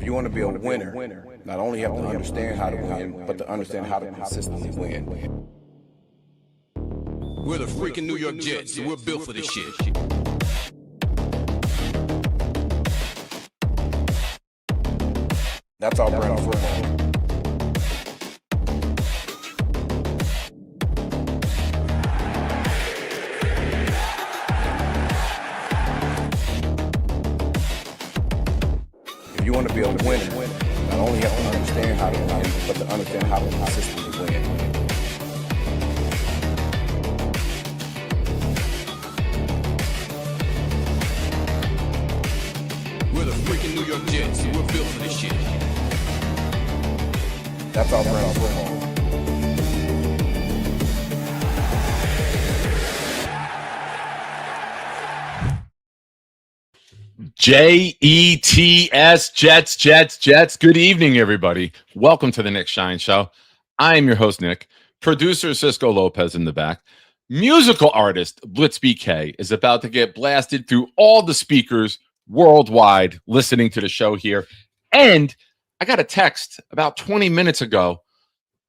If you want to be a winner, not only have to understand how to win, but to understand how to consistently win. We're the freaking New York Jets, and we're built for this shit. That's our brand of football. If you want to be a winner, not only have to understand how to win, but to understand how to consistently win. We're the freaking New York Jets, and we're built for this shit. That's our brand of football. Jets, Jets. Good evening, everybody. Welcome to the Nick Shine Show. I am your host, Nick. Producer Cisco Lopez in the back. Musical artist Blitz BK is about to get blasted through all the speakers worldwide listening to the show here. And I got a text about 20 minutes ago.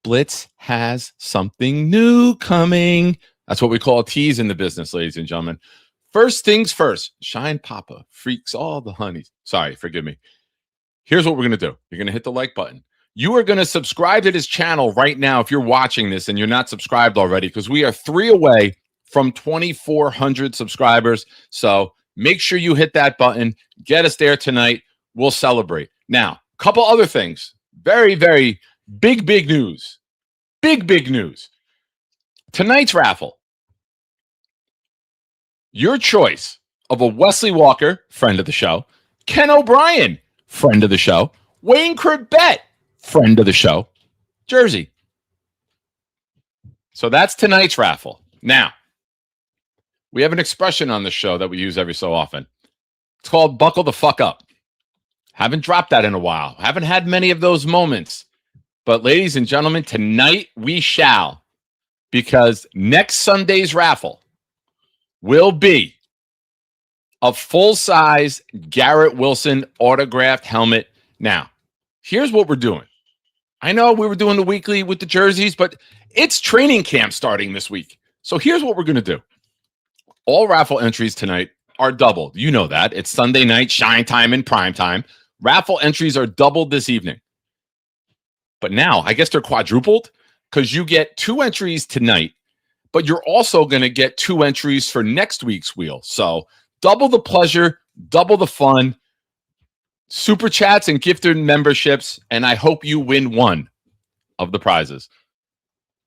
Blitz has something new coming. That's what we call a tease in the business, ladies and gentlemen. First things first, Shine Papa freaks all the honeys. Sorry, forgive me. Here's what we're going to do. You're going to hit the like button. You are going to subscribe to this channel right now if you're watching this and you're not subscribed already, because we are 3 away from 2,400 subscribers. So make sure you hit that button. Get us there tonight. We'll celebrate. Now, a couple other things. Very, very big news. Big news. Tonight's raffle. Your choice of a Wesley Walker, friend of the show, Ken O'Brien, friend of the show, Wayne Corbett, friend of the show, jersey. So that's tonight's raffle. Now, we have an expression on the show that we use every so often. It's called buckle the fuck up. Haven't dropped that in a while. Haven't had many of those moments. But ladies and gentlemen, tonight we shall, because next Sunday's raffle will be a full-size Garrett Wilson autographed helmet. Now, here's what we're doing. I know we were doing the weekly with the jerseys, but it's training camp starting this week. So here's what we're going to do. All raffle entries tonight are doubled. You know that. It's Sunday night, shine time and prime time. Raffle entries are doubled this evening. But now, I guess they're quadrupled, because you get 2 entries tonight, but you're also going to get 2 entries for next week's wheel. So double the pleasure, double the fun, super chats and gifted memberships, and I hope you win one of the prizes.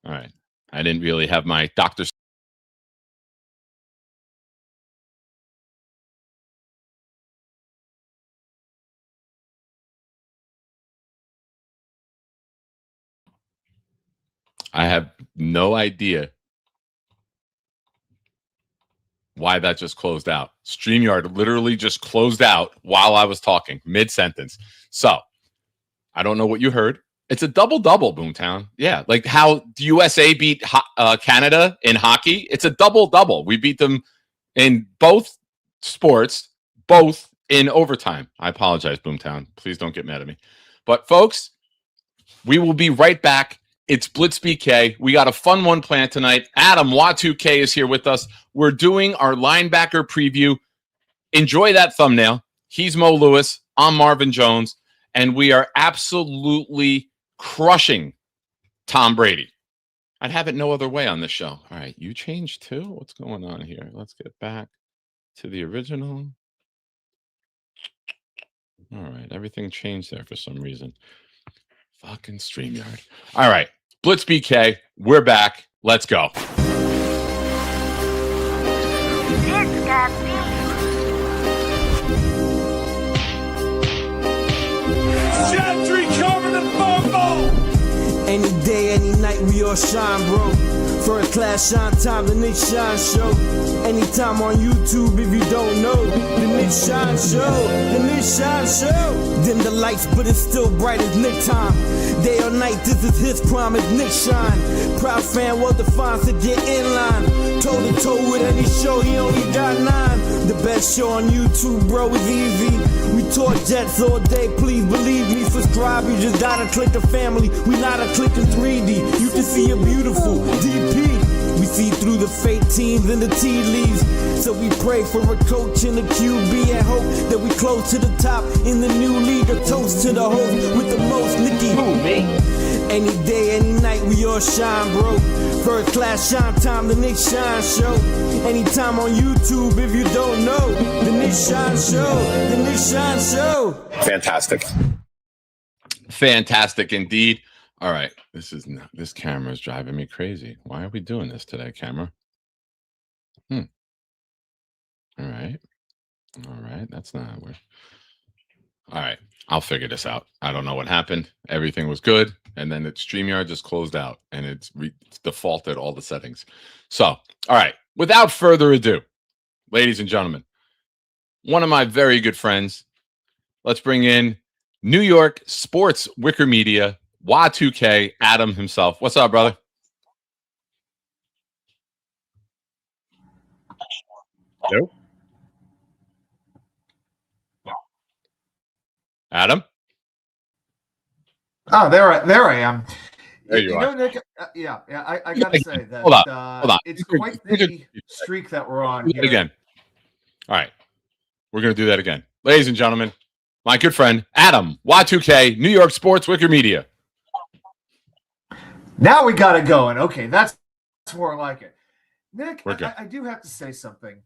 All right. I didn't really have my doctor. I have no idea why that just closed out. StreamYard literally just closed out while I was talking, mid-sentence. So, I don't know what you heard. It's a double-double, Boomtown. Yeah, like how the USA beat Canada in hockey. It's a double-double. We beat them in both sports, both in overtime. I apologize, Boomtown. Please don't get mad at me. But, folks, we will be right back. It's Blitz BK. We got a fun one planned tonight. Adam Y2K is here with us. We're doing our linebacker preview. Enjoy that thumbnail. He's Mo Lewis. I'm Marvin Jones. And we are absolutely crushing Tom Brady. I'd have it no other way on this show. All right, you changed too? What's going on here? Let's get back to the original. All right, everything changed there for some reason. Fucking StreamYard. All right. Blitz BK, we're back. Let's go. Gentry covered in football. Any day, any night, we all shine, bro. First class shine time, the Nick Shine Show. Anytime on YouTube, if you don't know, the Nick Shine Show, the Nick Shine Show. Dim the lights, but it's still bright as Nick time. Day or night, this is his prime, it's Nick Shine. Proud fan, well defined, to get in line. Toe to toe with any show, he only got 9. The best show on YouTube, bro, is easy. We talk Jets all day, please believe me. Subscribe, you just gotta click the family. We not a click in 3D. You can see a beautiful DP. We see through the fake teams and the tea leaves. So we pray for a coach and a QB and hope that we close to the top in the new league. A toast to the host with the most, Nicky. Who, me? Any day, any night, we all shine, bro. First class shine time, the Nick Shine Show. Anytime on YouTube, if you don't know, the Nick Shine Show, the Nick Shine Show. Fantastic. Fantastic indeed. All right, this camera is driving me crazy. Why are we doing this today, camera? All right, that's not weird. All right, I'll figure this out. I don't know what happened. Everything was good, and then StreamYard just closed out, and it's defaulted all the settings. So, all right, without further ado, ladies and gentlemen, one of my very good friends, let's bring in New York Sports Wicker Media, Y2K, Adam himself. What's up, brother? Hello? Adam? Oh, there I am. There you are. Know, Nick, I gotta say that Hold on. It's quite the streak that we're on here. Again. All right. We're going to do that again. Ladies and gentlemen, my good friend, Adam, Y2K, New York Sports Wicker Media. Now we got it going. Okay, that's more like it. Nick, I do have to say something.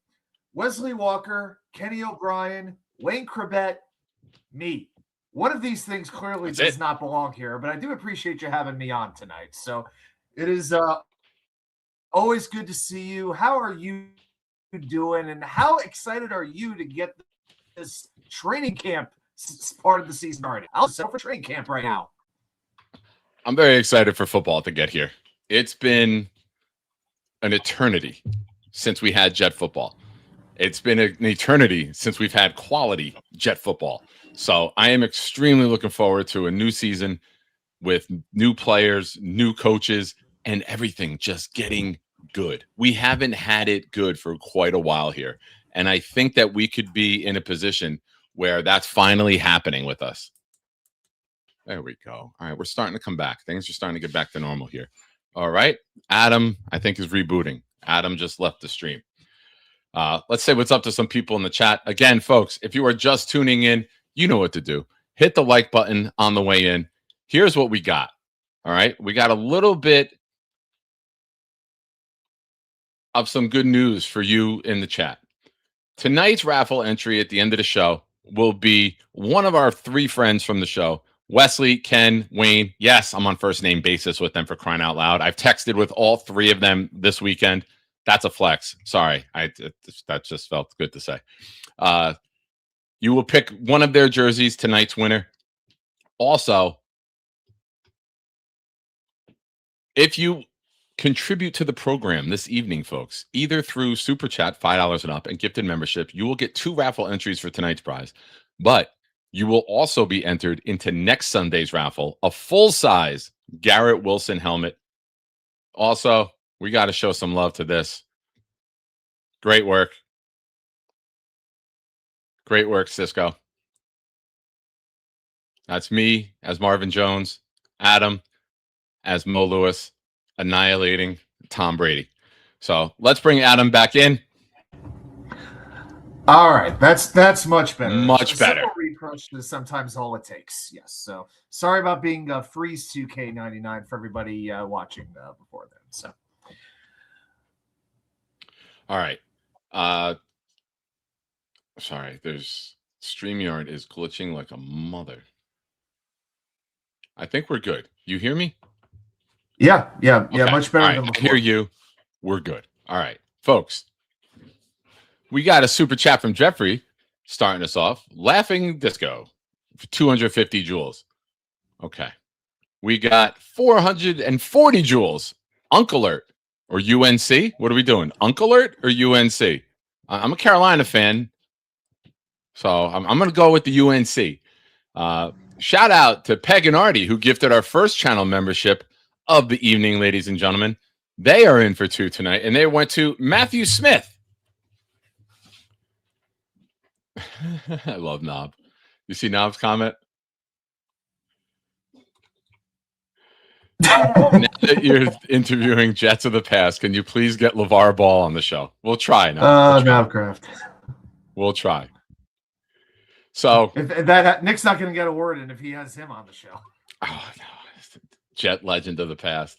Wesley Walker, Kenny O'Brien, Wayne Krebet, me. One of these things clearly does not belong here, but I do appreciate you having me on tonight. So it is always good to see you. How are you doing, and how excited are you to get this training camp part of the season already? I'll set up for training camp right now. I'm very excited for football to get here. It's been an eternity since we had Jet football. It's been an eternity since we've had quality Jet football. So I am extremely looking forward to a new season with new players, new coaches, and everything just getting good. We haven't had it good for quite a while here. And I think that we could be in a position where that's finally happening with us. There we go. All right, we're starting to come back. Things are starting to get back to normal here. All right. Adam, I think, is rebooting. Adam just left the stream. Let's say what's up to some people in the chat. Again, folks, if you are just tuning in, you know what to do. Hit the like button on the way in. Here's what we got. All right. We got a little bit of some good news for you in the chat. Tonight's raffle entry at the end of the show will be one of our three friends from the show, Wesley, Ken, Wayne. Yes, I'm on first name basis with them, for crying out loud. I've texted with all three of them this weekend. That's a flex. Sorry. That just felt good to say. You will pick one of their jerseys, tonight's winner. Also, if you contribute to the program this evening, folks, either through Super Chat, $5 and up, and gifted membership, you will get 2 raffle entries for tonight's prize. But you will also be entered into next Sunday's raffle, a full-size Garrett Wilson helmet. Also, we got to show some love to this. Great work. Great work, Cisco. That's me as Marvin Jones, Adam as Mo Lewis, annihilating Tom Brady. So let's bring Adam back in. All right, that's much better. Much better. Simple reapproach is sometimes all it takes. Yes. So sorry about being freeze 2K99 for everybody watching before then. So. All right. Sorry, there's StreamYard is glitching like a mother. I think we're good. You hear me? Yeah, Okay. much better All than right. before. I hear you. We're good. All right, folks. We got a super chat from Jeffrey starting us off. Laughing Disco for 250 joules. Okay. We got 440 joules. Uncle Alert or UNC? What are we doing? Uncle Alert or UNC? I'm a Carolina fan, so I'm going to go with the UNC. Shout out to Peg and Artie, who gifted our first channel membership of the evening, ladies and gentlemen. They are in for 2 tonight, and they went to Matthew Smith. I love Knob. You see Knob's comment? Now that you're interviewing Jets of the past, can you please get LeVar Ball on the show? We'll try now. Knobcraft. We'll try. So if that Nick's not going to get a word in if he has him on the show. Oh no, Jet legend of the past.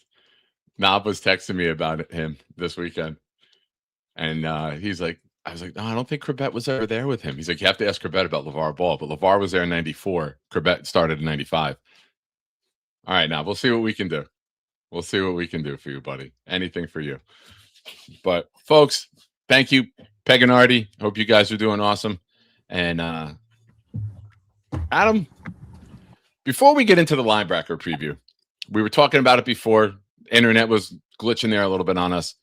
Knob was texting me about him this weekend, and he's like, I was like, no, I don't think Corbett was ever there with him. He's like, you have to ask Corbett about LeVar Ball, but LeVar was there in '94. Corbett started in '95. All right, now we'll see what we can do. We'll see what we can do for you, buddy. Anything for you. But folks, thank you, Peg and Artie. Hope you guys are doing awesome. And Adam, before we get into the linebacker preview, we were talking about it before. Internet was glitching there a little bit on us.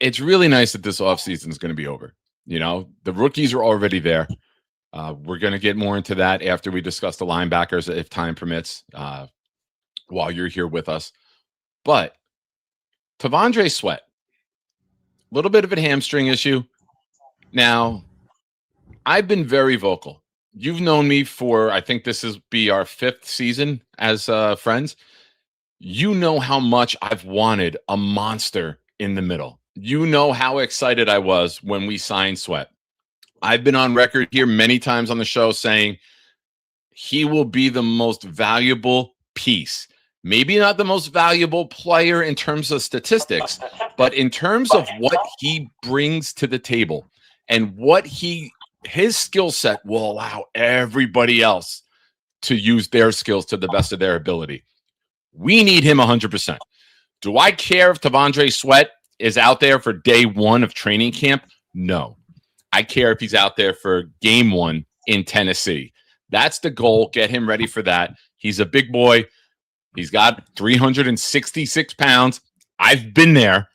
It's really nice that this offseason is going to be over. You know, the rookies are already there. We're going to get more into that after we discuss the linebackers, if time permits, while you're here with us. But T'Vondre Sweat, a little bit of a hamstring issue. Now, I've been very vocal. You've known me for, I think this is be our 5th season as friends. You know how much I've wanted a monster in the middle. You know how excited I was when we signed Sweat. I've been on record here many times on the show saying he will be the most valuable piece. Maybe not the most valuable player in terms of statistics, but in terms of what he brings to the table and what his skill set will allow everybody else to use their skills to the best of their ability. We need him 100%. Do I care if T'Vondre Sweat is out there for day 1 of training camp? No. I care if he's out there for game 1 in Tennessee. That's the goal. Get him ready for that. He's a big boy. He's got 366 pounds. I've been there.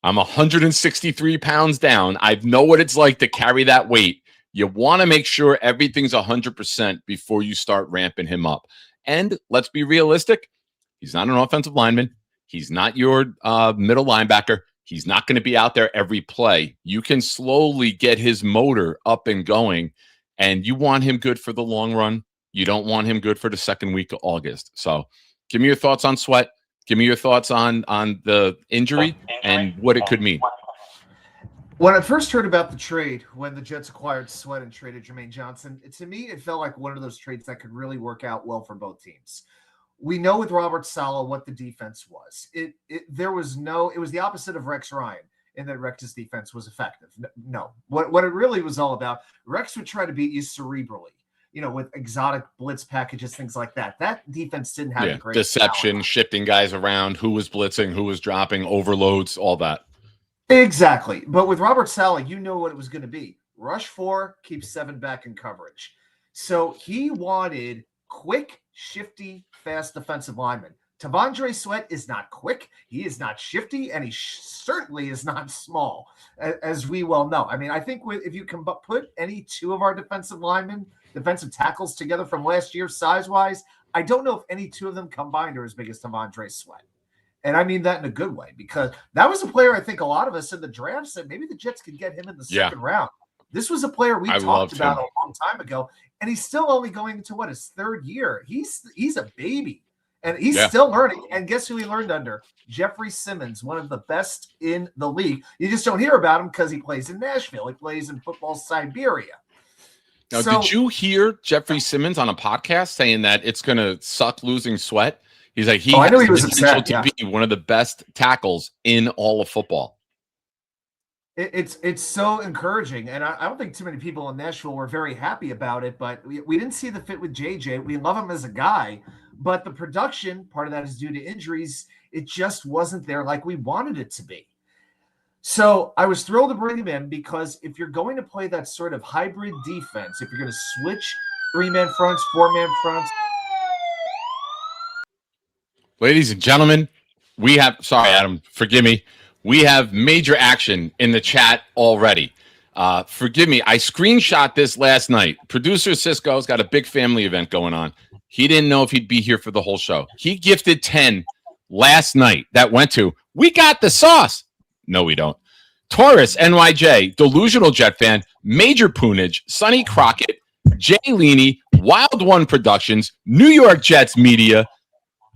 I'm 163 pounds down. I know what it's like to carry that weight. You want to make sure everything's 100% before you start ramping him up. And let's be realistic. He's not an offensive lineman. He's not your middle linebacker. He's not going to be out there every play. You can slowly get his motor up and going, and you want him good for the long run. You don't want him good for the second week of August. So give me your thoughts on Sweat. Give me your thoughts on the injury and what it could mean. When I first heard about the trade, when the Jets acquired Sweat and traded Jermaine Johnson, to me, it felt like one of those trades that could really work out well for both teams. We know with Robert Saleh what the defense was. It was the opposite of Rex Ryan in that Rex's defense was effective. No, what it really was all about, Rex would try to beat you cerebrally, with exotic blitz packages, things like that. That defense didn't have a great deception, talent. shifting guys around, who was blitzing, who was dropping, overloads, all that. Exactly. But with Robert Saleh, you know what it was going to be. Rush 4, keep 7 back in coverage. So he wanted quick, shifty, fast defensive linemen. T'Vondre Sweat is not quick. He is not shifty, and he certainly is not small, as we well know. I mean, I think if you can put any 2 of our defensive tackles together from last year size-wise, I don't know if any 2 of them combined are as big as T'Vondre Sweat. And I mean that in a good way, because that was a player I think a lot of us in the draft said maybe the Jets could get him in the second round. This was a player we talked about a long time ago, and he's still only going into his 3rd year. He's a baby, and he's still learning. And guess who he learned under? Jeffrey Simmons, one of the best in the league. You just don't hear about him because he plays in Nashville. He plays in football Siberia. Now, did you hear Jeffrey Simmons on a podcast saying that it's going to suck losing Sweat? He's like, I know he was upset, to be one of the best tackles in all of football. It's so encouraging, and I don't think too many people in Nashville were very happy about it, but we didn't see the fit with JJ. We love him as a guy, but the production, part of that is due to injuries. It just wasn't there like we wanted it to be. So I was thrilled to bring him in because if you're going to play that sort of hybrid defense, if you're going to switch 3-man fronts, 4-man fronts. Ladies and gentlemen, we have, sorry, Adam, forgive me. We have major action in the chat already. Forgive me. I screenshot this last night. Producer Cisco's got a big family event going on. He didn't know if he'd be here for the whole show. He gifted 10 last night that went to, we got the sauce. No, we don't. Taurus NYJ, Delusional Jet Fan, Major Poonage, Sonny Crockett, Jay Leaney, Wild One Productions, New York Jets Media,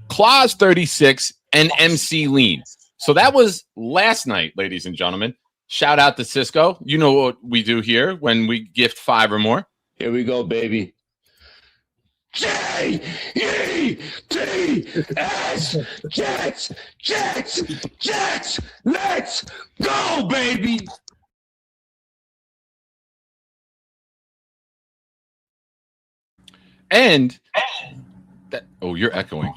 Claus 36, and MC Lean. So that was last night, ladies and gentlemen. Shout out to Cisco. You know what we do here when we gift 5 or more. Here we go, baby. J-E-T-S, Jets, Jets, Jets, let's go, baby. And that, oh, you're echoing.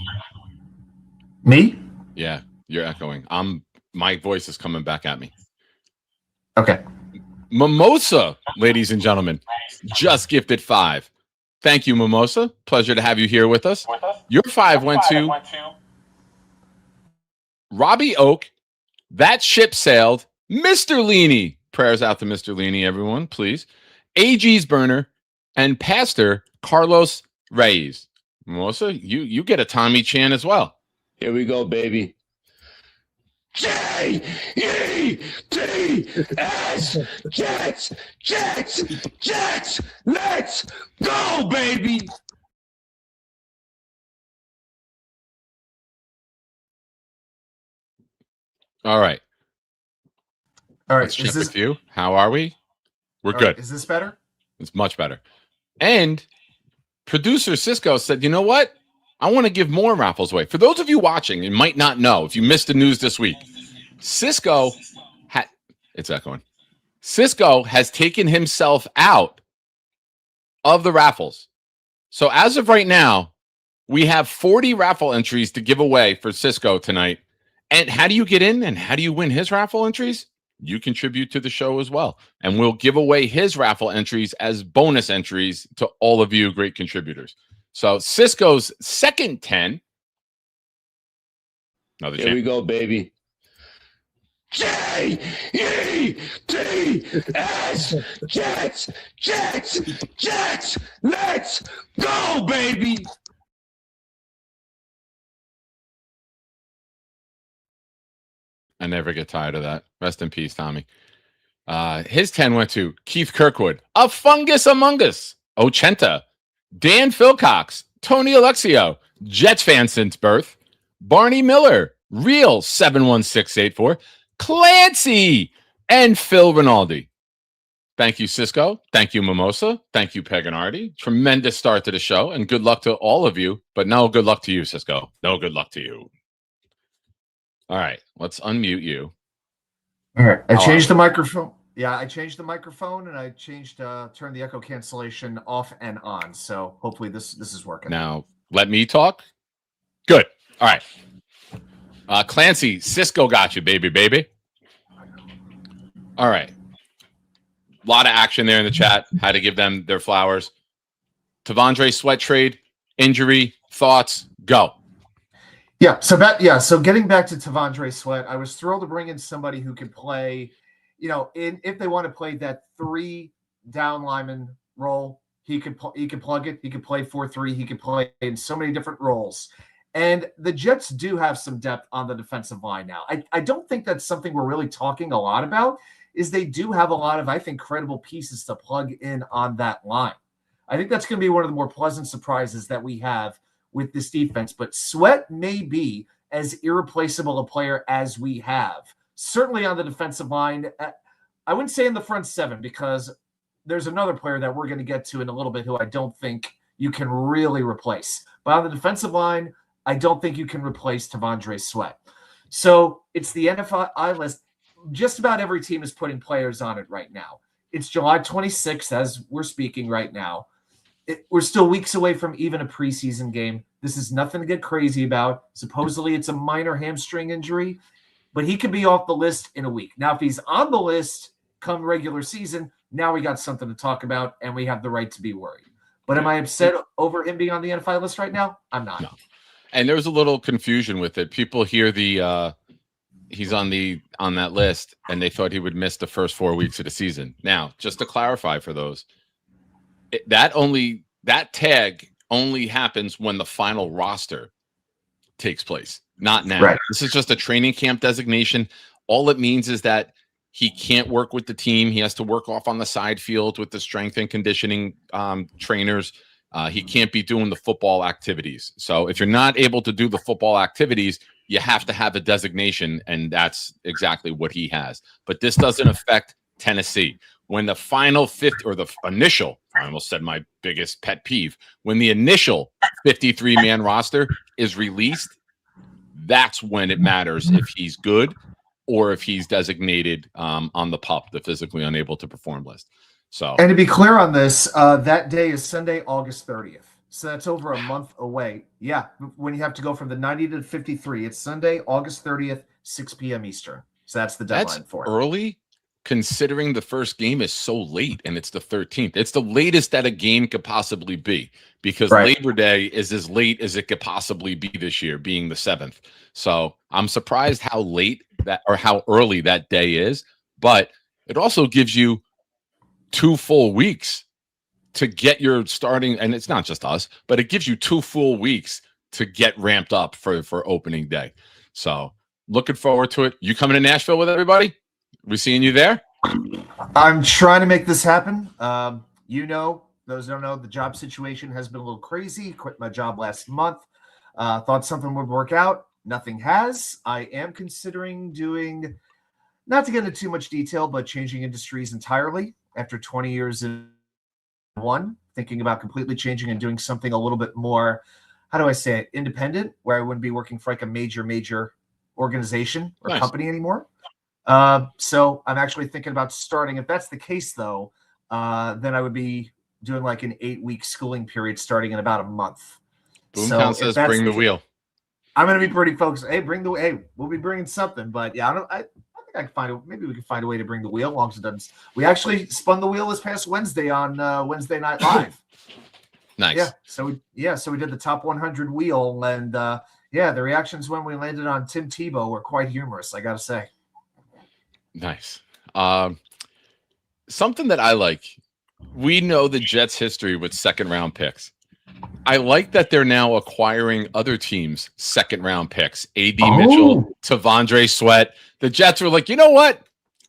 Me? Yeah, you're echoing. My voice is coming back at me. Okay. Mimosa, ladies and gentlemen, just gifted 5. Thank you, Mimosa. Pleasure to have you here with us. Your 5 went to Robbie Oak. That ship sailed. Mr. Leaney. Prayers out to Mr. Leaney, everyone, please. AG's Burner and Pastor Carlos Reyes. Mimosa, you get a Tommy Chan as well. Here we go, baby. J-E-T-S, Jets, Jets, Jets, let's go, baby. All right. All right. Let's check with you. How are we? We're good. Right, is this better? It's much better. And producer Cisco said, you know what? I want to give more raffles away. For those of you watching and might not know, if you missed the news this week, Cisco it's echoing. Cisco has taken himself out of the raffles. So as of right now, we have 40 raffle entries to give away for Cisco tonight. And how do you get in and how do you win his raffle entries? You contribute to the show as well. And we'll give away his raffle entries as bonus entries to all of you great contributors. So Cisco's second 10. Another Here we go, baby. J-E-T-S, Jets, Jets, Jets, let's go, baby. I never get tired of that. Rest in peace, Tommy. His 10 went to Keith Kirkwood, A Fungus Among Us, Ochenta, Dan Philcox, Tony Alexio, Jets fan since birth, Barney Miller, Real 71684, Clancy, and Phil Rinaldi. Thank you, Cisco. Thank you, Mimosa. Thank you, Paganardi. Tremendous start to the show, and good luck to all of you. But no good luck to you, Cisco. No good luck to you. All right, let's unmute you. All right, I changed the microphone. Yeah, I changed the microphone and I changed turned the echo cancellation off and on. So hopefully this is working. Now let me talk. Good. All right. Clancy, Cisco got you, baby. All right. A lot of action there in the chat. Had to give them their flowers. Tavondre Sweat trade, injury, thoughts, go. Yeah. So getting back to Tavondre Sweat, I was thrilled to bring in somebody who could play, if they want to play that 3 down lineman role, he could plug it. He could play 4-3. He could play in so many different roles. And the Jets do have some depth on the defensive line now. I don't think that's something we're really talking a lot about, is they do have a lot of, I think, credible pieces to plug in on that line. I think that's going to be one of the more pleasant surprises that we have with this defense. But Sweat may be as irreplaceable a player as we have. Certainly on the defensive line. I wouldn't say in the front 7 because there's another player that we're going to get to in a little bit who I don't think you can really replace. But on the defensive line, I don't think you can replace Tavondre Sweat. So it's the NFI list. Just about every team is putting players on it right now. It's July 26th as we're speaking right now. We're still weeks away from even a preseason game. This is nothing to get crazy about. Supposedly it's a minor hamstring injury, but he could be off the list in a week. Now, if he's on the list come regular season, now we got something to talk about and we have the right to be worried. But am I upset over him being on the NFI list right now? I'm not. No. And there was a little confusion with it. People hear he's on that list and they thought he would miss the first 4 weeks of the season. Now, just to clarify for those, that tag only happens when the final roster takes place, not now. Right. This is just a training camp designation. All it means is that He can't work with the team. He has to work off on the side field with the strength and conditioning trainers. He can't be doing the football activities. So if you're not able to do the football activities, you have to have a designation, and that's exactly what he has. But this doesn't affect Tennessee. When the final 50 or the initial, I almost said my biggest pet peeve, when the initial 53-man roster is released, that's when it matters if he's good or if he's designated on the PUP, the physically unable to perform list. So, and to be clear on this, that day is Sunday, August 30th. So that's over a month away. Yeah, when you have to go from the 90 to 53, it's Sunday, August 30th, 6 p.m. Eastern. So that's the deadline for it. Early, considering the first game is so late and it's the 13th. It's the latest that a game could possibly be, because Labor Day is as late as it could possibly be this year, being the 7th. So I'm surprised how late that, or how early that day is, but it also gives you 2 full weeks to get your starting, and it's not just us, but it gives you 2 full weeks to get ramped up for opening day. So looking forward to it. You coming to Nashville with everybody? We seeing you there? I'm trying to make this happen. Those who don't know, the job situation has been a little crazy. Quit my job last month. Thought something would work out. Nothing has. I am considering doing, not to get into too much detail, but changing industries entirely after 20 years in one, thinking about completely changing and doing something a little bit more, how do I say it, independent, where I wouldn't be working for like a major organization or company anymore. So I'm actually thinking about starting. If that's the case, though, then I would be doing like an 8-week schooling period starting in about a month. Boomtown says bring the wheel. I'm going to be pretty focused. Hey, we'll be bringing something, but yeah, I think I can find maybe we can find a way to bring the wheel, as long as it doesn't. We actually spun the wheel this past Wednesday on Wednesday Night Live. Nice. Yeah. So we did the top 100 wheel, and the reactions when we landed on Tim Tebow were quite humorous, I got to say. Nice. Something that I like. We know the Jets' history with second-round picks. I like that they're now acquiring other teams' second-round picks. A.D. Mitchell, Tavondre Sweat. The Jets were like, you know what?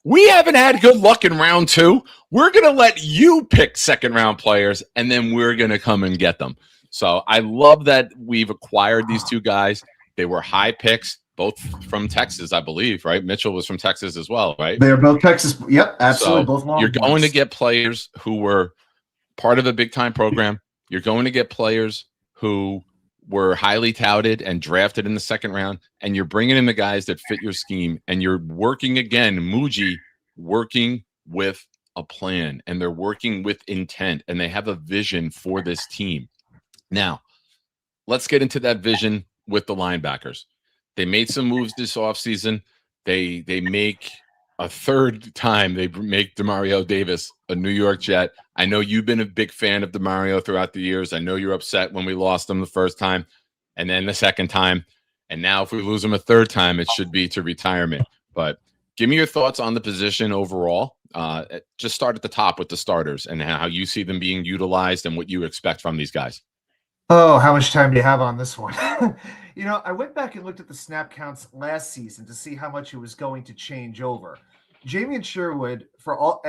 We haven't had good luck in round 2. We're going to let you pick second-round players, and then we're going to come and get them. So I love that we've acquired these 2 guys. They were high picks, both from Texas, I believe, right? Mitchell was from Texas as well, right? They're both Texas. Yep, absolutely. So both long. You're going to get players who were part of a big-time program. You're going to get players who were highly touted and drafted in the second round, and you're bringing in the guys that fit your scheme, and you're working again, Muji, working with a plan, and they're working with intent, and they have a vision for this team. Now, let's get into that vision with the linebackers. They made some moves this offseason. They make a third time they make Demario Davis a New York Jet. I know you've been a big fan of Demario throughout the years. I know you're upset when we lost him the first time and then the second time. And now if we lose him a third time, it should be to retirement. But give me your thoughts on the position overall. Just start at the top with the starters and how you see them being utilized and what you expect from these guys. Oh, how much time do you have on this one? I went back and looked at the snap counts last season to see how much it was going to change over. Jamien Sherwood, for all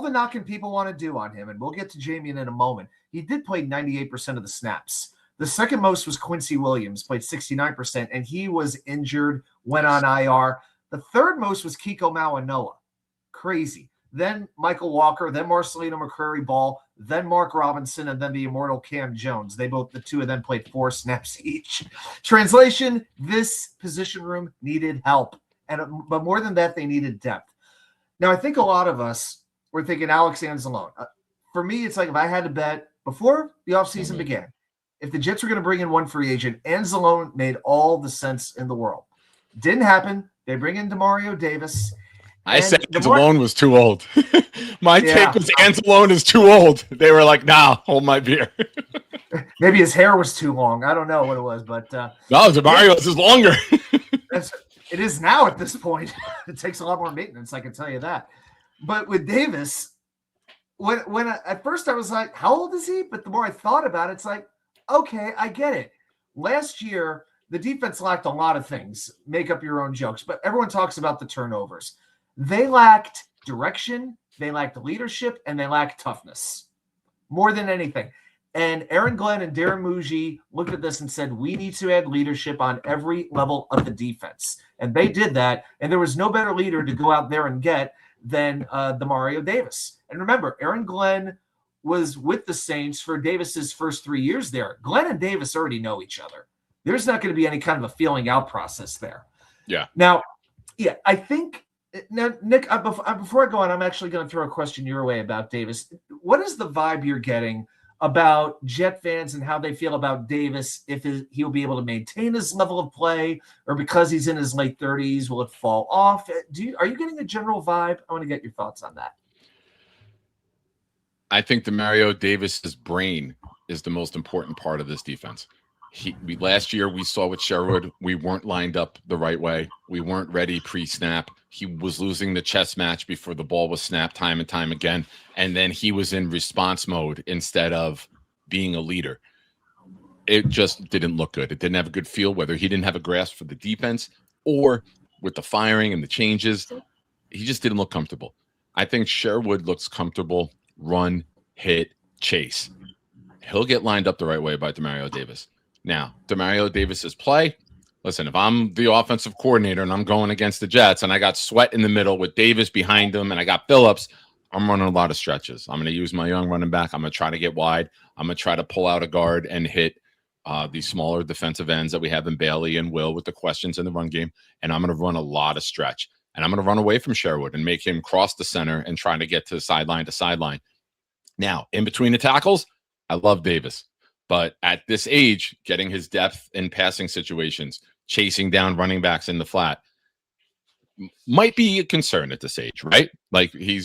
the knocking people want to do on him, and we'll get to Jamien in a moment, he did play 98% of the snaps. The second most was Quincy Williams, played 69%, and he was injured, went on IR. The third most was Kiko Mawanoa. Crazy. Then Michael Walker, then Marcelino McCrary-Ball, then Mark Robinson, and then the immortal Cam Jones. The 2 of them played 4 snaps each. Translation, this position room needed help. But more than that, they needed depth. Now, I think a lot of us were thinking Alex Anzalone. For me, it's like if I had to bet before the offseason began, if the Jets were going to bring in one free agent, Anzalone made all the sense in the world. Didn't happen. They bring in Demario Davis. I said Anzalone was too old. My take was Anzalone is too old. They were like, nah, hold my beer. Maybe his hair was too long. I don't know what it was, but no, Demario's is longer. It is now at this point. It takes a lot more maintenance, I can tell you that. But with Davis, at first I was like, how old is he? But the more I thought about it, it's like, okay, I get it. Last year, the defense lacked a lot of things. Make up your own jokes, but everyone talks about the turnovers. They lacked direction, they lacked leadership, and they lacked toughness more than anything. And Aaron Glenn and Darren Muji looked at this and said, we need to add leadership on every level of the defense. And they did that. And there was no better leader to go out there and get than Demario Davis. And remember, Aaron Glenn was with the Saints for Davis's first 3 years there. Glenn and Davis already know each other. There's not going to be any kind of a feeling out process there. Yeah. Now, yeah, I think now, Nick, before I go on, I'm actually going to throw a question your way about Davis. What is the vibe you're getting about Jet fans and how they feel about Davis, if he'll be able to maintain his level of play, or because he's in his late 30s, will it fall off? Are you getting a general vibe? I want to get your thoughts on that. I think Demario Davis's brain is the most important part of this defense. Last year we saw with Sherwood, we weren't lined up the right way. We weren't ready pre-snap. He was losing the chess match before the ball was snapped time and time again. And then he was in response mode instead of being a leader. It just didn't look good. It didn't have a good feel, whether he didn't have a grasp for the defense or with the firing and the changes. He just didn't look comfortable. I think Sherwood looks comfortable. Run, hit, chase. He'll get lined up the right way by Demario Davis. Now, Demario Davis's play, listen, if I'm the offensive coordinator and I'm going against the Jets and I got Sweat in the middle with Davis behind him and I got Phillips, I'm running a lot of stretches. I'm going to use my young running back. I'm going to try to get wide. I'm going to try to pull out a guard and hit these smaller defensive ends that we have in Bailey and Will with the questions in the run game. And I'm going to run a lot of stretch. And I'm going to run away from Sherwood and make him cross the center and try to get to sideline. Now, in between the tackles, I love Davis. But at this age, getting his depth in passing situations, chasing down running backs in the flat might be a concern at this age, right? Like he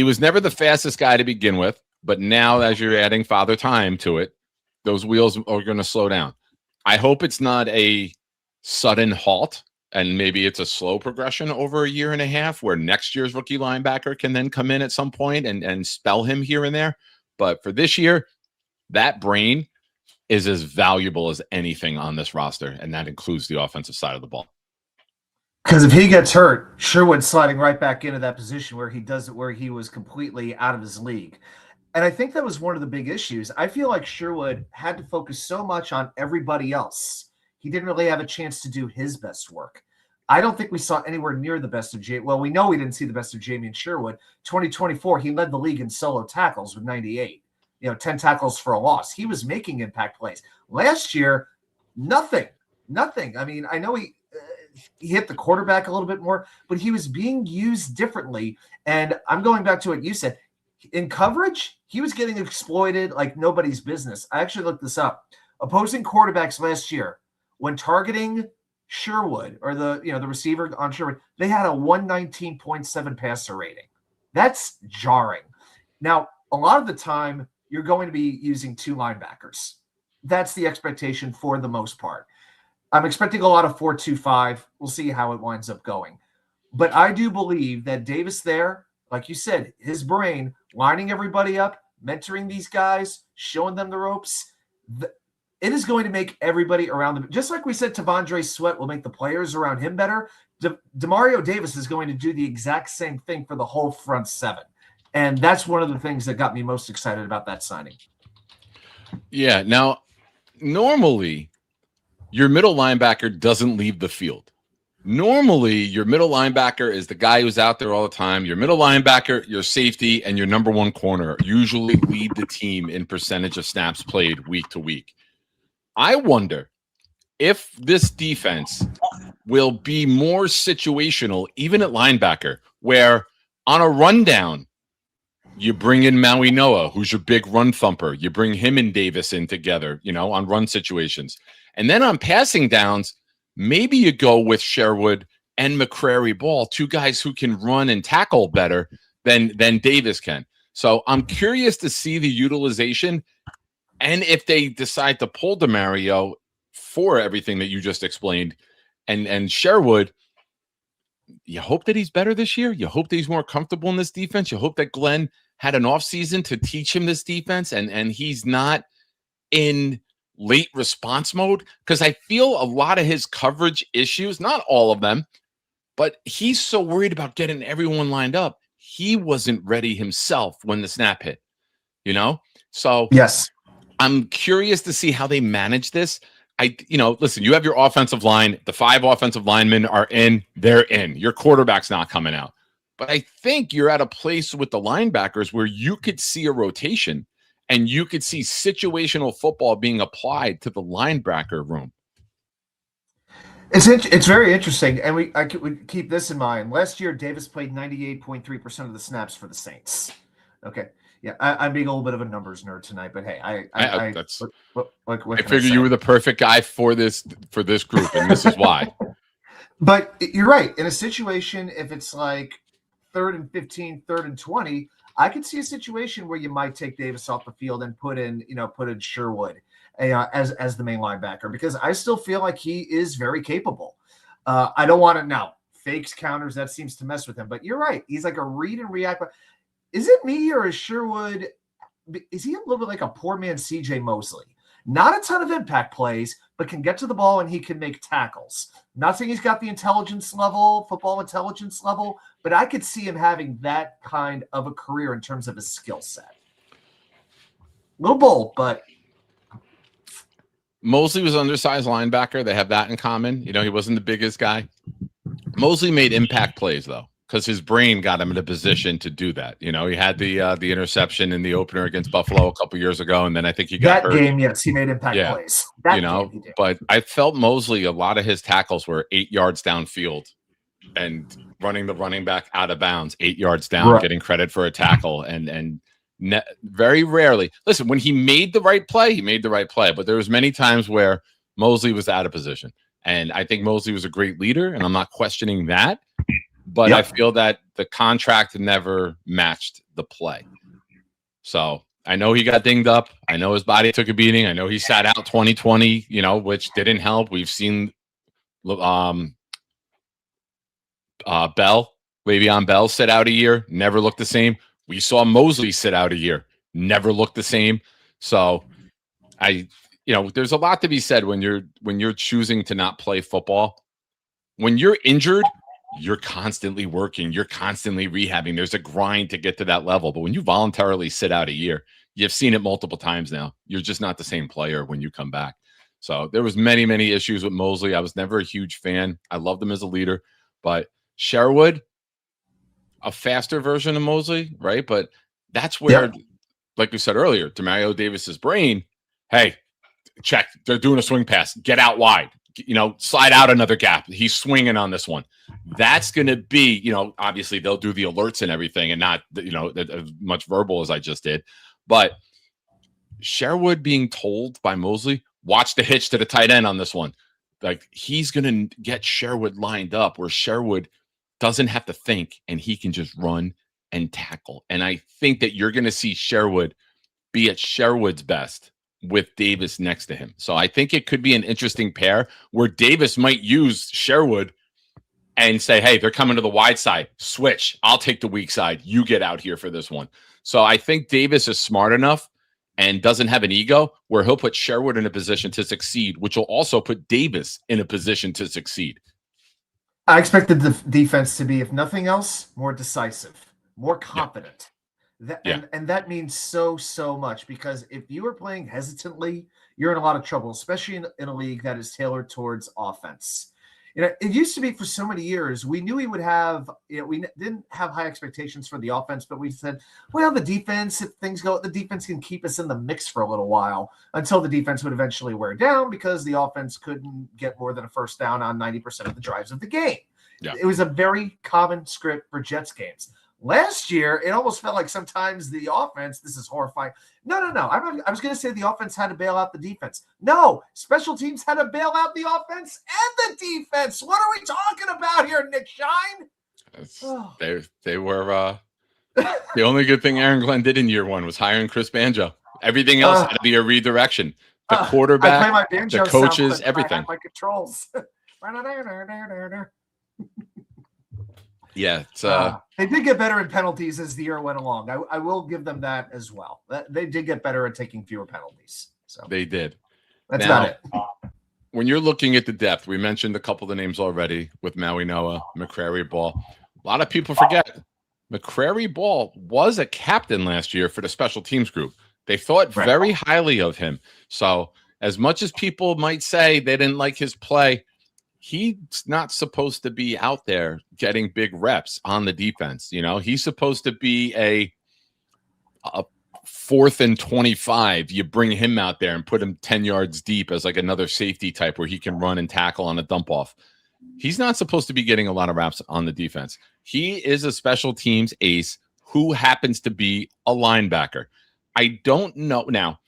was never the fastest guy to begin with, but now as you're adding father time to it, those wheels are going to slow down. I hope it's not a sudden halt and maybe it's a slow progression over a year and a half where next year's rookie linebacker can then come in at some point and spell him here and there. But for this year, that brain is as valuable as anything on this roster, and that includes the offensive side of the ball. Because if he gets hurt, Sherwood's sliding right back into that position where he was completely out of his league. And I think that was one of the big issues. I feel like Sherwood had to focus so much on everybody else. He didn't really have a chance to do his best work. I don't think we saw anywhere near the best of Jamie. Well, we know we didn't see the best of Jamie Sherwood. 2024, he led the league in solo tackles with 98. 10 tackles for a loss. He was making impact plays. Last year, nothing. I mean, I know he hit the quarterback a little bit more, but he was being used differently. And I'm going back to what you said. In coverage, he was getting exploited like nobody's business. I actually looked this up. Opposing quarterbacks last year, when targeting Sherwood or the receiver on Sherwood, they had a 119.7 passer rating. That's jarring. Now, a lot of the time, you're going to be using two linebackers. That's the expectation for the most part. I'm expecting a lot of 4-2-5. We'll see how it winds up going. But I do believe that Davis there, like you said, his brain, lining everybody up, mentoring these guys, showing them the ropes, it is going to make everybody around them. Just like we said, Tavondre Sweat will make the players around him better. Demario Davis is going to do the exact same thing for the whole front seven. And that's one of the things that got me most excited about that signing. Yeah. Now, normally, your middle linebacker doesn't leave the field. Normally, your middle linebacker is the guy who's out there all the time. Your middle linebacker, your safety, and your number one corner usually lead the team in percentage of snaps played week to week. I wonder if this defense will be more situational, even at linebacker, where on a rundown, you bring in Maui Noah, who's your big run thumper. You bring him and Davis in together, on run situations. And then on passing downs, maybe you go with Sherwood and McCrary Ball, two guys who can run and tackle better than Davis can. So I'm curious to see the utilization and if they decide to pull Demario for everything that you just explained. And Sherwood, you hope that he's better this year. You hope that he's more comfortable in this defense. You hope that Glenn had an offseason to teach him this defense and he's not in late response mode, because I feel a lot of his coverage issues, not all of them, But he's so worried about getting everyone lined up. He wasn't ready himself when the snap hit, So yes, I'm curious to see how they manage this. Listen, you have your offensive line. The 5 offensive linemen are in. They're in. Your quarterback's not coming out. But I think you're at a place with the linebackers where you could see a rotation and you could see situational football being applied to the linebacker room. It's very interesting, and we keep this in mind. Last year, Davis played 98.3% of the snaps for the Saints. Okay, yeah, I'm being a little bit of a numbers nerd tonight, but hey, I figure you were the perfect guy for this group, and this is why. But you're right. In a situation, if it's like 3rd and 15, 3rd and 20, I could see a situation where you might take Davis off the field and put in Sherwood as the main linebacker, because I still feel like he is very capable. I don't want to now fakes, counters, that seems to mess with him, but you're right. He's like a read and react. Is it me, or is Sherwood, is he a little bit like a poor man CJ Mosley? Not a ton of impact plays, but can get to the ball and he can make tackles. Not saying he's got the football intelligence level, but I could see him having that kind of a career in terms of his skill set. A little bold, but Mosley was an undersized linebacker. They have that in common. He wasn't the biggest guy. Mosley made impact plays, though, because his brain got him in a position to do that. He had the interception in the opener against Buffalo a couple years ago, and then I think he got hurt. Game, yes, he made impact plays. But I felt Mosley, a lot of his tackles were 8 yards downfield and running the running back out of bounds, 8 yards down, getting credit for a tackle, and very rarely. Listen, when he made the right play, but there was many times where Mosley was out of position. And I think Mosley was a great leader, and I'm not questioning that. But I feel that the contract never matched the play. So I know he got dinged up. I know his body took a beating. I know he sat out 2020, which didn't help. We've seen Le'Veon Bell sit out a year, never looked the same. We saw Mosley sit out a year, never looked the same. So there's a lot to be said when you're choosing to not play football. When you're injured, you're constantly working, you're constantly rehabbing. There's a grind to get to that level. But when you voluntarily sit out a year, you've seen it multiple times now. You're just not the same player when you come back. So there was many, many issues with Mosley. I was never a huge fan. I loved him as a leader. But Sherwood, a faster version of Mosley, right? But that's where, like we said earlier, Demario Davis's brain, hey, check, they're doing a swing pass, get out wide, slide out another gap. He's swinging on this one. That's going to be, obviously they'll do the alerts and everything and not, as much verbal as I just did. But Sherwood being told by Mosley, watch the hitch to the tight end on this one. Like, he's going to get Sherwood lined up where Sherwood doesn't have to think and he can just run and tackle. And I think that you're going to see Sherwood be at Sherwood's best with Davis next to him. So I think it could be an interesting pair where Davis might use Sherwood and say, hey, they're coming to the wide side. Switch. I'll take the weak side. You get out here for this one. So I think Davis is smart enough and doesn't have an ego where he'll put Sherwood in a position to succeed, which will also put Davis in a position to succeed. I expected the defense to be, if nothing else, more decisive, more confident. And that means so much, because if you are playing hesitantly, you're in a lot of trouble, especially in a league that is tailored towards offense. It used to be for so many years, we knew we would have, we didn't have high expectations for the offense, but we said, well, the defense, if things go, the defense can keep us in the mix for a little while until the defense would eventually wear down because the offense couldn't get more than a first down on 90% of the drives of the game. Yeah. It was a very common script for Jets games. Last year, it almost felt like sometimes the offense, this is horrifying. No. I was going to say the offense had to bail out the defense. No, special teams had to bail out the offense and the defense. What are we talking about here, Nick Shine? They were the only good thing Aaron Glenn did in year one was hiring Chris Banjo. Everything else had to be a redirection. The quarterback, the coaches, everything. My controls. Yeah, they did get better in penalties as the year went along. I will give them that as well. They did get better at taking fewer penalties. So they did. That's about it. when you're looking at the depth, we mentioned a couple of the names already with Maui Noah, McCrary Ball. A lot of people forget McCrary Ball was a captain last year for the special teams group. They thought very highly of him. So as much as people might say they didn't like his play, he's not supposed to be out there getting big reps on the defense. You know, he's supposed to be a 4th and 25. You bring him out there and put him 10 yards deep as like another safety type where he can run and tackle on a dump off. He's not supposed to be getting a lot of reps on the defense. He is a special teams ace who happens to be a linebacker. I don't know. Now,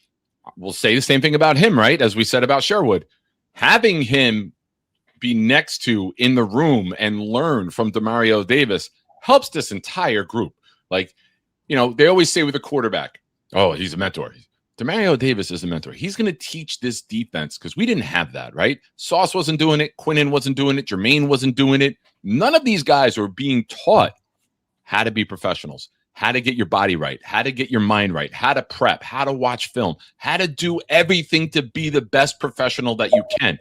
we'll say the same thing about him, right? As we said about Sherwood. Having him be next to in the room and learn from Demario Davis helps this entire group. Like, you know, they always say with a quarterback, oh, he's a mentor. Demario Davis is a mentor. He's going to teach this defense because we didn't have that, right? Sauce wasn't doing it. Quinnen wasn't doing it. Jermaine wasn't doing it. None of these guys were being taught how to be professionals, how to get your body right, how to get your mind right, how to prep, how to watch film, how to do everything to be the best professional that you can.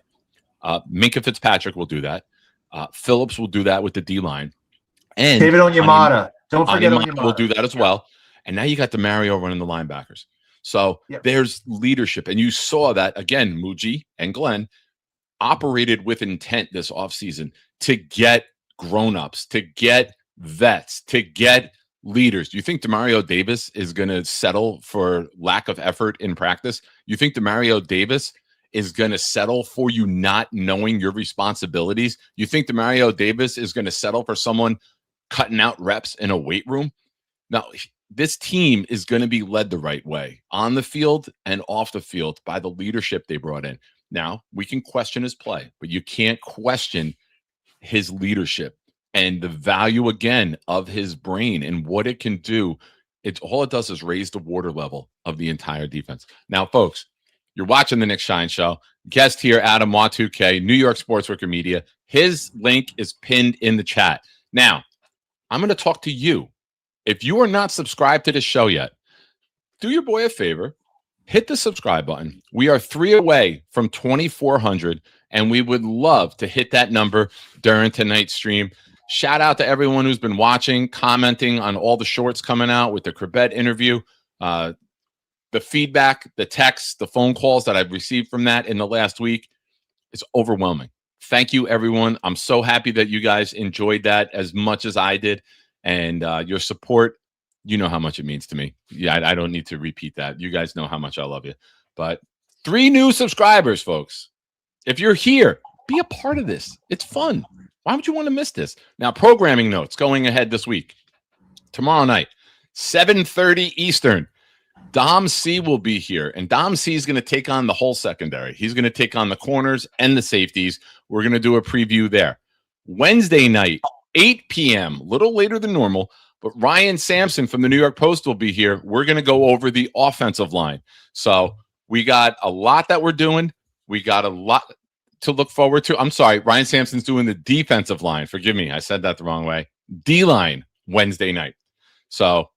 Minka Fitzpatrick will do that. Phillips will do that with the D-line. And David Onyemata. Don't forget Onyemata. Will do that as well. And now you got DeMario running the linebackers. So there's leadership. And you saw that, again, Muji and Glenn operated with intent this offseason to get grown-ups, to get vets, to get leaders. Do you think DeMario Davis is going to settle for lack of effort in practice? You think DeMario Davis is going to settle for you not knowing your responsibilities? You think DeMario Davis is going to settle for someone cutting out reps in a weight room? Now, this team is going to be led the right way on the field and off the field by the leadership they brought in. Now, we can question his play, but you can't question his leadership and the value, again, of his brain and what it can do. All it does is raise the water level of the entire defense. Now, folks, you're watching the Nick Shine Show. Guest here, Adam Y2K, New York Sports Wicker Media. His link is pinned in the chat. Now, I'm going to talk to you. If you are not subscribed to this show yet, do your boy a favor. Hit the subscribe button. We are 3 away from 2,400, and we would love to hit that number during tonight's stream. Shout out to everyone who's been watching, commenting on all the shorts coming out with the Corbett interview. The feedback, the texts, the phone calls that I've received from that in the last week is overwhelming. Thank you, everyone. I'm so happy that you guys enjoyed that as much as I did. And your support, you know how much it means to me. Yeah, I don't need to repeat that. You guys know how much I love you. But 3 new subscribers, folks. If you're here, be a part of this. It's fun. Why would you want to miss this? Now, programming notes going ahead this week. Tomorrow night, 7:30 Eastern. Dom C will be here, and Dom C is going to take on the whole secondary. He's going to take on the corners and the safeties. We're going to do a preview there. Wednesday night, 8 p.m., a little later than normal, but Ryan Sampson from the New York Post will be here. We're going to go over the offensive line. So we got a lot that we're doing. We got a lot to look forward to. I'm sorry, Ryan Sampson's doing the defensive line. Forgive me, I said that the wrong way. D-line Wednesday night. So,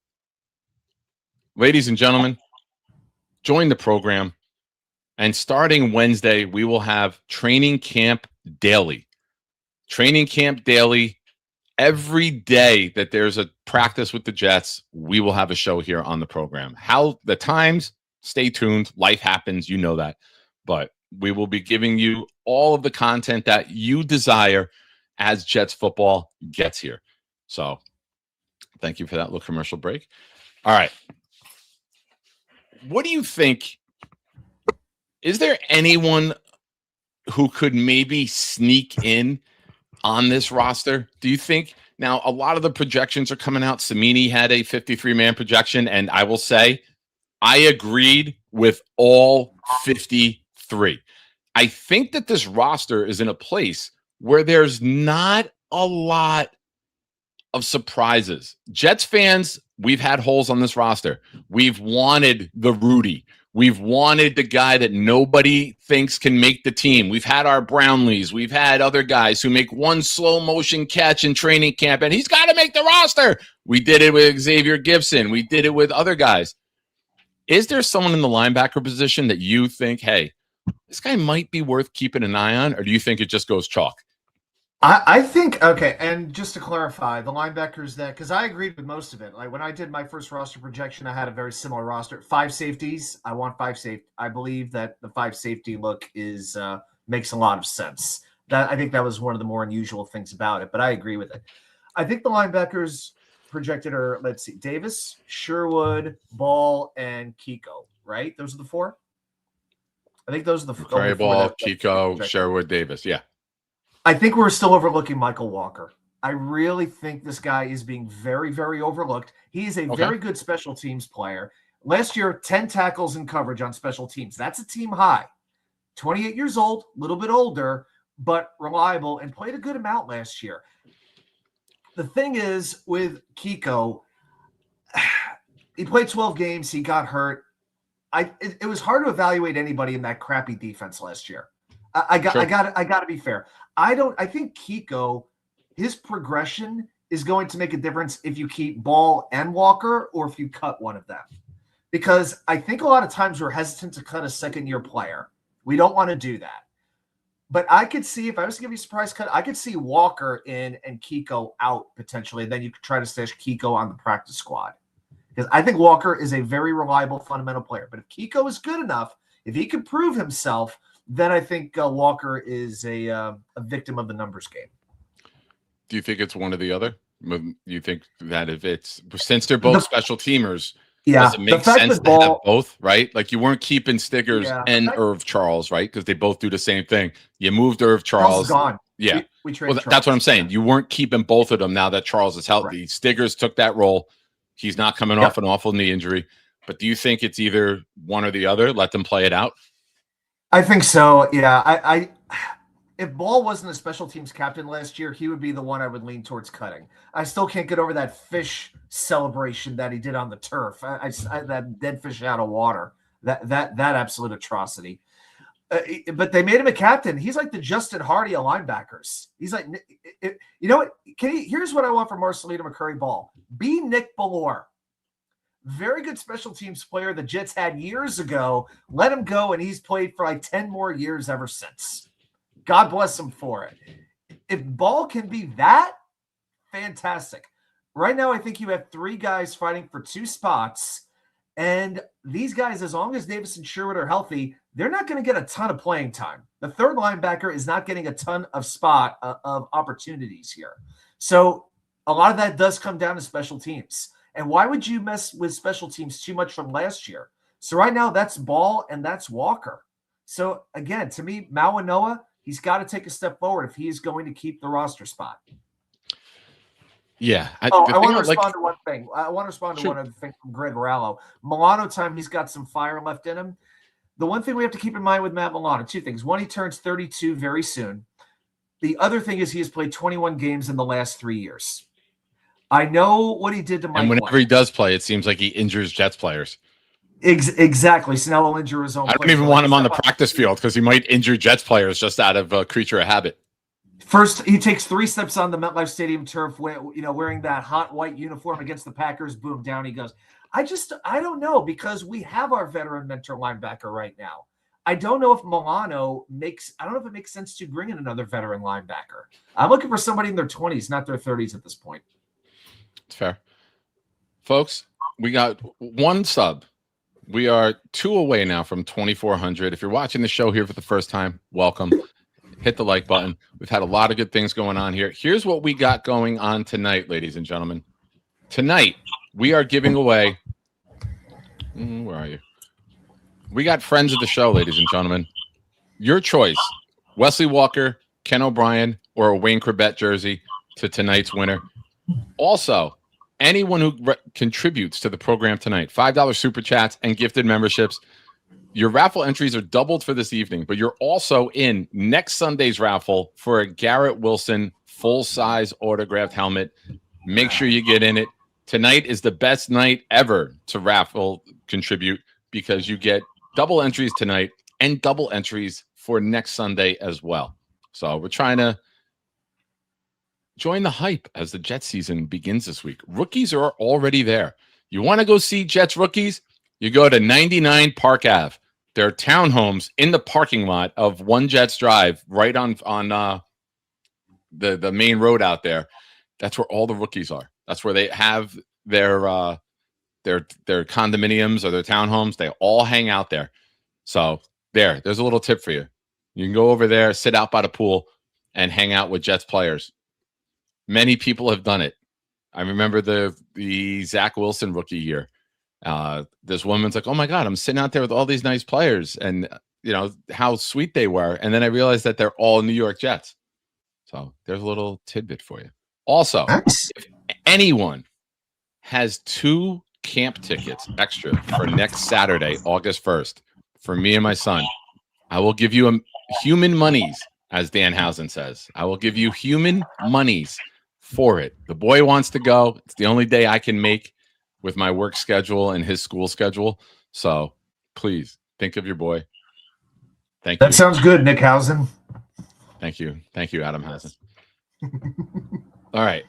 ladies and gentlemen, join the program. And starting Wednesday, we will have Training Camp Daily. Training Camp Daily. Every day that there's a practice with the Jets, we will have a show here on the program. How the times, stay tuned. Life happens, you know that. But we will be giving you all of the content that you desire as Jets football gets here. So thank you for that little commercial break. All right. What do you think? Is there anyone who could maybe sneak in on this roster? Do you think? Now, a lot of the projections are coming out. Samini had a 53-man projection, and I will say I agreed with all 53. I think that this roster is in a place where there's not a lot of surprises. Jets fans, we've had holes on this roster. We've wanted the Rudy. We've wanted the guy that nobody thinks can make the team. We've had our Brownlees. We've had other guys who make one slow motion catch in training camp, and he's got to make the roster. We did it with Xavier Gibson. We did it with other guys. Is there someone in the linebacker position that you think, hey, this guy might be worth keeping an eye on, or do you think it just goes chalk? I think, okay, and just to clarify, the linebackers that, because I agreed with most of it. Like when I did my first roster projection, I had a very similar roster. 5 safeties. I want 5 safety. I believe that the 5 safety look is makes a lot of sense. I think that was one of the more unusual things about it, but I agree with it. I think the linebackers projected are, let's see, Davis, Sherwood, Ball, and Kiko, right? Those are the 4? I think those are the McCray, Ball, Kiko, Sherwood, Davis. Yeah. I think we're still overlooking Michael Walker. I really think this guy is being very, very overlooked. He's a very good special teams player. Last year, 10 tackles in coverage on special teams. That's a team high. 28 years old, a little bit older, but reliable, and played a good amount last year. The thing is with Kiko, he played 12 games. He got hurt. It was hard to evaluate anybody in that crappy defense last year. I got to be fair. I think Kiko, his progression is going to make a difference if you keep Ball and Walker or if you cut one of them. Because I think a lot of times we're hesitant to cut a second-year player. We don't want to do that. But I could see, if I was to give you a surprise cut, I could see Walker in and Kiko out potentially. Then you could try to stash Kiko on the practice squad. Because I think Walker is a very reliable fundamental player. But if Kiko is good enough, if he can prove himself, then I think Walker is a victim of the numbers game. Do you think it's one or the other? You think that if it's, since they're both special teamers, does it make sense to have both, right? Like you weren't keeping Stiggers and Irv Charles, right? Because they both do the same thing. You moved Irv Charles. Gone. Yeah. We traded Charles. That's what I'm saying. You weren't keeping both of them now that Charles is healthy. Right. Stiggers took that role. He's not coming off an awful knee injury. But do you think it's either one or the other? Let them play it out? I think so. Yeah. If Ball wasn't a special teams captain last year, he would be the one I would lean towards cutting. I still can't get over that fish celebration that he did on the turf. That dead fish out of water. That absolute atrocity. But they made him a captain. He's like the Justin Hardy of linebackers. He's like, you know what? Here's what I want from Marcelino McCurry Ball. Be Nick Bellore. Very good special teams player the Jets had years ago. Let him go, and he's played for like 10 more years ever since. God bless him for it. If Ball can be that, fantastic. Right now, I think you have 3 guys fighting for 2 spots. And these guys, as long as Davis and Sherwood are healthy, they're not going to get a ton of playing time. The third linebacker is not getting a ton of of opportunities here. So a lot of that does come down to special teams. And why would you mess with special teams too much from last year? So right now, that's Ball and that's Walker. So again, to me, Mawanoa, he's got to take a step forward if he is going to keep the roster spot. Yeah. I want to respond to one thing. I want to respond to one other thing from Greg Morello. Milano time, he's got some fire left in him. The one thing we have to keep in mind with Matt Milano, 2 things. One, he turns 32 very soon. The other thing is he has played 21 games in the last 3 years. I know what he did to Mike. And whenever he does play, it seems like he injures Jets players. Exactly. Snell will injure his own. I don't even want him on the practice field because he might injure Jets players just out of creature of habit. First, he takes 3 steps on the MetLife Stadium turf, wearing that hot white uniform against the Packers. Boom, down he goes. I don't know, because we have our veteran mentor linebacker right now. I don't know if Milano I don't know if it makes sense to bring in another veteran linebacker. I'm looking for somebody in their 20s, not their 30s at this point. It's fair. Folks, we got 1 sub. We are 2 away now from 2,400. If you're watching the show here for the first time, welcome. Hit the like button. We've had a lot of good things going on here. Here's what we got going on tonight, ladies and gentlemen. Tonight, we are giving away. Where are you? We got friends of the show, ladies and gentlemen. Your choice: Wesley Walker, Ken O'Brien, or a Wayne Corbett jersey to tonight's winner. Also, anyone who contributes to the program tonight, $5 super chats and gifted memberships. Your raffle entries are doubled for this evening, but you're also in next Sunday's raffle for a Garrett Wilson full-size autographed helmet. Make sure you get in it. Tonight is the best night ever to raffle contribute because you get double entries tonight and double entries for next Sunday as well. So we're trying to join the hype as the Jets season begins this week. Rookies are already there. You want to go see Jets rookies? You go to 99 Park Ave. their townhomes in the parking lot of One Jets Drive, right on the main road out there. That's where all the rookies are. That's where they have their condominiums or their townhomes. They all hang out there. So there's a little tip for you. You can go over there, sit out by the pool, and hang out with Jets players. Many people have done it. I remember the Zach Wilson rookie year. This woman's like, "Oh my God, I'm sitting out there with all these nice players, and you know how sweet they were." And then I realized that they're all New York Jets. So there's a little tidbit for you. Also, if anyone has 2 camp tickets extra for next Saturday, August 1st, for me and my son, I will give you human monies, as Dan Housen says. I will give you human monies for it. The boy wants to go. It's the only day I can make with my work schedule and his school schedule. So please think of your boy. Thank you. That sounds good, Nick Housen. Thank you. Thank you, Adam Housen. All right.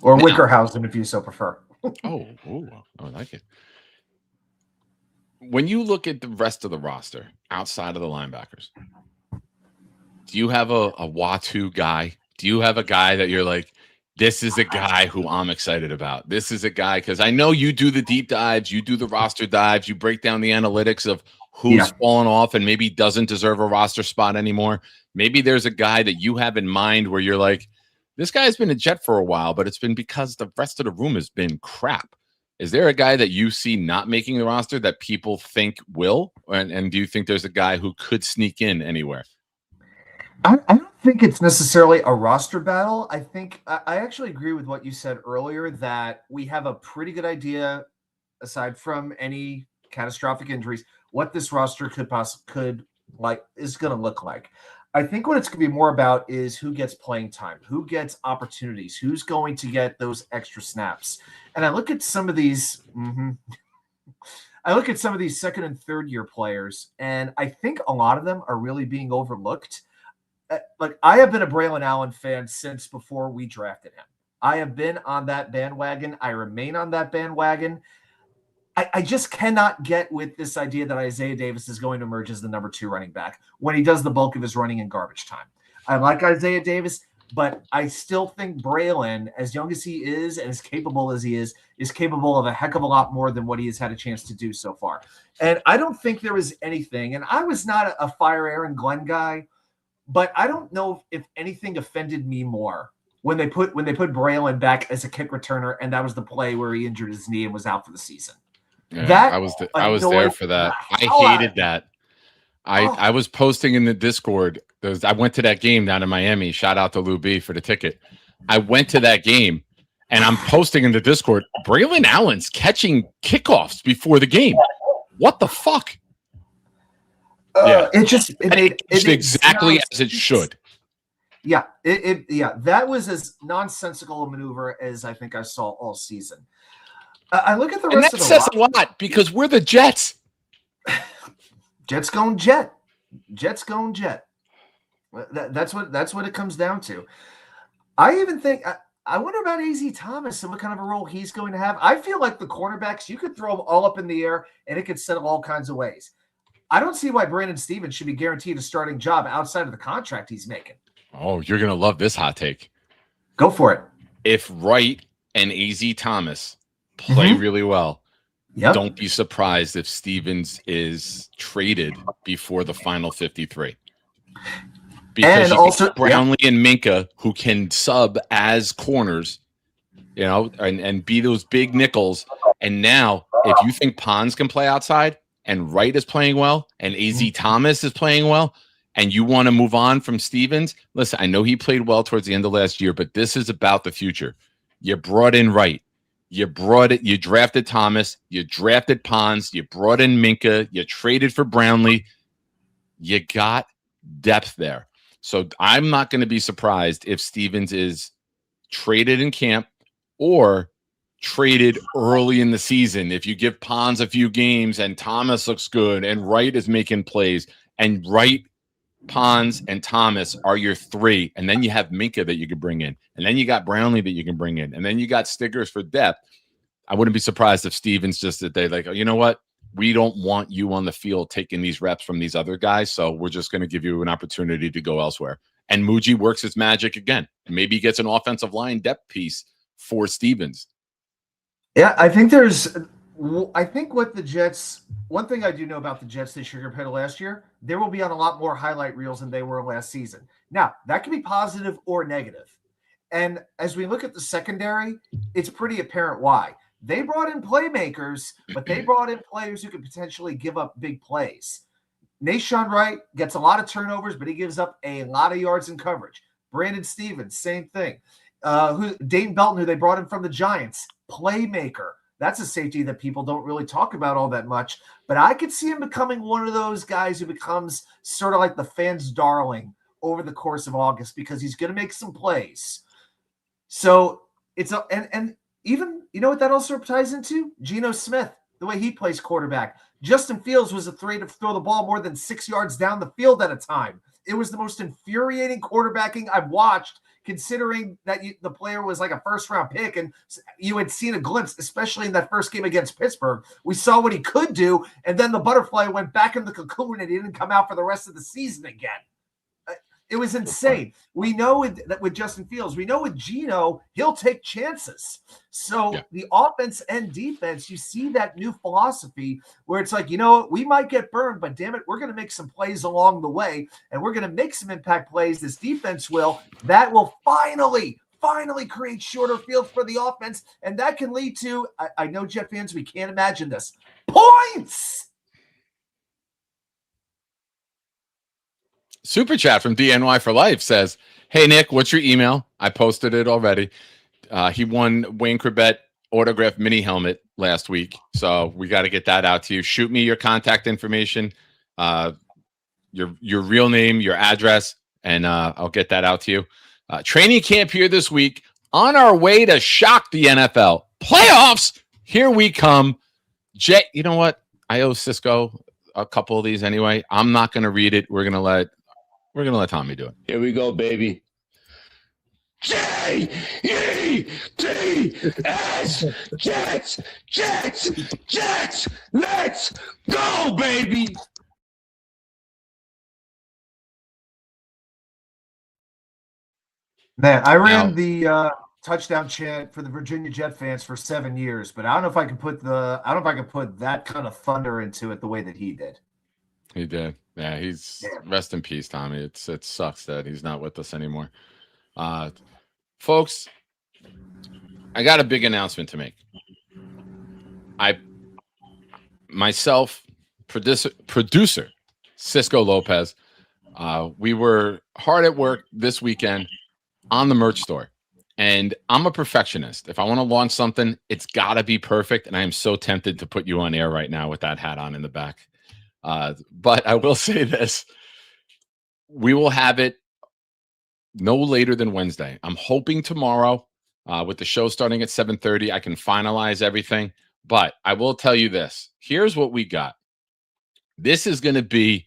Or Wickerhausen, if you so prefer. Oh, I like it. When you look at the rest of the roster outside of the linebackers, do you have a Watu guy? Do you have a guy that you're like, this is a guy who I'm excited about? This is a guy, because I know you do the deep dives, you do the roster dives, you break down the analytics of who's fallen off and maybe doesn't deserve a roster spot anymore. Maybe there's a guy that you have in mind where you're like, this guy's been a Jet for a while, but it's been because the rest of the room has been crap. Is there a guy that you see not making the roster that people think will? And do you think there's a guy who could sneak in anywhere? I don't think it's necessarily a roster battle. I think I actually agree with what you said earlier, that we have a pretty good idea, aside from any catastrophic injuries, what this roster is going to look like. I think what it's going to be more about is who gets playing time, who gets opportunities, who's going to get those extra snaps. And I look at some of these. I look at some of these second and third year players, and I think a lot of them are really being overlooked. Like, I have been a Braylon Allen fan since before we drafted him. I have been on that bandwagon. I remain on that bandwagon. I just cannot get with this idea that Isaiah Davis is going to emerge as the number 2 running back when he does the bulk of his running in garbage time. I like Isaiah Davis, but I still think Braylon, as young as he is and as capable as he is capable of a heck of a lot more than what he has had a chance to do so far. And I don't think there was anything, and I was not a fire Aaron Glenn guy, but I don't know if anything offended me more when they put Braylon back as a kick returner, and that was the play where he injured his knee and was out for the season. Yeah, I was there for that. I hated that. I was posting in the Discord. I went to that game down in Miami. Shout out to Lou B for the ticket. I went to that game, and I'm posting in the Discord, Braylon Allen's catching kickoffs before the game. What the fuck? It made exactly as it should. Yeah, that was as nonsensical a maneuver as I think I saw all season. I look at the rest of the roster. That says a lot, because we're the Jets. Jets going Jet. Jets going Jet. That's what it comes down to. I even think I wonder about AZ Thomas and what kind of a role he's going to have. I feel like the cornerbacks, you could throw them all up in the air and it could settle all kinds of ways. I don't see why Brandon Stevens should be guaranteed a starting job outside of the contract he's making. Oh, you're going to love this hot take. Go for it. If Wright and AZ Thomas play really well, don't be surprised if Stevens is traded before the final 53. Because and also Brownlee and Minka, who can sub as corners, and be those big nickels. And now, if you think Pons can play outside and Wright is playing well and AZ Thomas is playing well, and you want to move on from Stevens, listen, I know he played well towards the end of last year, but this is about the future. You brought in Wright. You drafted Thomas. You drafted Pons. You brought in Minka. You traded for Brownlee. You got depth there. So I'm not going to be surprised if Stevens is traded in camp or traded early in the season. If you give Pons a few games and Thomas looks good and Wright is making plays, and Wright, Pons, and Thomas are your 3, and then you have Minka that you could bring in, and then you got Brownlee that you can bring in, and then you got Stiggers for depth. I wouldn't be surprised if Stevens just that they like, oh, you know what? we don't want you on the field taking these reps from these other guys. So we're just going to give you an opportunity to go elsewhere. And Muji works his magic again. Maybe he gets an offensive line depth piece for Stevens. Yeah, I think what the Jets, one thing I do know about the Jets this year compared to last year, they will be on a lot more highlight reels than they were last season. Now, that can be positive or negative. And as we look at the secondary, it's pretty apparent why. They brought in playmakers, but they brought in players who could potentially give up big plays. Nashawn Wright gets a lot of turnovers, but he gives up a lot of yards in coverage. Brandon Stevens, same thing. Dayton Belton, who they brought in from the Giants, playmaker. That's a safety that people don't really talk about all that much. But I could see him becoming one of those guys who becomes sort of like the fans' darling over the course of August because he's going to make some plays. So it's and even, you know what that also ties into? Geno Smith, the way he plays quarterback. Justin Fields was afraid to throw the ball more than 6 yards down the field at a time. It was the most infuriating quarterbacking I've watched, considering that the player was like a first-round pick, and you had seen a glimpse, especially in that first game against Pittsburgh. We saw what he could do, and then the butterfly went back in the cocoon, and he didn't come out for the rest of the season again. It was insane. We know that with Justin Fields, we know with Geno, he'll take chances. So the offense and defense, you see that new philosophy where it's like, you know, we might get burned, but damn it, we're going to make some plays along the way, and we're going to make some impact plays. This defense will. That will finally create shorter fields for the offense, and that can lead to, I know Jet fans, we can't imagine this, points. Super chat from DNY for Life says, "Hey Nick, what's your email? I posted it already." He won Wayne Corbett autographed mini helmet last week, so we got to get that out to you. Shoot me your contact information, your real name, your address, and I'll get that out to you. Training camp here this week. On our way to shock the NFL playoffs. Here we come. Jay, you know what? I owe Cisco a couple of these anyway. I'm not going to read it. We're going to let Tommy do it. Here we go, baby. J-E-T-S, Jets, Jets, Jets, let's go, baby. Man, I ran the touchdown chant for the Virginia Jet fans for 7 years, but I don't know if I can put that kind of thunder into it the way that he did. He did. Yeah, rest in peace, Tommy. It sucks that he's not with us anymore. Folks, I got a big announcement to make. Myself, producer Cisco Lopez, we were hard at work this weekend on the merch store. And I'm a perfectionist. If I want to launch something, it's got to be perfect. And I am so tempted to put you on air right now with that hat on in the back. But I will say this. We will have it no later than Wednesday. I'm hoping tomorrow with the show starting at 7:30, I can finalize everything. But I will tell you this. Here's what we got. This is going to be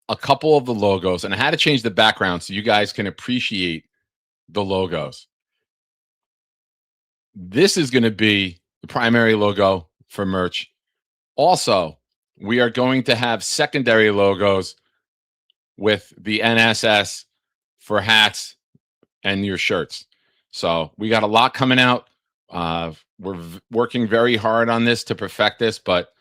a couple of the logos. And I had to change the background so you guys can appreciate the logos. This is going to be the primary logo for merch. Also, we are going to have secondary logos with the NSS for hats and your shirts. So we got a lot coming out. We're working very hard on this to perfect this, but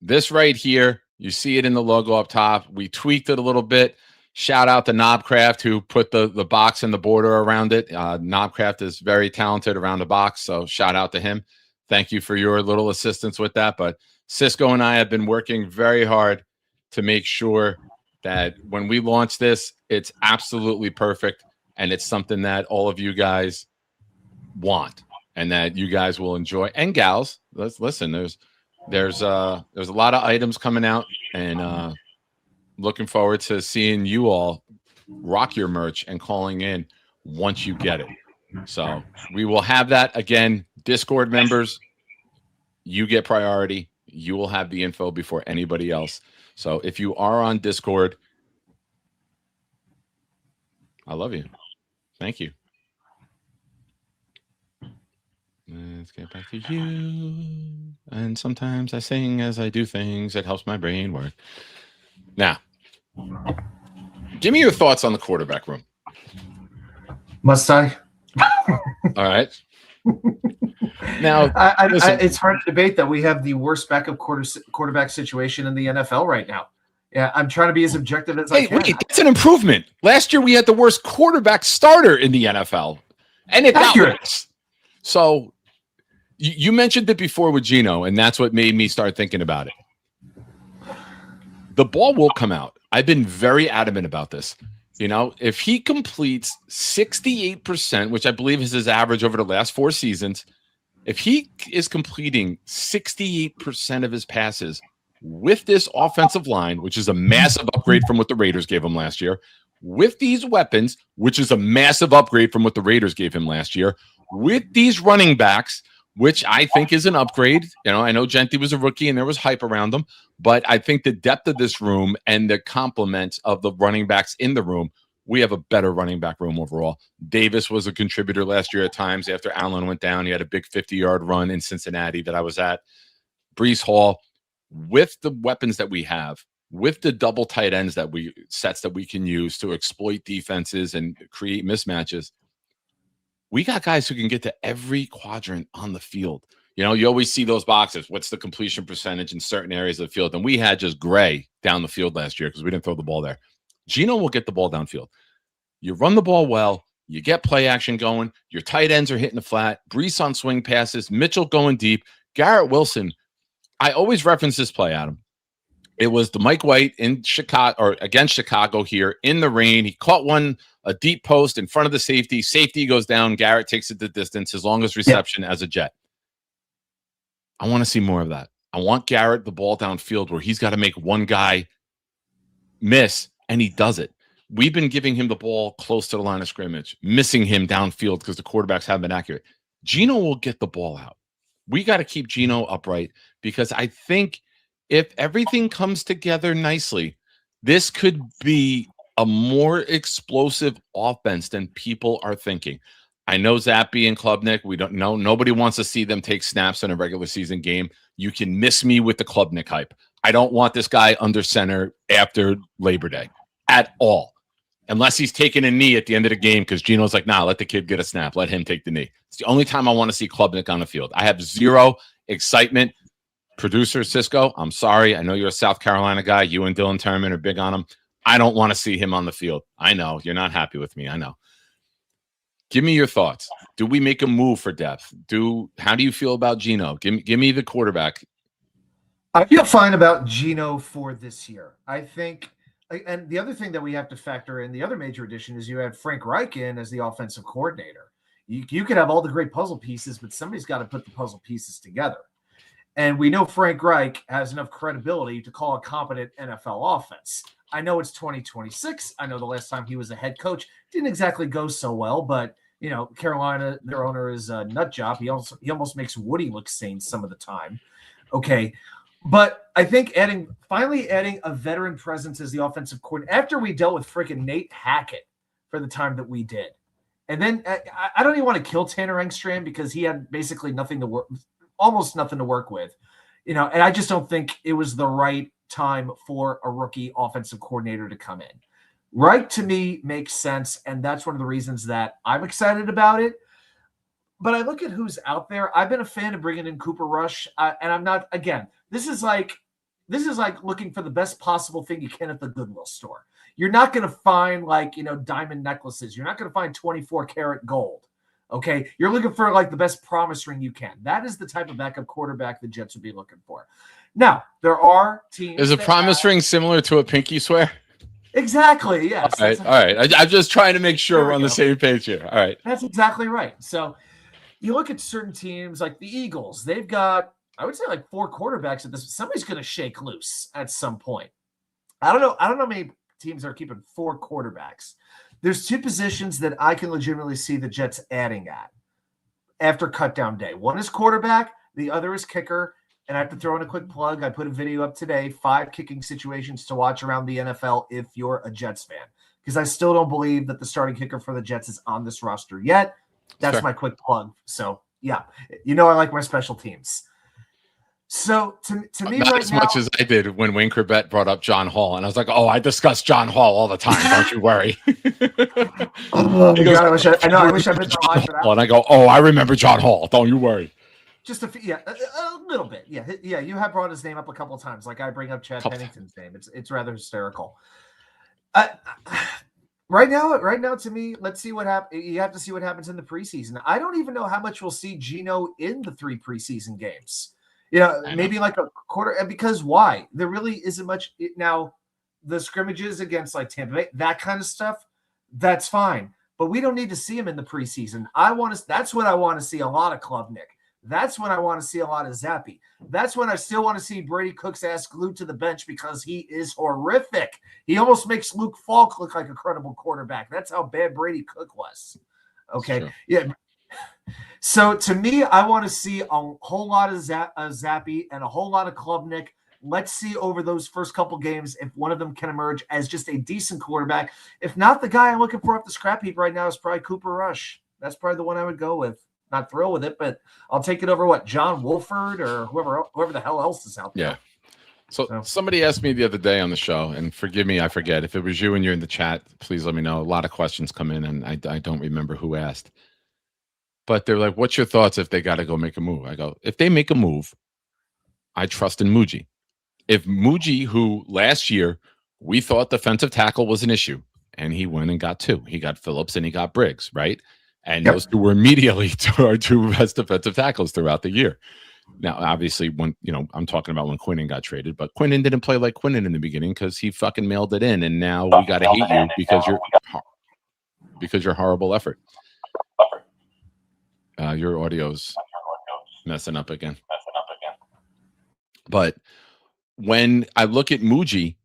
this right here, you see it in the logo up top. We tweaked it a little bit. Shout out to Knobcraft who put the box and the border around it. Knobcraft is very talented around the box, so shout out to him. Thank you for your little assistance with that. But Cisco and I have been working very hard to make sure that when we launch this, it's absolutely perfect and it's something that all of you guys want and that you guys will enjoy. And gals, let's listen. There's a lot of items coming out, and looking forward to seeing you all rock your merch and calling in once you get it. So we will have that again. Discord members, you get priority. You will have the info before anybody else. So if you are on Discord, I love you. Thank you. Let's get back to you. And sometimes I sing as I do things. It helps my brain work. Now, give me your thoughts on the quarterback room. Must I? All right. Now, it's hard to debate that we have the worst backup quarterback situation in the NFL right now. Yeah, I'm trying to be as objective as I can. Wait, that's an improvement. Last year we had the worst quarterback starter in the NFL, and it got worse. So you mentioned it before with Geno, and that's what made me start thinking about it. The ball will come out. I've been very adamant about this. You know, if he completes 68%, which I believe is his average over the last 4 seasons, if he is completing 68% of his passes with this offensive line, which is a massive upgrade from what the Raiders gave him last year, with these weapons, which is a massive upgrade from what the Raiders gave him last year, with these running backs, which I think is an upgrade. You know, I know Gentry was a rookie and there was hype around him, but I think the depth of this room and the complement of the running backs in the room, we have a better running back room overall. Davis was a contributor last year at times after Allen went down. He had a big 50-yard run in Cincinnati that I was at. Breece Hall, with the weapons that we have, with the double tight ends sets that we can use to exploit defenses and create mismatches, we got guys who can get to every quadrant on the field. You know, you always see those boxes. What's the completion percentage in certain areas of the field? And we had just Gray down the field last year because we didn't throw the ball there. Geno will get the ball downfield. You run the ball well. You get play action going. Your tight ends are hitting the flat. Breece on swing passes. Mitchell going deep. Garrett Wilson. I always reference this play, Adam. It was the Mike White in Chicago or against Chicago here in the rain. He caught one, a deep post in front of the safety. Safety goes down. Garrett takes it the distance, his longest reception as a Jet. I want to see more of that. I want Garrett the ball downfield where he's got to make one guy miss, and he does it. We've been giving him the ball close to the line of scrimmage, missing him downfield because the quarterbacks haven't been accurate. Geno will get the ball out. We got to keep Geno upright because I think if everything comes together nicely, this could be a more explosive offense than people are thinking. I know Zappy and Klubnik, we don't know. Nobody wants to see them take snaps in a regular season game. You can miss me with the Klubnik hype. I don't want this guy under center after Labor Day at all, unless he's taking a knee at the end of the game because Geno's like, nah, let the kid get a snap. Let him take the knee. It's the only time I want to see Klubnik on the field. I have zero excitement. Producer Cisco, I'm sorry. I know you're a South Carolina guy. You and Dylan Terman are big on him. I don't want to see him on the field. I know. You're not happy with me. I know. Give me your thoughts. Do we make a move for depth? How do you feel about Geno? Give me the quarterback. I feel fine about Geno for this year. I think, and the other thing that we have to factor in, the other major addition is you had Frank Reich in as the offensive coordinator. You could have all the great puzzle pieces, but somebody's got to put the puzzle pieces together. And we know Frank Reich has enough credibility to call a competent NFL offense. I know it's 2026. I know the last time he was a head coach didn't exactly go so well, but you know, Carolina, their owner is a nut job. He almost makes Woody look sane some of the time. Okay. But I think finally adding a veteran presence as the offensive coordinator after we dealt with freaking Nate Hackett for the time that we did. And then I don't even want to kill Tanner Engstrand because he had basically almost nothing to work with, you know, and I just don't think it was the right time for a rookie offensive coordinator to come in. Right, to me, makes sense, and that's one of the reasons that I'm excited about it. But I look at who's out there. I've been a fan of bringing in Cooper Rush, and I'm not. Again, this is like looking for the best possible thing you can at the Goodwill store. You're not going to find diamond necklaces. You're not going to find 24-karat gold. Okay, you're looking for like the best promise ring you can. That is the type of backup quarterback the Jets would be looking for. Now, there are teams. Is a promise ring similar to a pinky swear? Exactly. Yes. All right. I'm just trying to make sure we're on the same page here. All right. That's exactly right. So you look at certain teams like the Eagles. They've got, I would say, like 4 quarterbacks at this. Somebody's going to shake loose at some point. I don't know how many teams are keeping 4 quarterbacks. There's 2 positions that I can legitimately see the Jets adding at after cutdown day. One is quarterback. The other is kicker. And I have to throw in a quick plug. I put a video up today, 5 kicking situations to watch around the NFL if you're a Jets fan. Because I still don't believe that the starting kicker for the Jets is on this roster yet. That's my quick plug. So Yeah, I like my special teams. So to me, not right as now, much as I did when Wayne Corbett brought up John Hall, and I was like, "Oh, I discuss John Hall all the time. Don't you worry." Oh He goes, God, I wish I'd been alive for that. and I go, "Oh, I remember John Hall. Don't you worry." Just a little bit. Yeah. You have brought his name up a couple of times. Like I bring up Chad Pennington's name. It's rather hysterical. Right now, to me, let's see what happens. You have to see what happens in the preseason. I don't even know how much we'll see Geno in the 3 preseason games. Maybe like a quarter. And because why? There really isn't much now. The scrimmages against like Tampa Bay, that kind of stuff, that's fine. But we don't need to see him in the preseason. That's what I want to see a lot of Klubnik. That's when I want to see a lot of Zappy. That's when I still want to see Brady Cook's ass glued to the bench because he is horrific. He almost makes Luke Falk look like a credible quarterback. That's how bad Brady Cook was. Okay. Sure. Yeah. So to me, I want to see a whole lot of Zappy and a whole lot of Klubnik. Let's see over those first couple games if one of them can emerge as just a decent quarterback. If not, the guy I'm looking for off the scrap heap right now is probably Cooper Rush. That's probably the one I would go with. Not thrilled with it, but I'll take it over John Wolford or whoever the hell else is out there. Yeah. So somebody asked me the other day on the show, and forgive me, I forget. If it was you and you're in the chat, please let me know. A lot of questions come in, and I don't remember who asked. But they're like, what's your thoughts if they got to go make a move? I go, if they make a move, I trust in Muji. If Muji, who last year we thought defensive tackle was an issue, and he went and got 2. He got Phillips and he got Briggs, right? And those 2 were immediately our 2 best defensive tackles throughout the year. Now, obviously, when I'm talking about when Quinnen got traded, but Quinnen didn't play like Quinnen in the beginning because he fucking mailed it in, and now we got to hate you because you're horrible effort. Your audio's messing up again. But when I look at Muji,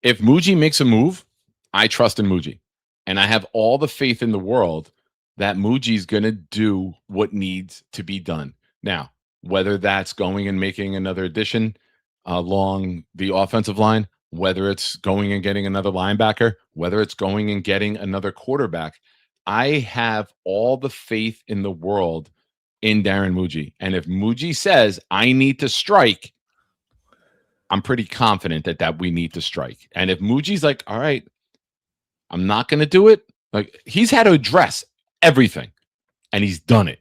if Muji makes a move, I trust in Muji. And I have all the faith in the world that Muji's going to do what needs to be done. Now, whether that's going and making another addition along the offensive line, whether it's going and getting another linebacker, whether it's going and getting another quarterback, I have all the faith in the world in Darren Muji. And if Muji says, I need to strike, I'm pretty confident that we need to strike. And if Muji's like, all right, I'm not going to do it. Like, he's had to address everything, and he's done it.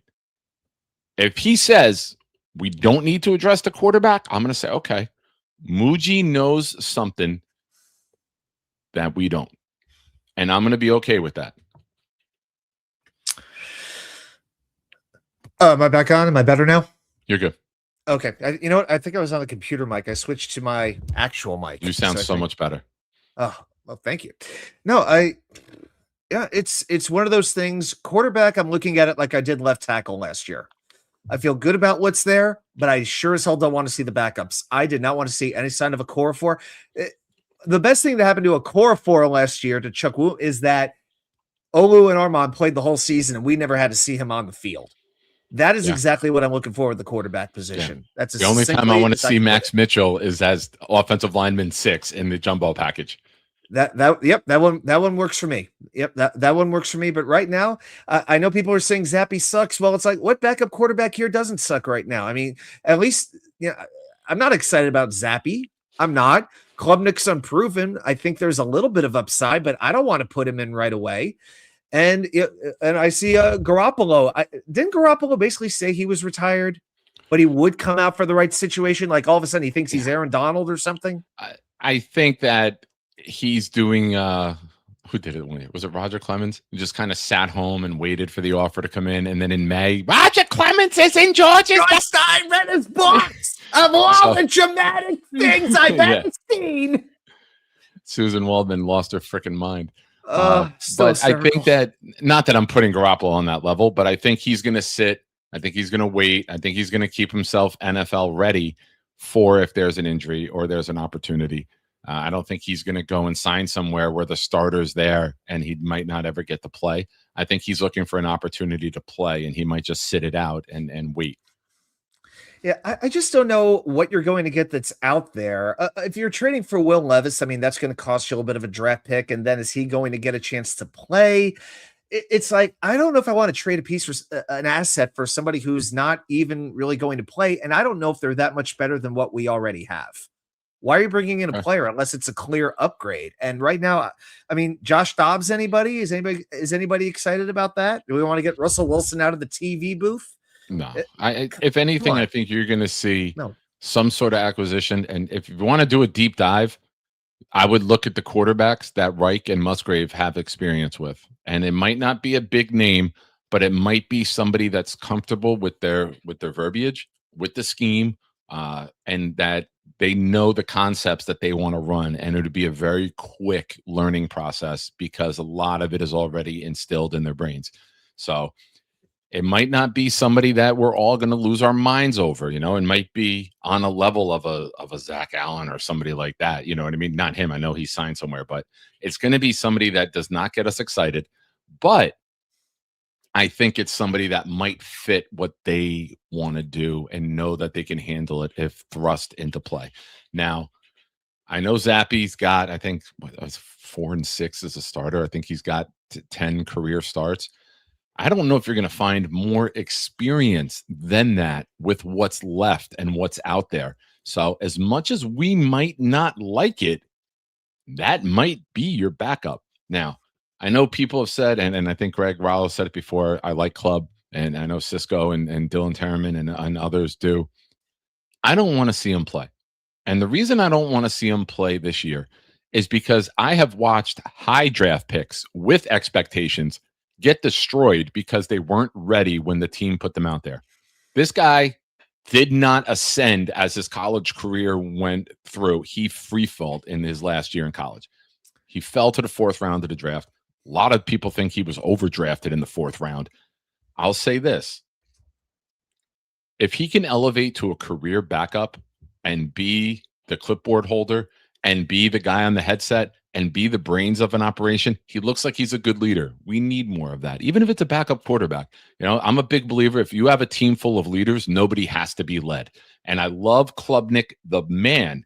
If he says we don't need to address the quarterback, I'm going to say, okay, Muji knows something that we don't, and I'm going to be okay with that. Am I back on? Am I better now? You're good. Okay. You know what? I think I was on the computer mic. I switched to my actual mic. You sound so much better. Oh, well, thank you. No, it's one of those things. Quarterback, I'm looking at it like I did left tackle last year. I feel good about what's there, but I sure as hell don't want to see the backups. I did not want to see any sign of a core 4. The best thing to happen to a core 4 last year to Chuck Wu is that Olu and Armand played the whole season, and we never had to see him on the field. That is exactly what I'm looking for with the quarterback position. Yeah. That's the only time I want to see Max Mitchell is as offensive lineman 6 in the jumbo package. That one works for me. Yep, that one works for me. But right now, I know people are saying Zappy sucks. Well, it's like, what backup quarterback here doesn't suck right now? I mean, at least I'm not excited about Zappy. I'm not. Klubnik's unproven. I think there's a little bit of upside, but I don't want to put him in right away. And I see Garoppolo. Didn't Garoppolo basically say he was retired, but he would come out for the right situation? Like all of a sudden he thinks he's Aaron Donald or something? I think that he's doing who did it? Was it Roger Clemens? He just kind of sat home and waited for the offer to come in. And then in May, Roger Clemens is in Georgia. I read his books of all the dramatic things I've ever seen. Susan Waldman lost her freaking mind. But hysterical. I think that, not that I'm putting Garoppolo on that level, but I think he's going to sit. I think he's going to wait. I think he's going to keep himself NFL ready for if there's an injury or there's an opportunity. I don't think he's going to go and sign somewhere where the starter's there and he might not ever get to play. I think he's looking for an opportunity to play, and he might just sit it out and wait. Yeah, I just don't know what you're going to get that's out there. If you're trading for Will Levis, I mean, that's going to cost you a little bit of a draft pick. And then is he going to get a chance to play? it's like, I don't know if I want to trade a piece for an asset for somebody who's not even really going to play. And I don't know if they're that much better than what we already have. Why are you bringing in a player unless it's a clear upgrade? And right now, I mean, Josh Dobbs, is anybody excited about that? Do we want to get Russell Wilson out of the TV booth? No, if anything, I think you're going to see some sort of acquisition. And if you want to do a deep dive, I would look at the quarterbacks that Reich and Musgrave have experience with. And it might not be a big name, but it might be somebody that's comfortable with their verbiage, with the scheme, and that they know the concepts that they want to run. And it would be a very quick learning process because a lot of it is already instilled in their brains. So it might not be somebody that we're all going to lose our minds over. It might be on a level of a Zach Allen or somebody like that. You know what I mean? Not him. I know he's signed somewhere, but it's going to be somebody that does not get us excited. But I think it's somebody that might fit what they want to do and know that they can handle it if thrust into play. Now, I know Zappy's got, I think, 4 and 6 as a starter. I think he's got 10 career starts. I don't know if you're going to find more experience than that with what's left and what's out there. So as much as we might not like it, that might be your backup. Now, I know people have said, and I think Greg Rallo said it before, I like Club, and I know Cisco and Dylan Terraman and others do. I don't want to see him play. And the reason I don't want to see him play this year is because I have watched high draft picks with expectations get destroyed because they weren't ready when the team put them out there. This guy did not ascend as his college career went through. He free-falled in his last year in college. He fell to the 4th round of the draft. A lot of people think he was overdrafted in the 4th round. I'll say this. If he can elevate to a career backup and be the clipboard holder and be the guy on the headset and be the brains of an operation, he looks like he's a good leader. We need more of that, even if it's a backup quarterback. I'm a big believer. If you have a team full of leaders, nobody has to be led. And I love Klubnik, the man.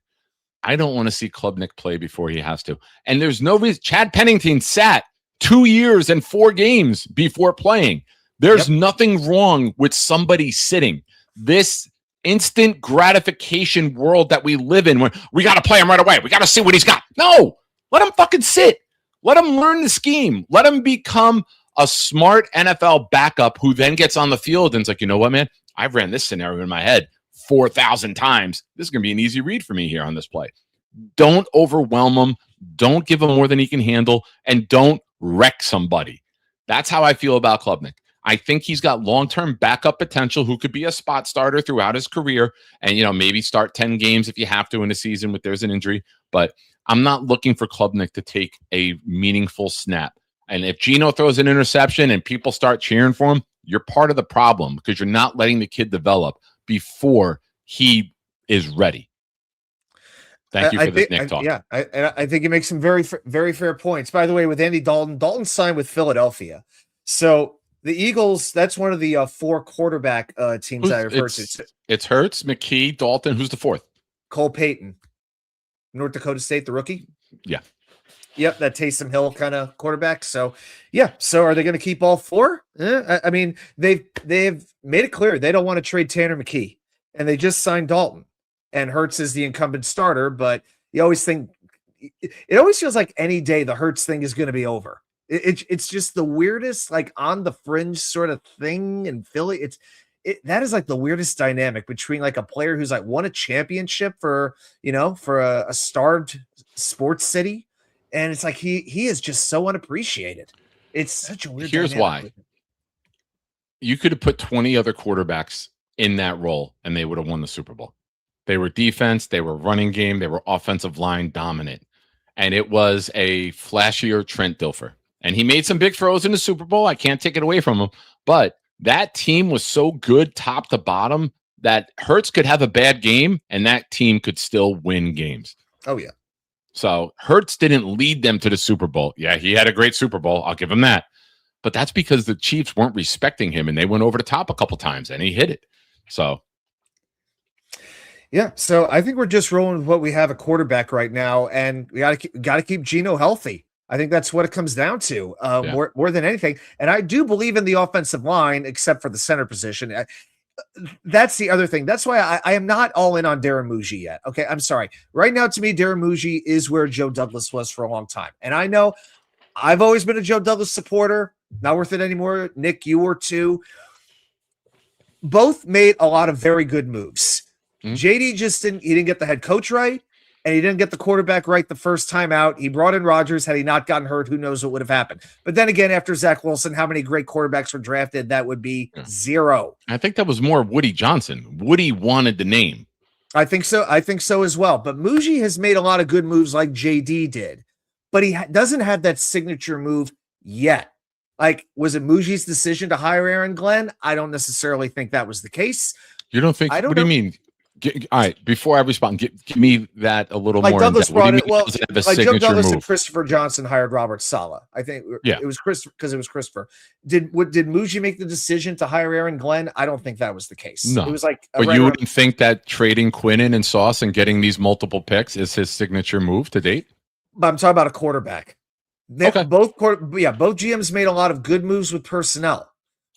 I don't want to see Klubnik play before he has to. And there's no reason. Chad Pennington sat 2 years and 4 games before playing. There's nothing wrong with somebody sitting. This instant gratification world that we live in, when we got to play him right away. We got to see what he's got. No, let him fucking sit. Let him learn the scheme. Let him become a smart NFL backup who then gets on the field and it's like, you know what, man? I've ran this scenario in my head 4,000 times. This is going to be an easy read for me here on this play. Don't overwhelm him. Don't give him more than he can handle, and don't wreck somebody. That's how I feel about Klubnik. I think he's got long-term backup potential who could be a spot starter throughout his career and, maybe start 10 games if you have to in a season if there's an injury. But I'm not looking for Klubnik to take a meaningful snap. And if Geno throws an interception and people start cheering for him, you're part of the problem because you're not letting the kid develop before he is ready. Thank you for this, Nick talk. Yeah, I think you make some very, very fair points. By the way, with Andy Dalton, Dalton signed with Philadelphia. So the Eagles, that's one of the 4 quarterback teams I refer to. It's Hurts, McKee, Dalton. Who's the 4th? Cole Payton, North Dakota State, the rookie. Yeah. Yep, that Taysom Hill kind of quarterback. So, yeah. So, are they going to keep all 4? I mean, they've made it clear they don't want to trade Tanner McKee, and they just signed Dalton. And Hurts is the incumbent starter, but you always think it always feels like any day the Hurts thing is going to be over. It's just the weirdest, like on the fringe sort of thing in Philly. That is like the weirdest dynamic between like a player who's like won a championship for a starved sports city, and it's like he is just so unappreciated. It's such a weird. Here's dynamic. why. You could have put 20 other quarterbacks in that role, and they would have won the Super Bowl. They were defense, they were running game, they were offensive line dominant. And it was a flashier Trent Dilfer. And he made some big throws in the Super Bowl. I can't take it away from him. But that team was so good top to bottom that Hurts could have a bad game and that team could still win games. Oh, yeah. So Hurts didn't lead them to the Super Bowl. Yeah, he had a great Super Bowl. I'll give him that. But that's because the Chiefs weren't respecting him and they went over the top a couple times and he hit it. So yeah, so I think we're just rolling with what we have at quarterback right now, and we got to keep Geno healthy. I think that's what it comes down to more than anything. And I do believe in the offensive line, except for the center position. That's the other thing. That's why I am not all in on Darren Muji yet. Okay, I'm sorry. Right now, to me, Darren Muji is where Joe Douglas was for a long time. And I know I've always been a Joe Douglas supporter. Not worth it anymore. Nick, you were too. Both made a lot of very good moves. JD just didn't get the head coach right, and he didn't get the quarterback right the first time out. He brought in Rodgers. Had he not gotten hurt, who knows what would have happened. But then again, after Zach Wilson, how many great quarterbacks were drafted? That would be zero. I think that was more Woody Johnson. Woody wanted the name. I think so. I think so as well. But Muji has made a lot of good moves like JD did, but he doesn't have that signature move yet. Like, was it Muji's decision to hire Aaron Glenn? I don't necessarily think that was the case. You don't think? What do you mean? All right, before I respond, give me that a little like more. Douglas brought it. Well, like Joe Douglas and Christopher Johnson hired Robert Saleh. I think it was Chris because it was Christopher. Did Muji make the decision to hire Aaron Glenn? I don't think that was the case. No, it was like. But you wouldn't think that trading Quinnen and Sauce and getting these multiple picks is his signature move to date? But I'm talking about a quarterback. Both GMs made a lot of good moves with personnel.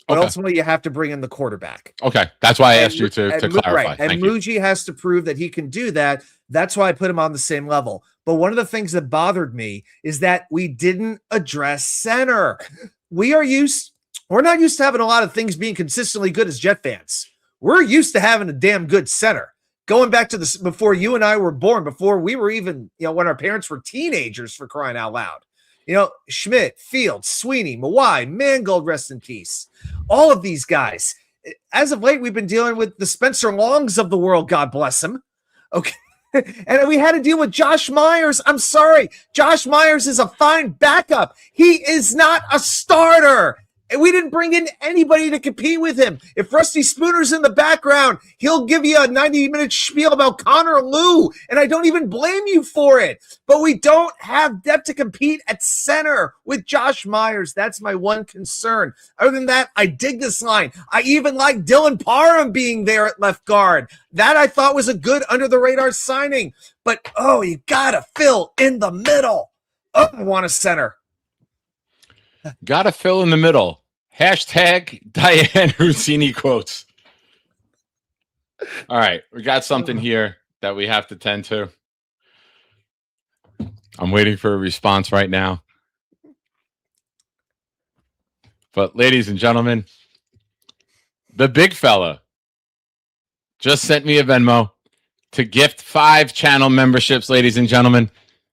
But ultimately, you have to bring in the quarterback. Okay. That's why I asked you to clarify. Right. And Muji has to prove that he can do that. That's why I put him on the same level. But one of the things that bothered me is that we didn't address center. We're not used to having a lot of things being consistently good as Jet fans. We're used to having a damn good center. Going back to before you and I were born, before we were even, when our parents were teenagers, for crying out loud. Schmidt, Fields, Sweeney, Mawai, Mangold, rest in peace. All of these guys. As of late, we've been dealing with the Spencer Longs of the world, God bless him. Okay. And we had to deal with Josh Myers. I'm sorry. Josh Myers is a fine backup. He is not a starter. And we didn't bring in anybody to compete with him. If Rusty Spooner's in the background, he'll give you a 90-minute spiel about Connor Lew, and I don't even blame you for it. But we don't have depth to compete at center with Josh Myers. That's my one concern. Other than that, I dig this line. I even like Dylan Parham being there at left guard. That I thought was a good under-the-radar signing. But, you got to fill in the middle. I want a center. Gotta fill in the middle. Hashtag Diane Rossini quotes. All right. We got something here that we have to tend to. I'm waiting for a response right now. But ladies and gentlemen, the big fella just sent me a Venmo to gift 5 channel memberships, ladies and gentlemen.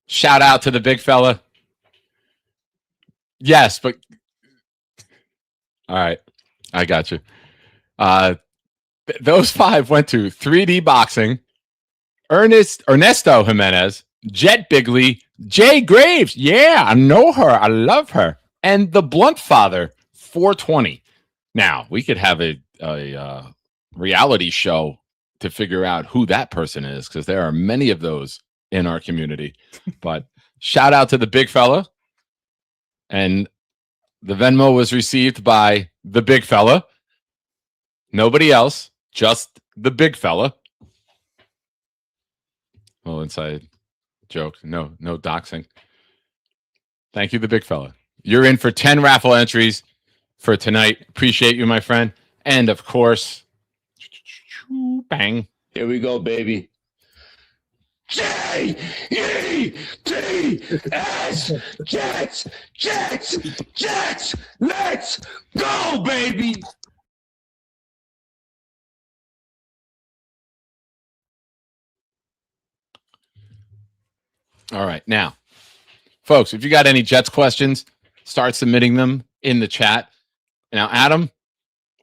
Shout out to the big fella. Yes, but all right, I got you. Those 5 went to 3D Boxing, Ernesto Jimenez, Jet Bigley, Jay Graves. Yeah, I know her. I love her. And the Blunt Father, 420. Now, we could have a reality show to figure out who that person is, because there are many of those in our community. But shout out to the big fella. And the Venmo was received by the big fella. Nobody else, just the big fella. Well, inside joke. No doxing. Thank you, the big fella. You're in for 10 raffle entries for tonight. Appreciate you, my friend. And of course, bang. Here we go, baby. J-E-T-S, Jets, Jets, Jets, let's go, baby. All right. Now, folks, if you got any Jets questions, start submitting them in the chat. Now, Adam,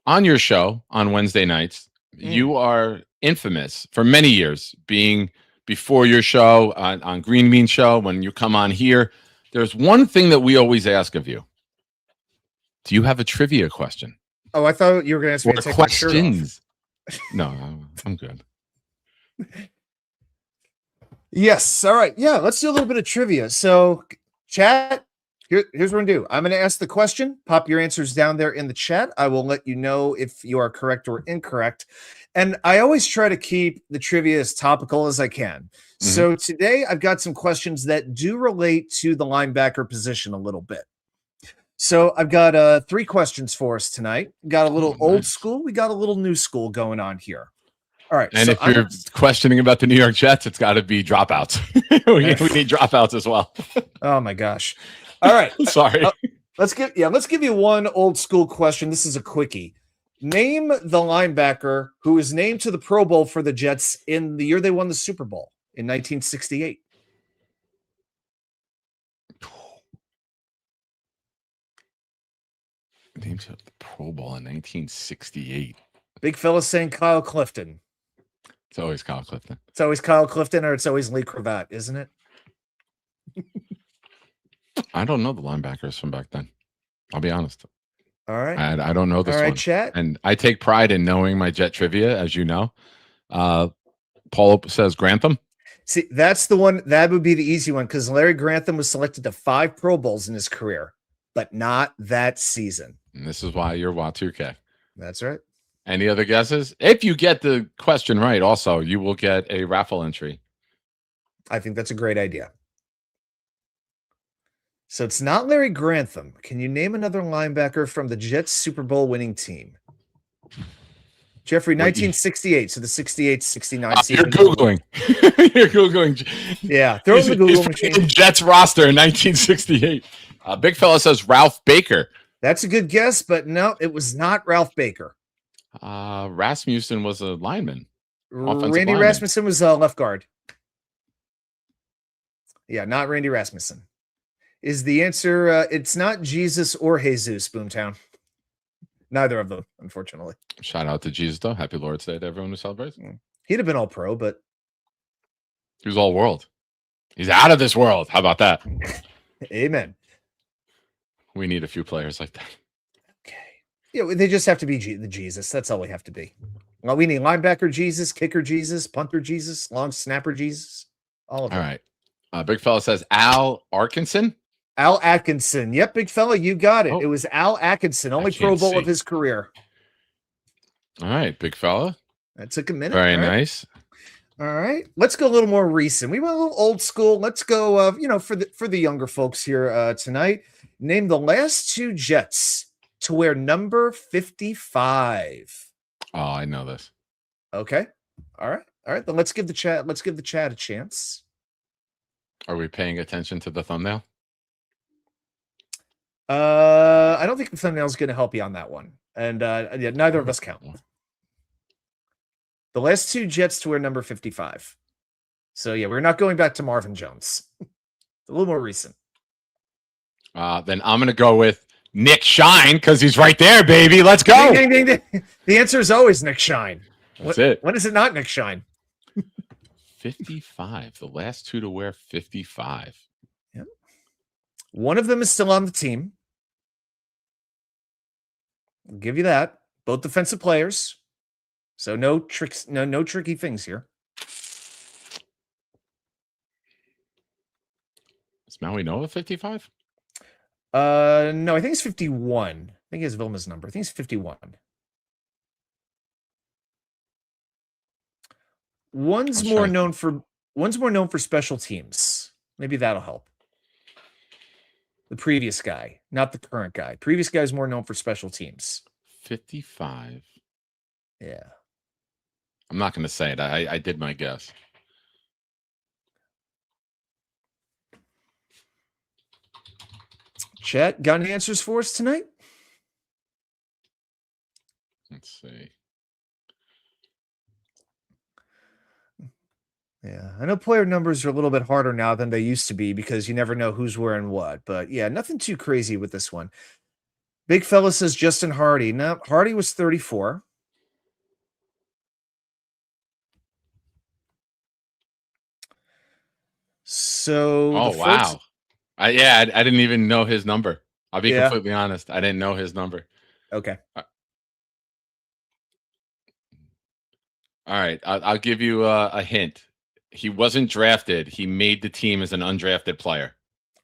on your show on Wednesday nights, you are infamous for many years being before your show on Green Bean Show. When you come on here, there's one thing that we always ask of you. Do you have a trivia question? Oh, I thought you were going to ask me to take questions. My shirt off. No, I'm good. Yes. All right. Yeah. Let's do a little bit of trivia. So, chat, Here's what I'm going to do. I'm going to ask the question. Pop your answers down there in the chat. I will let you know if you are correct or incorrect. And I always try to keep the trivia as topical as I can. Mm-hmm. So today I've got some questions that do relate to the linebacker position a little bit. So I've got 3 questions for us tonight. Got a little old school. We got a little new school going on here. All right. And so if you're questioning about the New York Jets, it's got to be dropouts. we need dropouts as well. Oh my gosh. All right. Sorry. Let's give you one old school question. This is a quickie. Name the linebacker who was named to the Pro Bowl for the Jets in the year they won the Super Bowl in 1968. Named to the Pro Bowl in 1968. Big fella saying Kyle Clifton. It's always Kyle Clifton. It's always Kyle Clifton, or it's always Lee Cravat, isn't it? I don't know the linebackers from back then. I'll be honest. All right. I don't know this one. Chat. And I take pride in knowing my Jet trivia, as you know. Paul says Grantham. See, that's the one. That would be the easy one because Larry Grantham was selected to 5 Pro Bowls in his career, but not that season. And this is why you're WA2K. That's right. Any other guesses? If you get the question right, also, you will get a raffle entry. I think that's a great idea. So it's not Larry Grantham. Can you name another linebacker from the Jets Super Bowl winning team? Jeffrey, 1968. So the 68-69 season. You're Googling. You're Googling. Yeah. Throw in the Google machine. Jets roster in 1968. Big fella says Ralph Baker. That's a good guess, but no, it was not Ralph Baker. Rasmussen was a lineman. Randy Rasmussen was a left guard. Yeah, not Randy Rasmussen. Is the answer? It's not Jesus or Jesus, Boomtown. Neither of them, unfortunately. Shout out to Jesus, though. Happy Lord's Day to everyone who celebrates. He'd have been all pro, but he was all world. He's out of this world. How about that? Amen. We need a few players like that. Okay. Yeah, they just have to be the Jesus. That's all we have to be. Well, we need linebacker Jesus, kicker Jesus, punter Jesus, long snapper Jesus. All of them. All right. Big fella says Al Atkinson. Al Atkinson. Yep, big fella, you got it. It was Al Atkinson, only Pro Bowl of his career. All right, big fella. That took a minute. Very nice. All right, let's go a little more recent. We went a little old school. Let's go. For the younger folks here tonight. Name the last 2 Jets to wear number 55. Oh, I know this. Okay. All right. Then let's give the chat a chance. Are we paying attention to the thumbnail? I don't think the thumbnail is going to help you on that one, and neither of us count. The last 2 Jets to wear number 55. So yeah, we're not going back to Marvin Jones. It's a little more recent. Then I'm going to go with Nick Shine because he's right there, baby. Let's go. Ding, ding, ding, ding. The answer is always Nick Shine. That's it. When is it not Nick Shine? 55. The last 2 to wear 55. Yep. One of them is still on the team. I'll give you that. Both defensive players. So no tricks, no tricky things here. Is Maui Nova 55? No, I think it's 51. I think he has Vilma's number. I think it's 51. One's more known for special teams. Maybe that'll help. The previous guy, not the current guy. Previous guy is more known for special teams. 55. Yeah. I'm not going to say it. I did my guess. Chat, got any answers for us tonight? Let's see. Yeah, I know player numbers are a little bit harder now than they used to be because you never know who's wearing what. But yeah, nothing too crazy with this one. Big fella says Justin Hardy. No, Hardy was 34. So, oh wow, I didn't even know his number. I'll be completely honest. I didn't know his number. Okay. All right, I'll give you a hint. He wasn't drafted. He made the team as an undrafted player.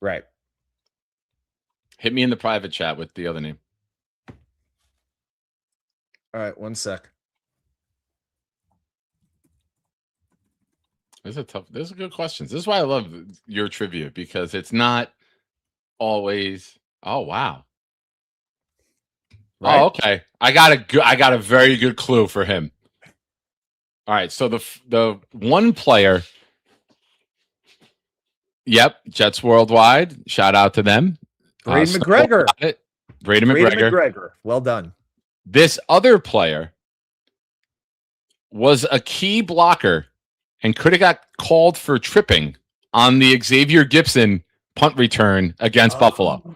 Right. Hit me in the private chat with the other name. All right, 1 sec. These are good questions. This is why I love your trivia, because it's not always. Oh wow. Right? Oh, okay. I got a very good clue for him. All right. So the one player. Yep, Jets Worldwide. Shout out to them. Braden McGregor. Braden McGregor. Well done. This other player was a key blocker and could have got called for tripping on the Xavier Gipson punt return against Buffalo.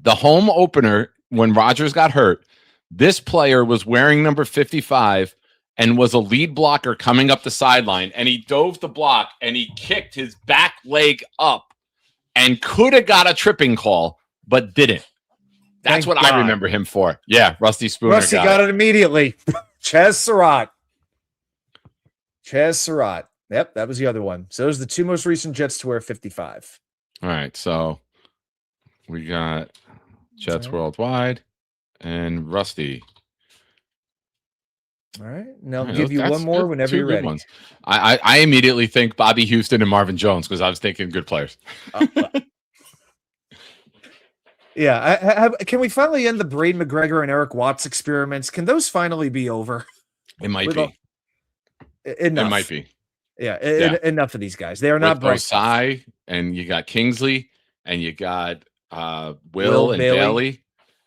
The home opener, when Rodgers got hurt, this player was wearing number 55 and was a lead blocker coming up the sideline, and he dove the block and he kicked his back leg up and could have got a tripping call, but didn't. That's what I remember him for. Yeah, Rusty Spooner. Rusty got it immediately. Chaz Surratt. Yep, that was the other one. So those are the two most recent Jets to wear 55. All right, so we got Jets Worldwide and Rusty. All right, now I'll give you one more whenever you're ready. Ones. I immediately think Bobby Houston and Marvin Jones because I was thinking good players. Yeah, can we finally end the Braden McGregor and Eric Watts experiments? Can those finally be over? It might be. Enough. It might be. Yeah, enough of these guys. They are not bright. Osai, and you got Kingsley, and you got Will and Bailey.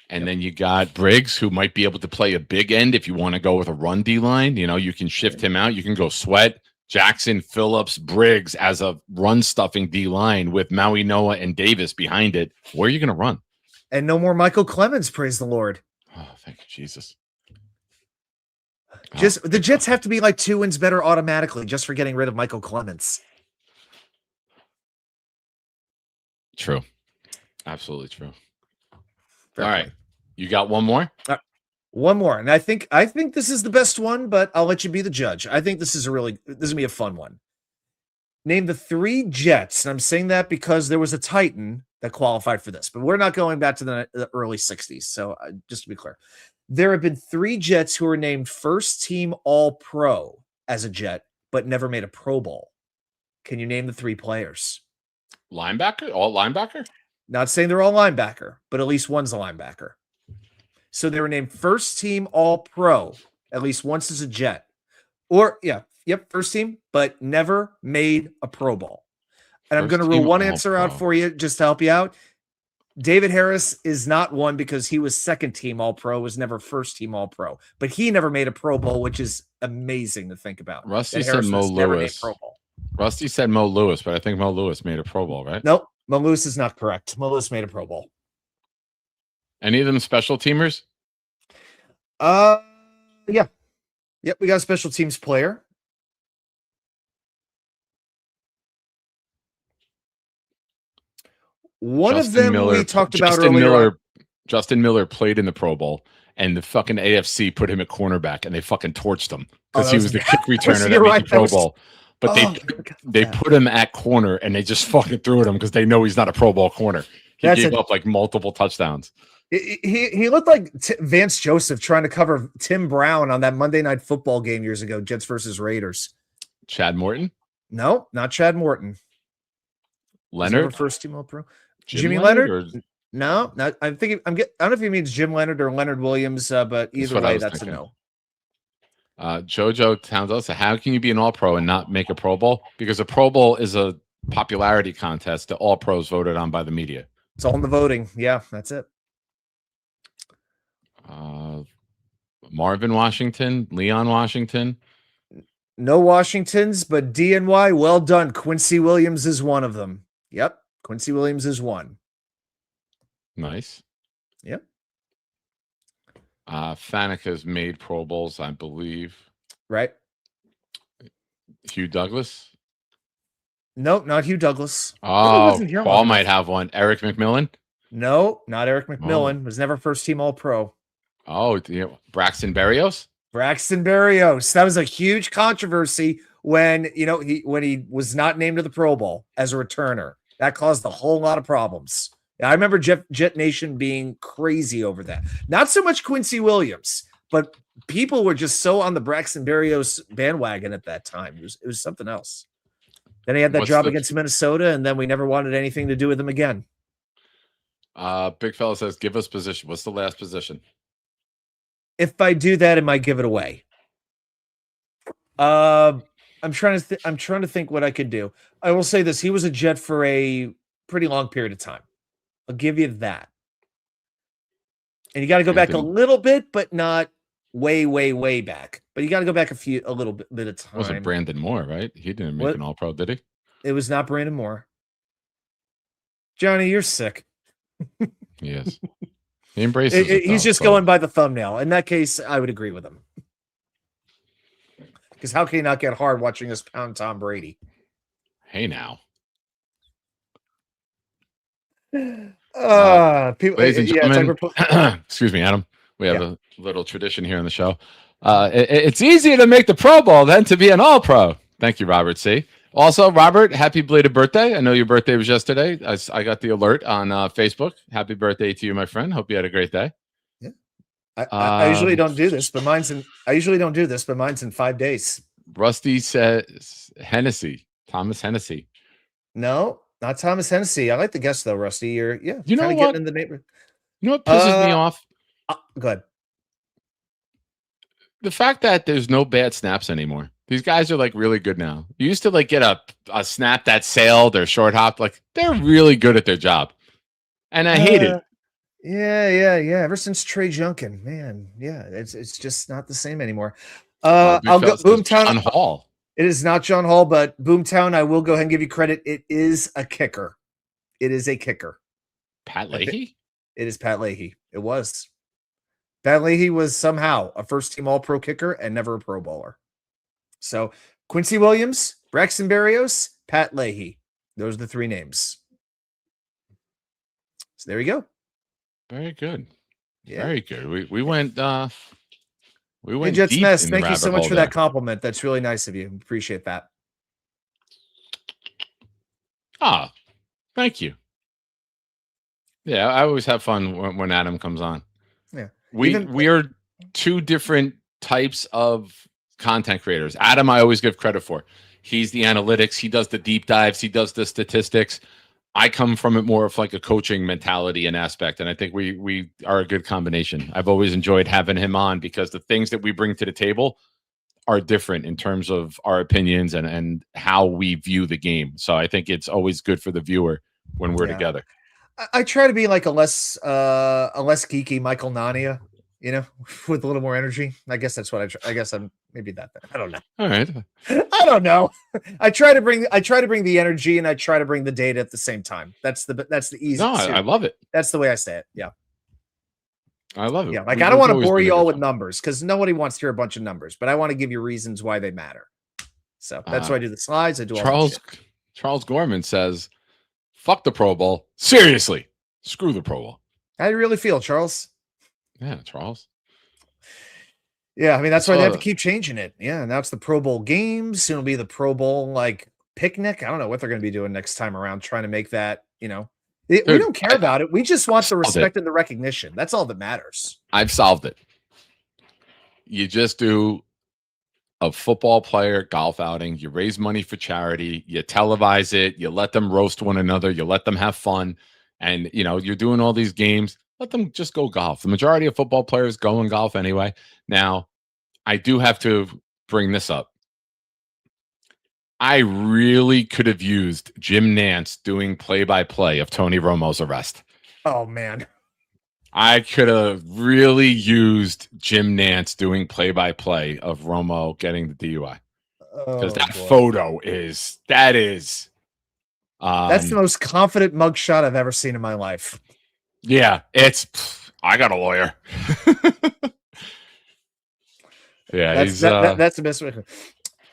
And then you got Briggs, who might be able to play a big end if you want to go with a run D line. You know, you can shift him out. You can go Sweat, Jackson, Phillips, Briggs as a run stuffing D line with Maui Noah and Davis behind it. Where are you going to run? And no more Michael Clemens, praise the Lord. Oh, thank you, Jesus. The Jets have to be like 2 wins better automatically just for getting rid of Michael Clemens. True. Absolutely true. All right. You got one more? One more. And I think this is the best one, but I'll let you be the judge. I think this is going to be a fun one. Name the 3 Jets. And I'm saying that because there was a Titan that qualified for this, but we're not going back to the early 60s. So just to be clear, there have been 3 Jets who were named first team All-Pro as a Jet, but never made a Pro Bowl. Can you name the 3 players? Linebacker? All linebacker? Not saying they're all linebacker, but at least one's a linebacker. So they were named first team All-Pro at least once as a Jet. Or, first team, but never made a Pro Bowl. And I'm going to rule one answer out for you just to help you out. David Harris is not one because he was second team All-Pro, was never first team All-Pro. But he never made a Pro Bowl, which is amazing to think about. Rusty said Mo Lewis. Rusty said Mo Lewis, but I think Mo Lewis made a Pro Bowl, right? Nope. Mo Lewis is not correct. Mo Lewis made a Pro Bowl. Any of them special teamers? Yeah. Yep, we got a special teams player. One of them we talked about earlier. Justin Miller played in the Pro Bowl, and the fucking AFC put him at cornerback, and they fucking torched him because he was the kick returner that made the Pro Bowl. But they put him at corner, and they just fucking threw at him because they know he's not a Pro Bowl corner. He gave up like multiple touchdowns. He looked like Vance Joseph trying to cover Tim Brown on that Monday Night Football game years ago, Jets versus Raiders. Chad Morton? No, not Chad Morton. Leonard? First team All-Pro. Jimmy Leonard? No, not. I don't know if he means Jim Leonard or Leonard Williams, but either way, that's thinking. A no. Jojo tells us, how can you be an All-Pro and not make a Pro Bowl? Because a Pro Bowl is a popularity contest that all pros voted on by the media. It's all in the voting. Yeah, that's it. Marvin Washington, Leon Washington. No Washingtons, but DNY, well done. Quincy Williams is one of them. Yep, Quincy Williams is one. Nice. Yep. Faneca's made Pro Bowls, I believe. Right. Hugh Douglas? No, not Hugh Douglas. Oh, Paul might have one. Eric McMillan? No, not Eric McMillan. Was never first team All-Pro. Oh, Braxton Berrios? Braxton Berrios. That was a huge controversy when he was not named to the Pro Bowl as a returner. That caused a whole lot of problems. I remember Jet Nation being crazy over that. Not so much Quincy Williams, but people were just so on the Braxton Berrios bandwagon at that time. It was something else. Then he had that job against Minnesota, and then we never wanted anything to do with him again. Big fella says, give us position. What's the last position? If I do that, it might give it away. I'm trying to think what I could do. I will say this: he was a Jet for a pretty long period of time. I'll give you that. And you got to go back a little bit, but not way, way, way back. But you got to go back a little bit of time. It wasn't Brandon Moore, right? He didn't make an All-Pro, did he? It was not Brandon Moore. Johnny, you're sick. He is. He embraces it. He's just going by the thumbnail. In that case, I would agree with him. Because how can you not get hard watching us pound Tom Brady? Hey, now. People, ladies and gentlemen, excuse me, Adam. We have a little tradition here on the show. It's easier to make the Pro Bowl than to be an All-Pro. Thank you, Robert C. Also, Robert, happy belated birthday. I know your birthday was yesterday. I got the alert on Facebook. Happy birthday to you, my friend. Hope you had a great day. Yeah. I usually don't do this, but mine's in 5 days. Rusty says Hennessy. Thomas Hennessy. No, not Thomas Hennessy. I like the guess though, Rusty. You're you know what? Getting in the neighborhood. You know what pisses me off? Go ahead. The fact that there's no bad snaps anymore. These guys are like really good now. You used to like get a snap that sailed or short hopped. Like they're really good at their job. And I hate it. Yeah. Ever since Trey Junkin, man. Yeah, it's just not the same anymore. I'll go Boomtown. John Hall. It is not John Hall, but Boomtown, I will go ahead and give you credit. It is a kicker. It is a kicker. Pat Leahy? It is Pat Leahy. It was. Pat Leahy was somehow a first-team All-Pro kicker and never a Pro Bowler. So Quincy Williams, Braxton Berrios, Pat Leahy. Those are the three names. So there you go. Very good. Yeah. Very good. We went hey, Jets Mess, thank you so much for that compliment. That's really nice of you. Appreciate that. Thank you. Yeah, I always have fun when Adam comes on. Yeah. We are two different types of content creators. Adam, I always give credit for. He's the analytics. He does the deep dives. He does the statistics. I come from it more of like a coaching mentality and aspect. And I think we are a good combination. I've always enjoyed having him on because the things that we bring to the table are different in terms of our opinions and how we view the game. So I think it's always good for the viewer when we're together. I try to be like a less geeky Michael Nania, with a little more energy. I guess that's what I guess I'm maybe that. I don't know. All right. I don't know. I try to bring the energy and I try to bring the data at the same time. That's the easy. No, I love it. That's the way I say it. Yeah. I love it. Yeah. Like I don't want to bore you all with numbers because nobody wants to hear a bunch of numbers, but I want to give you reasons why they matter. So that's why I do the slides. I do Charles Gorman says, fuck the Pro Bowl. Seriously. Screw the Pro Bowl. How do you really feel, Charles? Yeah, Charles. Yeah, I mean, that's why they have to keep changing it. Yeah, now it's the Pro Bowl games. Soon it'll be the Pro Bowl, like, picnic. I don't know what they're going to be doing next time around, trying to make that, we don't care about it. We just want the respect and the recognition. That's all that matters. I've solved it. You just do a football player golf outing. You raise money for charity. You televise it. You let them roast one another. You let them have fun. And, you're doing all these games. Let them just go golf. The majority of football players go and golf anyway. Now, I do have to bring this up. I really could have used Jim Nantz doing play-by-play of Tony Romo's arrest. Oh, man. I could have really used Jim Nantz doing play-by-play of Romo getting the DUI. Because photo is that's the most confident mugshot I've ever seen in my life. Yeah, I got a lawyer. Yeah, that's the best way.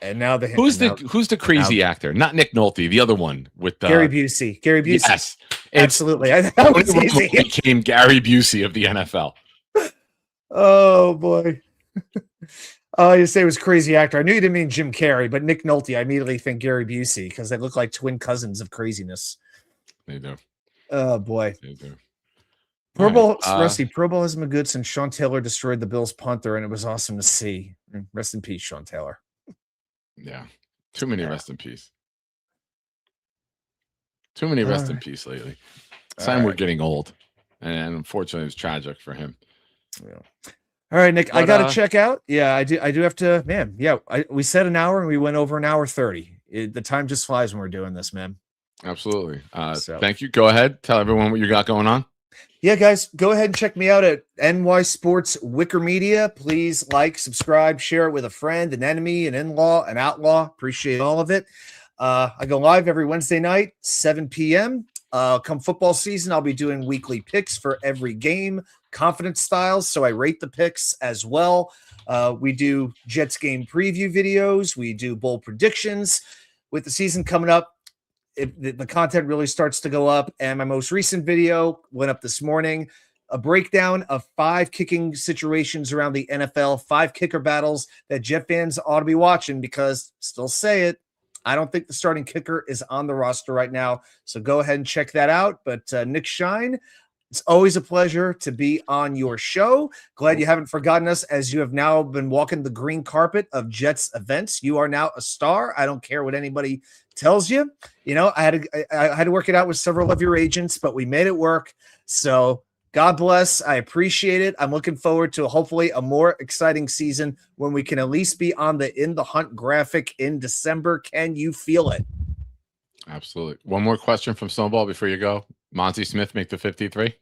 And now who's the crazy actor? Not Nick Nolte, the other one with Gary Busey. Gary Busey. Yes, absolutely. That was easy. Became Gary Busey of the NFL. Oh boy. Oh, you say it was crazy actor. I knew you didn't mean Jim Carrey, but Nick Nolte. I immediately think Gary Busey because they look like twin cousins of craziness. They do. Oh boy. They do. Pro Bowl, All right, Rusty, Pro Bowl hasn't been good since Sean Taylor destroyed the Bills punter, and it was awesome to see. Rest in peace, Sean Taylor. Yeah. Too many rest in peace. Too many rest in peace lately. Sign we're getting old. And unfortunately, it's tragic for him. Yeah. All right, Nick, But, I got to check out. Yeah, I do have to, man. Yeah, we said an hour and we went over an hour 30. The time just flies when we're doing this, man. Absolutely. So. Thank you. Go ahead. Tell everyone what you got going on. Yeah, guys, go ahead and check me out at NY Sports Wicker Media. Please like, subscribe, share it with a friend, an enemy, an in-law, an outlaw. Appreciate all of it. I go live every Wednesday night, 7 p.m. Come football season, I'll be doing weekly picks for every game, confidence styles. So I rate the picks as well. We do Jets game preview videos. We do bowl predictions. With the season coming up, the content really starts to go up. And my most recent video went up this morning, a breakdown of 5 kicking situations around the NFL, 5 kicker battles that Jet fans ought to be watching, because still say it, I don't think the starting kicker is on the roster right now. So go ahead and check that out. But Nick Shine, it's always a pleasure to be on your show. Glad you haven't forgotten us, as you have now been walking the green carpet of Jets events. You are now a star. I don't care what anybody tells you. You know, I had to work it out with several of your agents, but we made it work. So God bless. I appreciate it. I'm looking forward to hopefully a more exciting season when we can at least be on the In the Hunt graphic in December. Can you feel it? Absolutely. One more question from Snowball before you go. Monty Smith make the 53?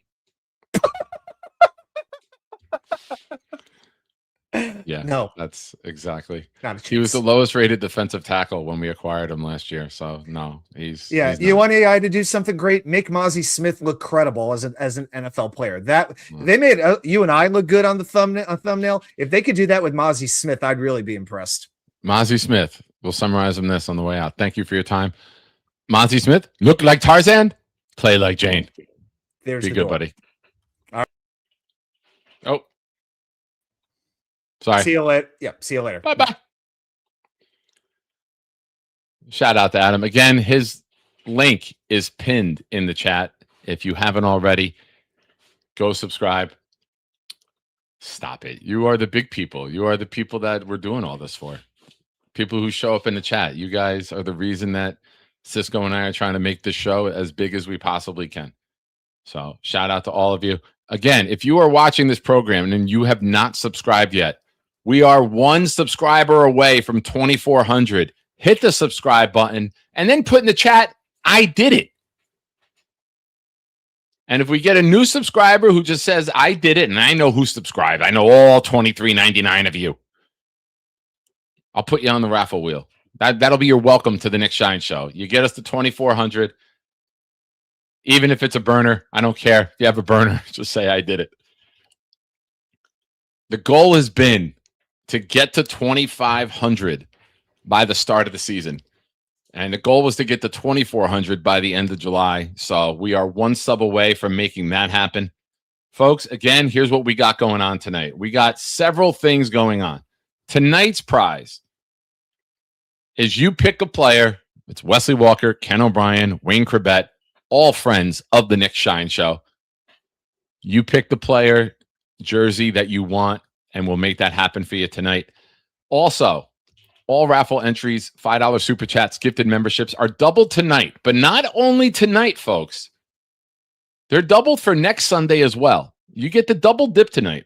Yeah, no, that's exactly. He was the lowest rated defensive tackle when we acquired him last year. So no, he's you want AI to do something great? Make Mozzie Smith look credible as an NFL player. That they made you and I look good on the thumbnail. If they could do that with Mozzie Smith, I'd really be impressed. Mozzie Smith. We'll summarize him this on the way out. Thank you for your time, Mozzie Smith. Look like Tarzan, play like Jane. There's be the good, door. buddy. All right. Oh. Sorry. See you later. Yep. See you later. Bye-bye. Shout out to Adam. Again, his link is pinned in the chat. If you haven't already, go subscribe. Stop it. You are the big people. You are the people that we're doing all this for. People who show up in the chat. You guys are the reason that Cisco and I are trying to make this show as big as we possibly can. So shout out to all of you. Again, if you are watching this program and you have not subscribed yet, we are 1 subscriber away from 2,400. Hit the subscribe button and then put in the chat, I did it. And if we get a new subscriber who just says, I did it, and I know who subscribed, I know all 23.99 of you, I'll put you on the raffle wheel. That'll be your welcome to the Nick Shine Show. You get us to 2,400. Even if it's a burner, I don't care. If you have a burner, just say I did it. The goal has been to get to 2,500 by the start of the season. And the goal was to get to 2,400 by the end of July. So we are 1 sub away from making that happen. Folks, again, here's what we got going on tonight. We got several things going on. Tonight's prize is you pick a player. It's Wesley Walker, Ken O'Brien, Wayne Corbett, all friends of the Nick Shine Show. You pick the player jersey that you want, and we'll make that happen for you tonight. Also, all raffle entries, $5 super chats, gifted memberships are doubled tonight. But not only tonight, folks. They're doubled for next Sunday as well. You get the double dip tonight.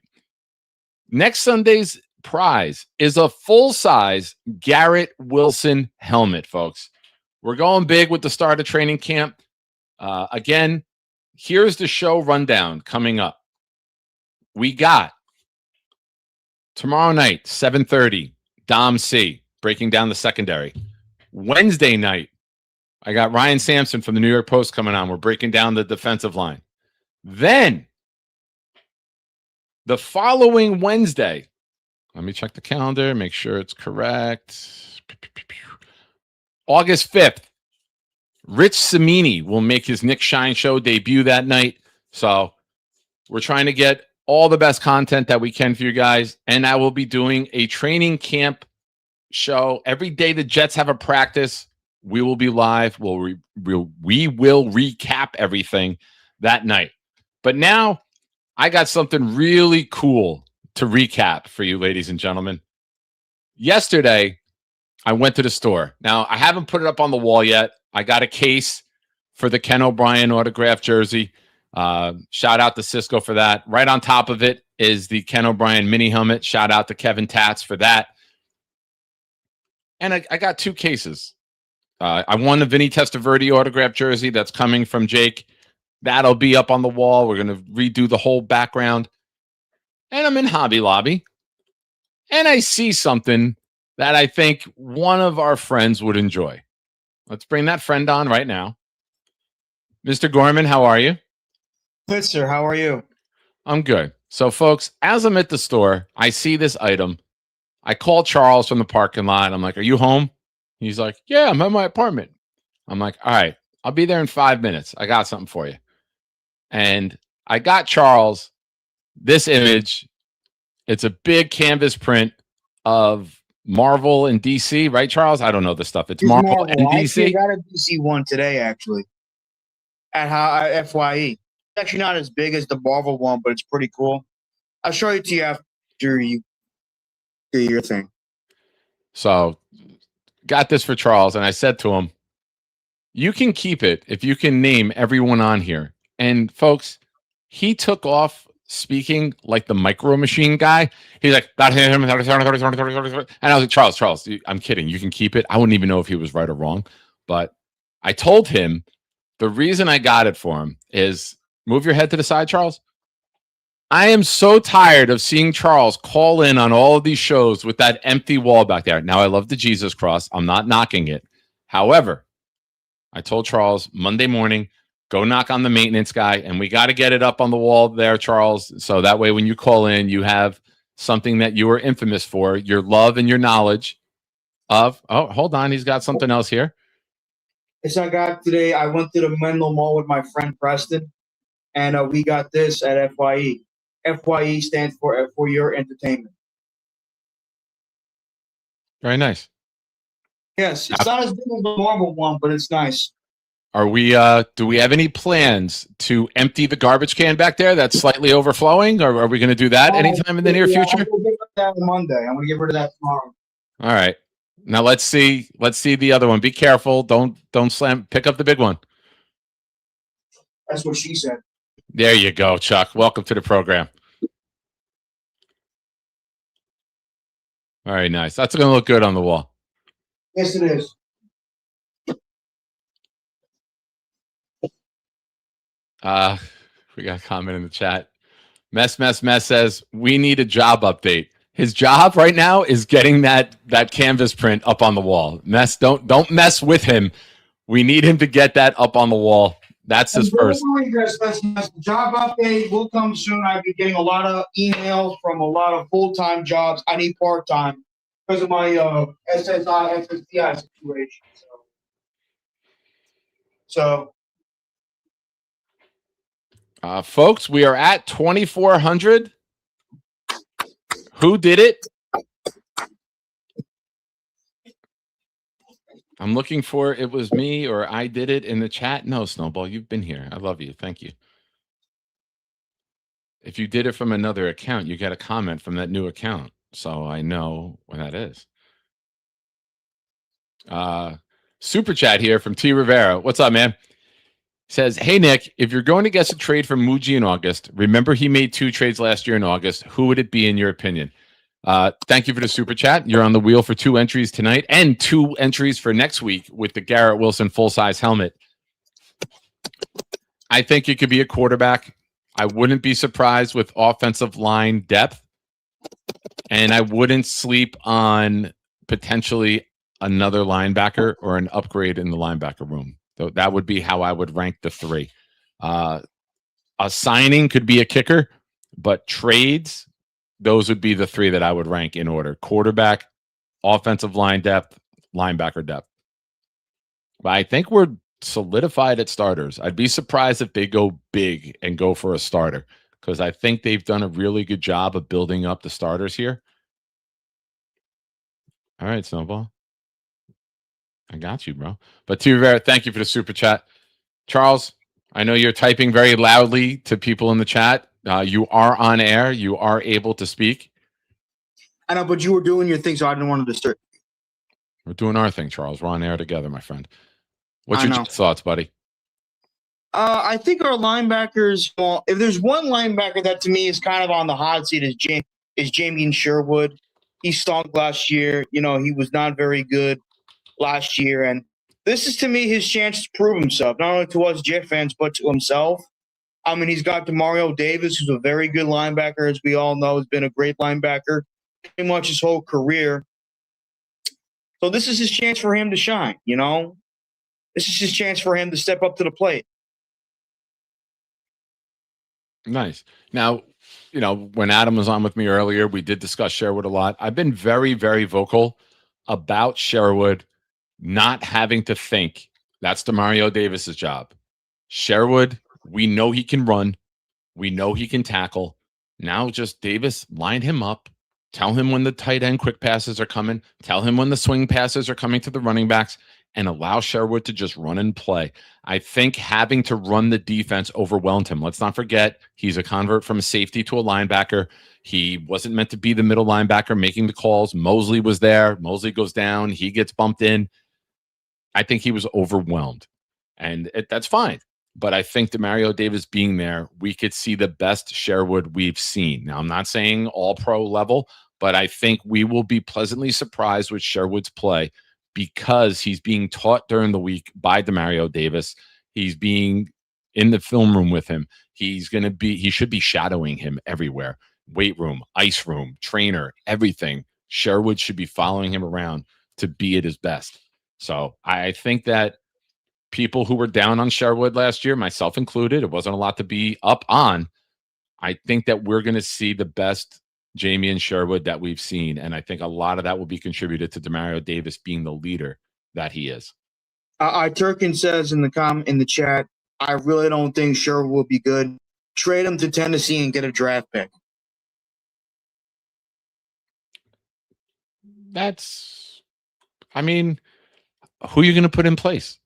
Next Sunday's prize is a full-size Garrett Wilson helmet, folks. We're going big with the start of training camp. Again, here's the show rundown coming up. We got tomorrow night, 7:30, Dom C, breaking down the secondary. Wednesday night, I got Ryan Sampson from the New York Post coming on. We're breaking down the defensive line. Then, the following Wednesday, let me check the calendar, make sure it's correct. August 5th, Rich Cimini will make his Nick Shine Show debut that night. So we're trying to get all the best content that we can for you guys. And I will be doing a training camp show. Every day the Jets have a practice, we will be live. We will recap everything. that night. But now I got something really cool to recap for you, ladies and gentlemen. Yesterday, I went to the store. Now, I haven't put it up on the wall yet. I got a case for the Ken O'Brien autographed jersey. Shout out to Cisco for that. Right on top of it is the Ken O'Brien mini helmet. Shout out to Kevin Tatz for that. And I got 2 cases. I won the Vinny Testaverde autographed jersey that's coming from Jake. That'll be up on the wall. We're going to redo the whole background. And I'm in Hobby Lobby. And I see something that I think one of our friends would enjoy. Let's bring that friend on right now. Mr. Gorman, how are you? Good, sir. How are you? I'm good. So, folks, as I'm at the store, I see this item. I call Charles from the parking lot. I'm like, are you home? He's like, yeah, I'm at my apartment. I'm like, all right, I'll be there in 5 minutes. I got something for you. And I got Charles this image. It's a big canvas print of Marvel and DC, right, Charles? I don't know this stuff. It's Marvel and DC. I got a DC one today, actually, at FYE. It's actually not as big as the Marvel one, but it's pretty cool. I'll show it to you after you do your thing. So, got this for Charles, and I said to him, you can keep it if you can name everyone on here. And, folks, he took off speaking like the Micro Machine guy. He's like, and I was like, Charles, I'm kidding. You can keep it. I wouldn't even know if he was right or wrong. But I told him the reason I got it for him is, move your head to the side, Charles. I am so tired of seeing Charles call in on all of these shows with that empty wall back there. Now, I love the Jesus cross. I'm not knocking it. However, I told Charles Monday morning, go knock on the maintenance guy, and we got to get it up on the wall there, Charles. So that way, when you call in, you have something that you are infamous for, your love and your knowledge of. Oh, hold on. He's got something else here. Yes, I got today. I went to the Menlo Mall with my friend Preston, and we got this at FYE. FYE stands for your entertainment. Very nice. Yes, it's not as big as the Marvel one, but it's nice. Are we? Do we have any plans to empty the garbage can back there that's slightly overflowing, or are we going to do that anytime in the near future? I'm going to get rid of that on Monday. I'm going to get rid of that tomorrow. All right. Now let's see. Let's see the other one. Be careful. Don't slam. Pick up the big one. That's what she said. There you go, Chuck. Welcome to the program. Very nice. That's going to look good on the wall. Yes, it is. We got a comment in the chat. Mess says we need a job update. His job right now is getting that canvas print up on the wall. Mess, don't mess with him. We need him to get that up on the wall. That's his first. The job update will come soon. I've been getting a lot of emails from a lot of full-time jobs. I need part-time because of my SSI, SSDI situation. So. Folks, we are at 2,400. Who did it? I'm looking for it was me or I did it in the chat. No, Snowball, you've been here. I love you. Thank you. If you did it from another account, you get a comment from that new account. So I know what that is. Super chat here from T. Rivera. What's up, man? Says, hey, Nick, if you're going to guess a trade from Muji in August, remember he made 2 trades last year in August. Who would it be in your opinion? Thank you for the super chat. You're on the wheel for 2 entries tonight and 2 entries for next week with the Garrett Wilson full-size helmet. I think it could be a quarterback. I wouldn't be surprised with offensive line depth. And I wouldn't sleep on potentially another linebacker or an upgrade in the linebacker room. So that would be how I would rank the 3. A signing could be a kicker, but trades, those would be the 3 that I would rank in order. Quarterback, offensive line depth, linebacker depth. But I think we're solidified at starters. I'd be surprised if they go big and go for a starter because I think they've done a really good job of building up the starters here. All right, Snowball. I got you, bro. But to Rivera, thank you for the super chat. Charles, I know you're typing very loudly to people in the chat. You are on air. You are able to speak. I know, but you were doing your thing, so I didn't want to disturb. We're doing our thing, Charles. We're on air together, my friend. What's I your know. thoughts, buddy? I think our linebackers. Well, if there's one linebacker that to me is kind of on the hot seat, is Jamie Sherwood. He stunk last year. You know, he was not very good last year, and this is to me his chance to prove himself, not only to us Jet fans but to himself. I mean, he's got Demario Davis, who's a very good linebacker, as we all know, has been a great linebacker pretty much his whole career. So this is his chance for him to shine. You know, this is his chance for him to step up to the plate. Nice. Now, you know, when Adam was on with me earlier, we did discuss Sherwood a lot. I've been very, very vocal about Sherwood not having to think. That's Demario Davis's job. Sherwood, we know he can run. We know he can tackle. Now just Davis, line him up. Tell him when the tight end quick passes are coming. Tell him when the swing passes are coming to the running backs, and allow Sherwood to just run and play. I think having to run the defense overwhelmed him. Let's not forget, he's a convert from a safety to a linebacker. He wasn't meant to be the middle linebacker making the calls. Mosley was there. Mosley goes down. He gets bumped in. I think he was overwhelmed, and that's fine. But I think Demario Davis being there, we could see the best Sherwood we've seen. Now, I'm not saying all pro level, but I think we will be pleasantly surprised with Sherwood's play because he's being taught during the week by Demario Davis. He's being in the film room with him. He should be shadowing him everywhere. Weight room, ice room, trainer, everything. Sherwood should be following him around to be at his best. So I think that people who were down on Sherwood last year, myself included, it wasn't a lot to be up on. I think that we're going to see the best Jamie and Sherwood that we've seen. And I think a lot of that will be contributed to Demario Davis being the leader that he is. Turkin says in the chat, I really don't think Sherwood will be good. Trade him to Tennessee and get a draft pick. I mean, who are you going to put in place?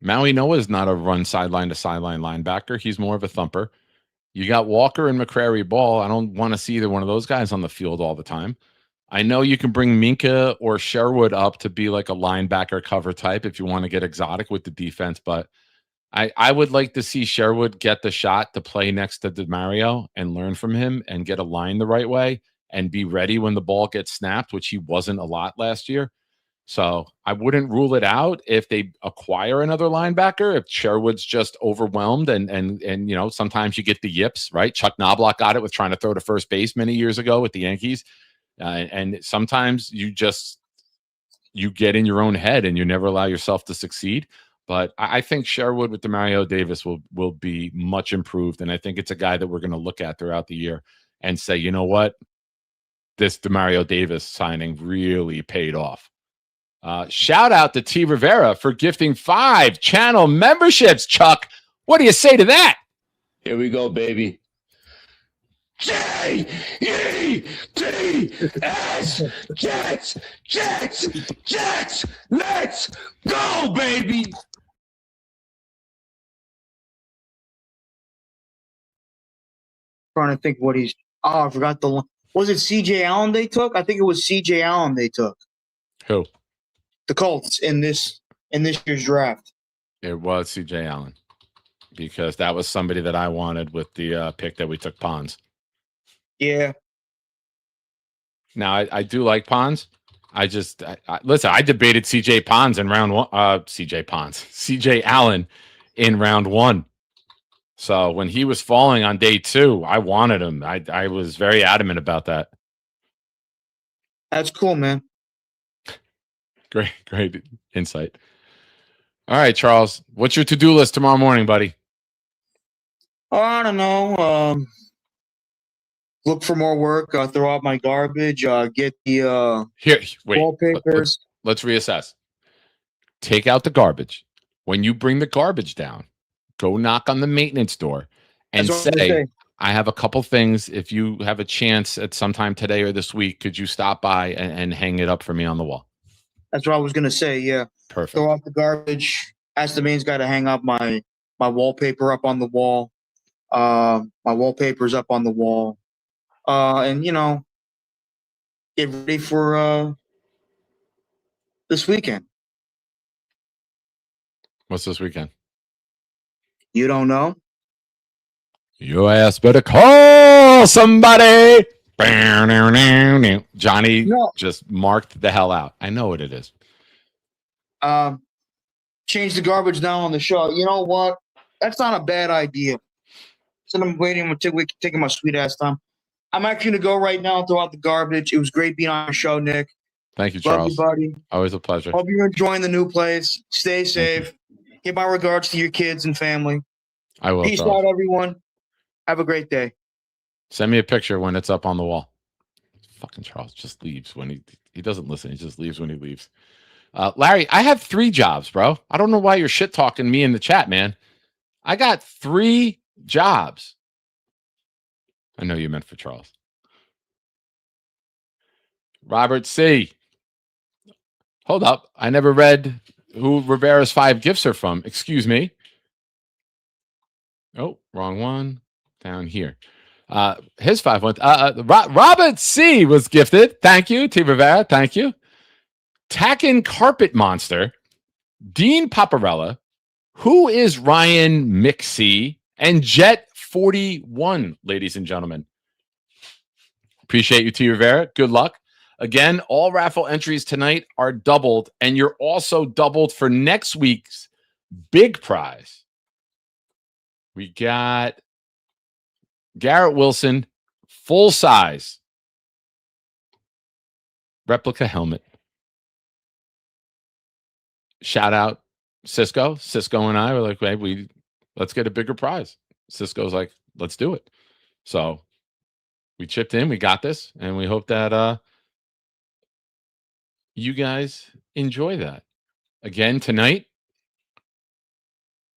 Maui Noah is not a run sideline to sideline linebacker. He's more of a thumper. You got Walker and McCrary Ball. I don't want to see either one of those guys on the field all the time. I know you can bring Minka or Sherwood up to be like a linebacker cover type if you want to get exotic with the defense, but I would like to see Sherwood get the shot to play next to Demario and learn from him and get aligned the right way and be ready when the ball gets snapped, which he wasn't a lot last year. So I wouldn't rule it out if they acquire another linebacker, if Sherwood's just overwhelmed and you know, sometimes you get the yips, right? Chuck Knobloch got it with trying to throw to first base many years ago with the Yankees. And sometimes you get in your own head and you never allow yourself to succeed. But I think Sherwood with Demario Davis will be much improved. And I think it's a guy that we're going to look at throughout the year and say, you know what? This Demario Davis signing really paid off. Shout out to T. Rivera for gifting 5 channel memberships, Chuck. What do you say to that? Here we go, baby. J-E-T-S, Jets, Jets, Jets, let's go, baby. Trying to think what he's. Oh, I forgot was it C.J. Allen they took? I think it was C.J. Allen they took. Who? The Colts in this year's draft. It was C.J. Allen because that was somebody that I wanted with the pick that we took, Pons. Yeah. Now I do like Pons. Listen. I debated C.J. Pons in round 1. C.J. Allen in round 1. So when he was falling on day 2, I wanted him. I was very adamant about that. That's cool, man. Great insight. All right, Charles, what's your to-do list tomorrow morning, buddy? Oh, I don't know. Look for more work. Throw out my garbage. Get the wallpapers. Let's reassess. Take out the garbage. When you bring the garbage down, go knock on the maintenance door and say, I have a couple things. If you have a chance at sometime today or this week, could you stop by and hang it up for me on the wall? That's what I was going to say, yeah. Perfect. Throw out the garbage. Ask the main guy to hang up my my wallpaper up on the wall. My wallpaper's up on the wall. And, get ready for this weekend. What's this weekend? You don't know? Your ass better call somebody. Johnny just marked the hell out. I know what it is. Change the garbage down on the show. You know what? That's not a bad idea. So I'm waiting. Taking my sweet ass time. I'm actually going to go right now and throw out the garbage. It was great being on the show, Nick. Thank you, Charles. Love you, buddy. Always a pleasure. Hope you're enjoying the new place. Stay safe. Give my regards to your kids and family. I will. Peace out, everyone. Have a great day. Send me a picture when it's up on the wall. Fucking Charles just leaves when he doesn't listen. He just leaves when he leaves. Larry, I have 3 jobs, bro. I don't know why you're shit talking me in the chat, man. I got 3 jobs. I know you meant for Charles. Robert C. Hold up. I never read who Rivera's 5 gifts are from. Excuse me. Oh, wrong one. Down here. His 5 went. Robert C. was gifted. Thank you, T. Rivera. Thank you. Tackin Carpet Monster. Dean Paparella. Who is Ryan Mixie? And Jet 41, ladies and gentlemen. Appreciate you, T. Rivera. Good luck. Again, all raffle entries tonight are doubled, and you're also doubled for next week's big prize. We got Garrett Wilson, full size replica helmet. Shout out Cisco. Cisco and I were like, hey, let's get a bigger prize. Cisco's like, let's do it. So we chipped in, we got this, and we hope that you guys enjoy that. Again, tonight,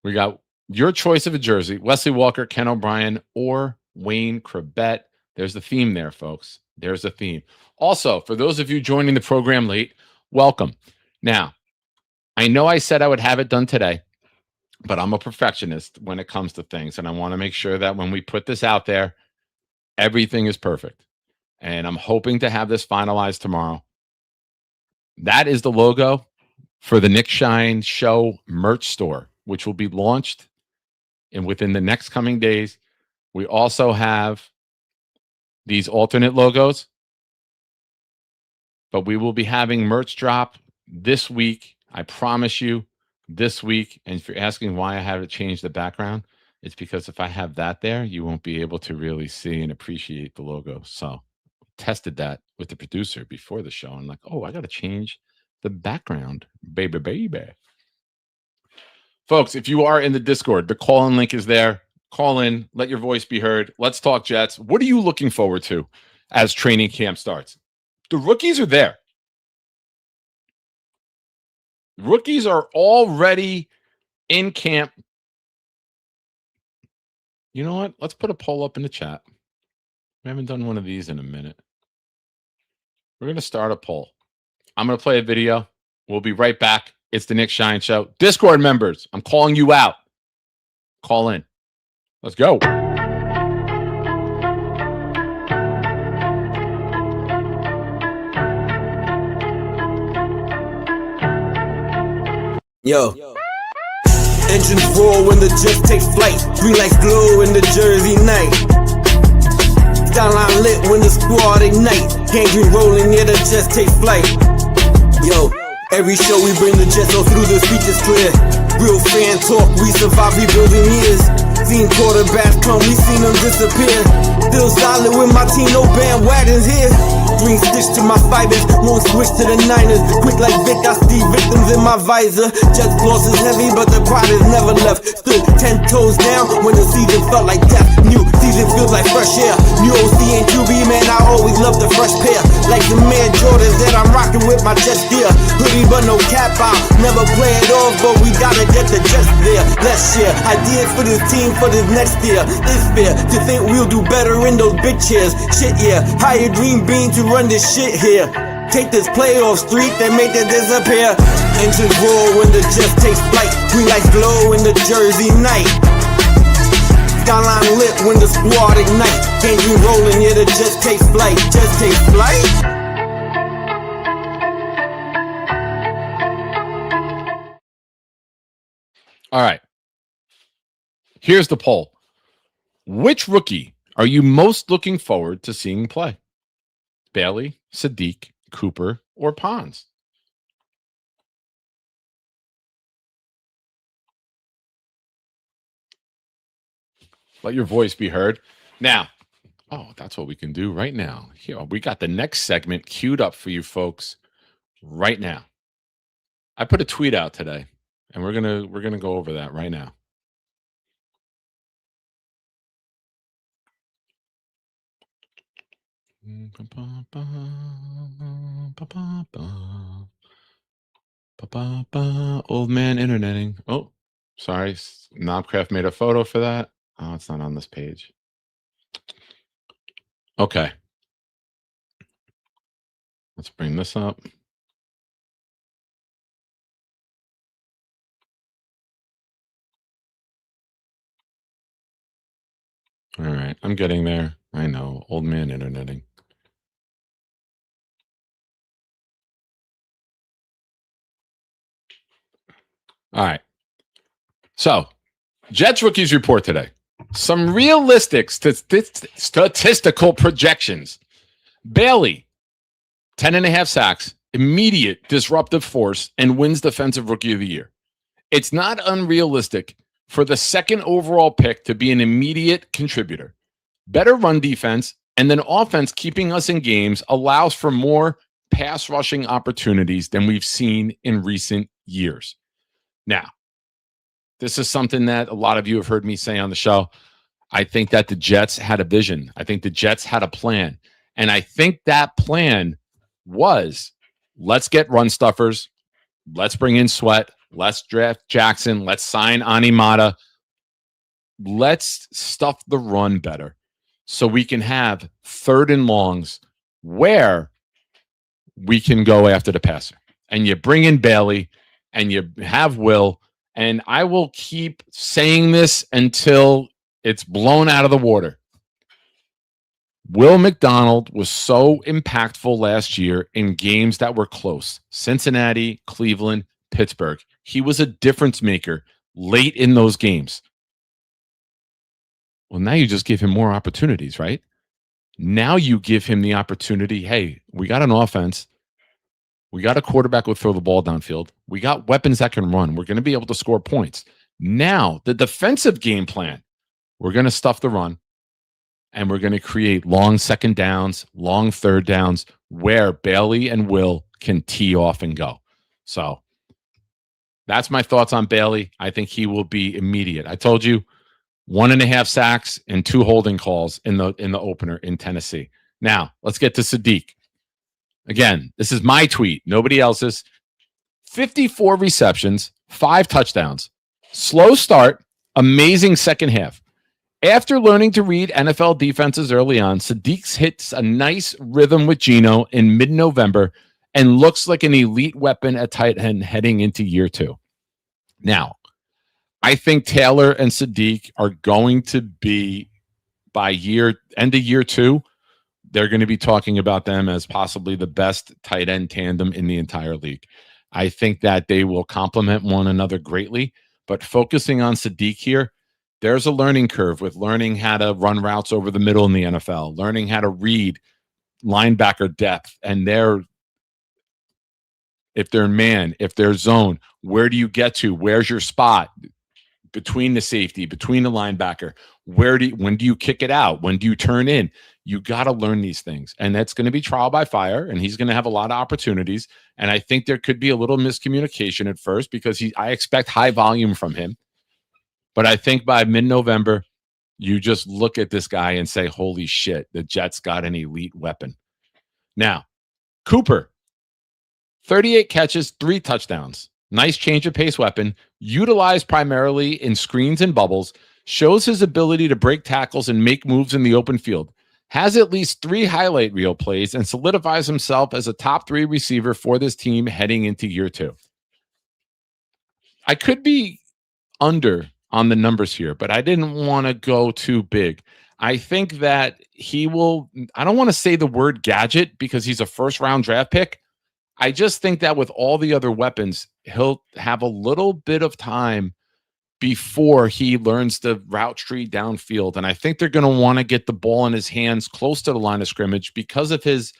we got your choice of a jersey, Wesley Walker, Ken O'Brien, or Wayne Krebet. There's the theme there, folks. There's a theme. Also, for those of you joining the program late, welcome. Now, I know I said I would have it done today, but I'm a perfectionist when it comes to things, and I want to make sure that when we put this out there, everything is perfect. And I'm hoping to have this finalized tomorrow. That is the logo for the Nick Shine Show merch store, which will be launched within the next coming days. We also have these alternate logos, but we will be having merch drop this week. I promise you, this week. And if you're asking why I haven't changed the background, it's because if I have that there, you won't be able to really see and appreciate the logo. So tested that with the producer before the show. I'm like, oh, I got to change the background, baby. Folks, if you are in the Discord, the call-in link is there. Call in, let your voice be heard. Let's talk Jets. What are you looking forward to as training camp starts? The rookies are there. Rookies are already in camp. You know what? Let's put a poll up in the chat. We haven't done one of these in a minute. We're going to start a poll. I'm going to play a video. We'll be right back. It's the Nick Shine Show. Discord members, I'm calling you out. Call in. Let's go. Yo. Engines roar when the Jets take flight. Green lights glow in the Jersey night. Skyline lit when the squad ignite. Gangrene rolling, yeah, the Jets take flight. Yo, every show we bring the Jets all through, the speech is clear. Real fan talk, we survive rebuilding years. Seen quarterbacks come, we seen them disappear. Still solid with my team, no bandwagons here. Green stitch to my fibers, won't switch to the Niners. Quick like Vic, I see victims in my visor. Jets loss is heavy, but the pride is never left. Stood 10 toes down when the season felt like death. New season feels like fresh air. New OC and QB, man, I always love the fresh pair. Like the man Jordan that I'm rocking with my Jets gear. Hoodie but no cap out, never play it off, but we gotta get the Jets there. Let's share ideas for this team for this next year. It's fair to think we'll do better in those big chairs. Shit, yeah, hire Green Bean to run this shit here. Take this playoff streak and make it disappear. Engines roar when the Jets takes flight. Green lights glow in the Jersey night. Skyline lit when the squad ignite. Engine rolling, yeah, the Jets takes flight. Jets takes flight. All right. Here's the poll. Which rookie are you most looking forward to seeing play? Bailey, Sadiq, Cooper, or Pons? Let your voice be heard. Now, that's what we can do right now. Here, we got the next segment queued up for you folks right now. I put a tweet out today, and we're gonna go over that right now. Old man interneting. Oh, sorry. Knobcraft made a photo for that. Oh, it's not on this page. Okay. Let's bring this up. All right. I'm getting there. I know. Old man interneting. All right. So, Jets rookies report today. Some realistic statistical projections. Bailey, 10.5 sacks, immediate disruptive force, and wins Defensive Rookie of the Year. It's not unrealistic for the second overall pick to be an immediate contributor. Better run defense and then offense keeping us in games allows for more pass rushing opportunities than we've seen in recent years. Now, this is something that a lot of you have heard me say on the show. I think that the Jets had a vision. I think the Jets had a plan. And I think that plan was, let's get run stuffers. Let's bring in Sweat. Let's draft Jackson. Let's sign Animata. Let's stuff the run better so we can have 3rd and longs where we can go after the passer. And you bring in Bailey and you have Will. And I will keep saying this until it's blown out of the water. Will McDonald was so impactful last year in games that were close. Cincinnati, Cleveland, Pittsburgh. He was a difference maker late in those games. Well, now you just give him more opportunities, right? Now you give him the opportunity. Hey, we got an offense. We got a quarterback who will throw the ball downfield. We got weapons that can run. We're going to be able to score points. Now, the defensive game plan, we're going to stuff the run, and we're going to create long second downs, long third downs, where Bailey and Will can tee off and go. So that's my thoughts on Bailey. I think he will be immediate. I told you 1.5 sacks and 2 holding calls in the opener in Tennessee. Now, let's get to Sadiq. Again, this is my tweet, nobody else's. 54 receptions, 5 touchdowns. Slow start, amazing second half. After learning to read NFL defenses early on, Sadiq hits a nice rhythm with Geno in mid-November and looks like an elite weapon at tight end heading into year 2. Now, I think Taylor and Sadiq are going to be, by end of year 2, they're going to be talking about them as possibly the best tight end tandem in the entire league. I think that they will complement one another greatly, but focusing on Sadiq here, there's a learning curve with learning how to run routes over the middle in the NFL, learning how to read linebacker depth, and if they're man, if they're zone, where do you get to? Where's your spot between the safety, between the linebacker? When do you kick it out? When do you turn in? You got to learn these things, and that's going to be trial by fire, and he's going to have a lot of opportunities. And I think there could be a little miscommunication at first because I expect high volume from him. But I think by mid-November, you just look at this guy and say, holy shit, the Jets got an elite weapon. Now, Cooper, 38 catches, 3 touchdowns. Nice change of pace weapon, utilized primarily in screens and bubbles, shows his ability to break tackles and make moves in the open field. has at least 3 highlight reel plays, and solidifies himself as a top 3 receiver for this team heading into year 2. I could be under on the numbers here, but I didn't want to go too big. I think that he will, I don't want to say the word gadget because he's a first-round draft pick. I just think that with all the other weapons, he'll have a little bit of time before he learns the route tree downfield. And I think they're going to want to get the ball in his hands close to the line of scrimmage because of his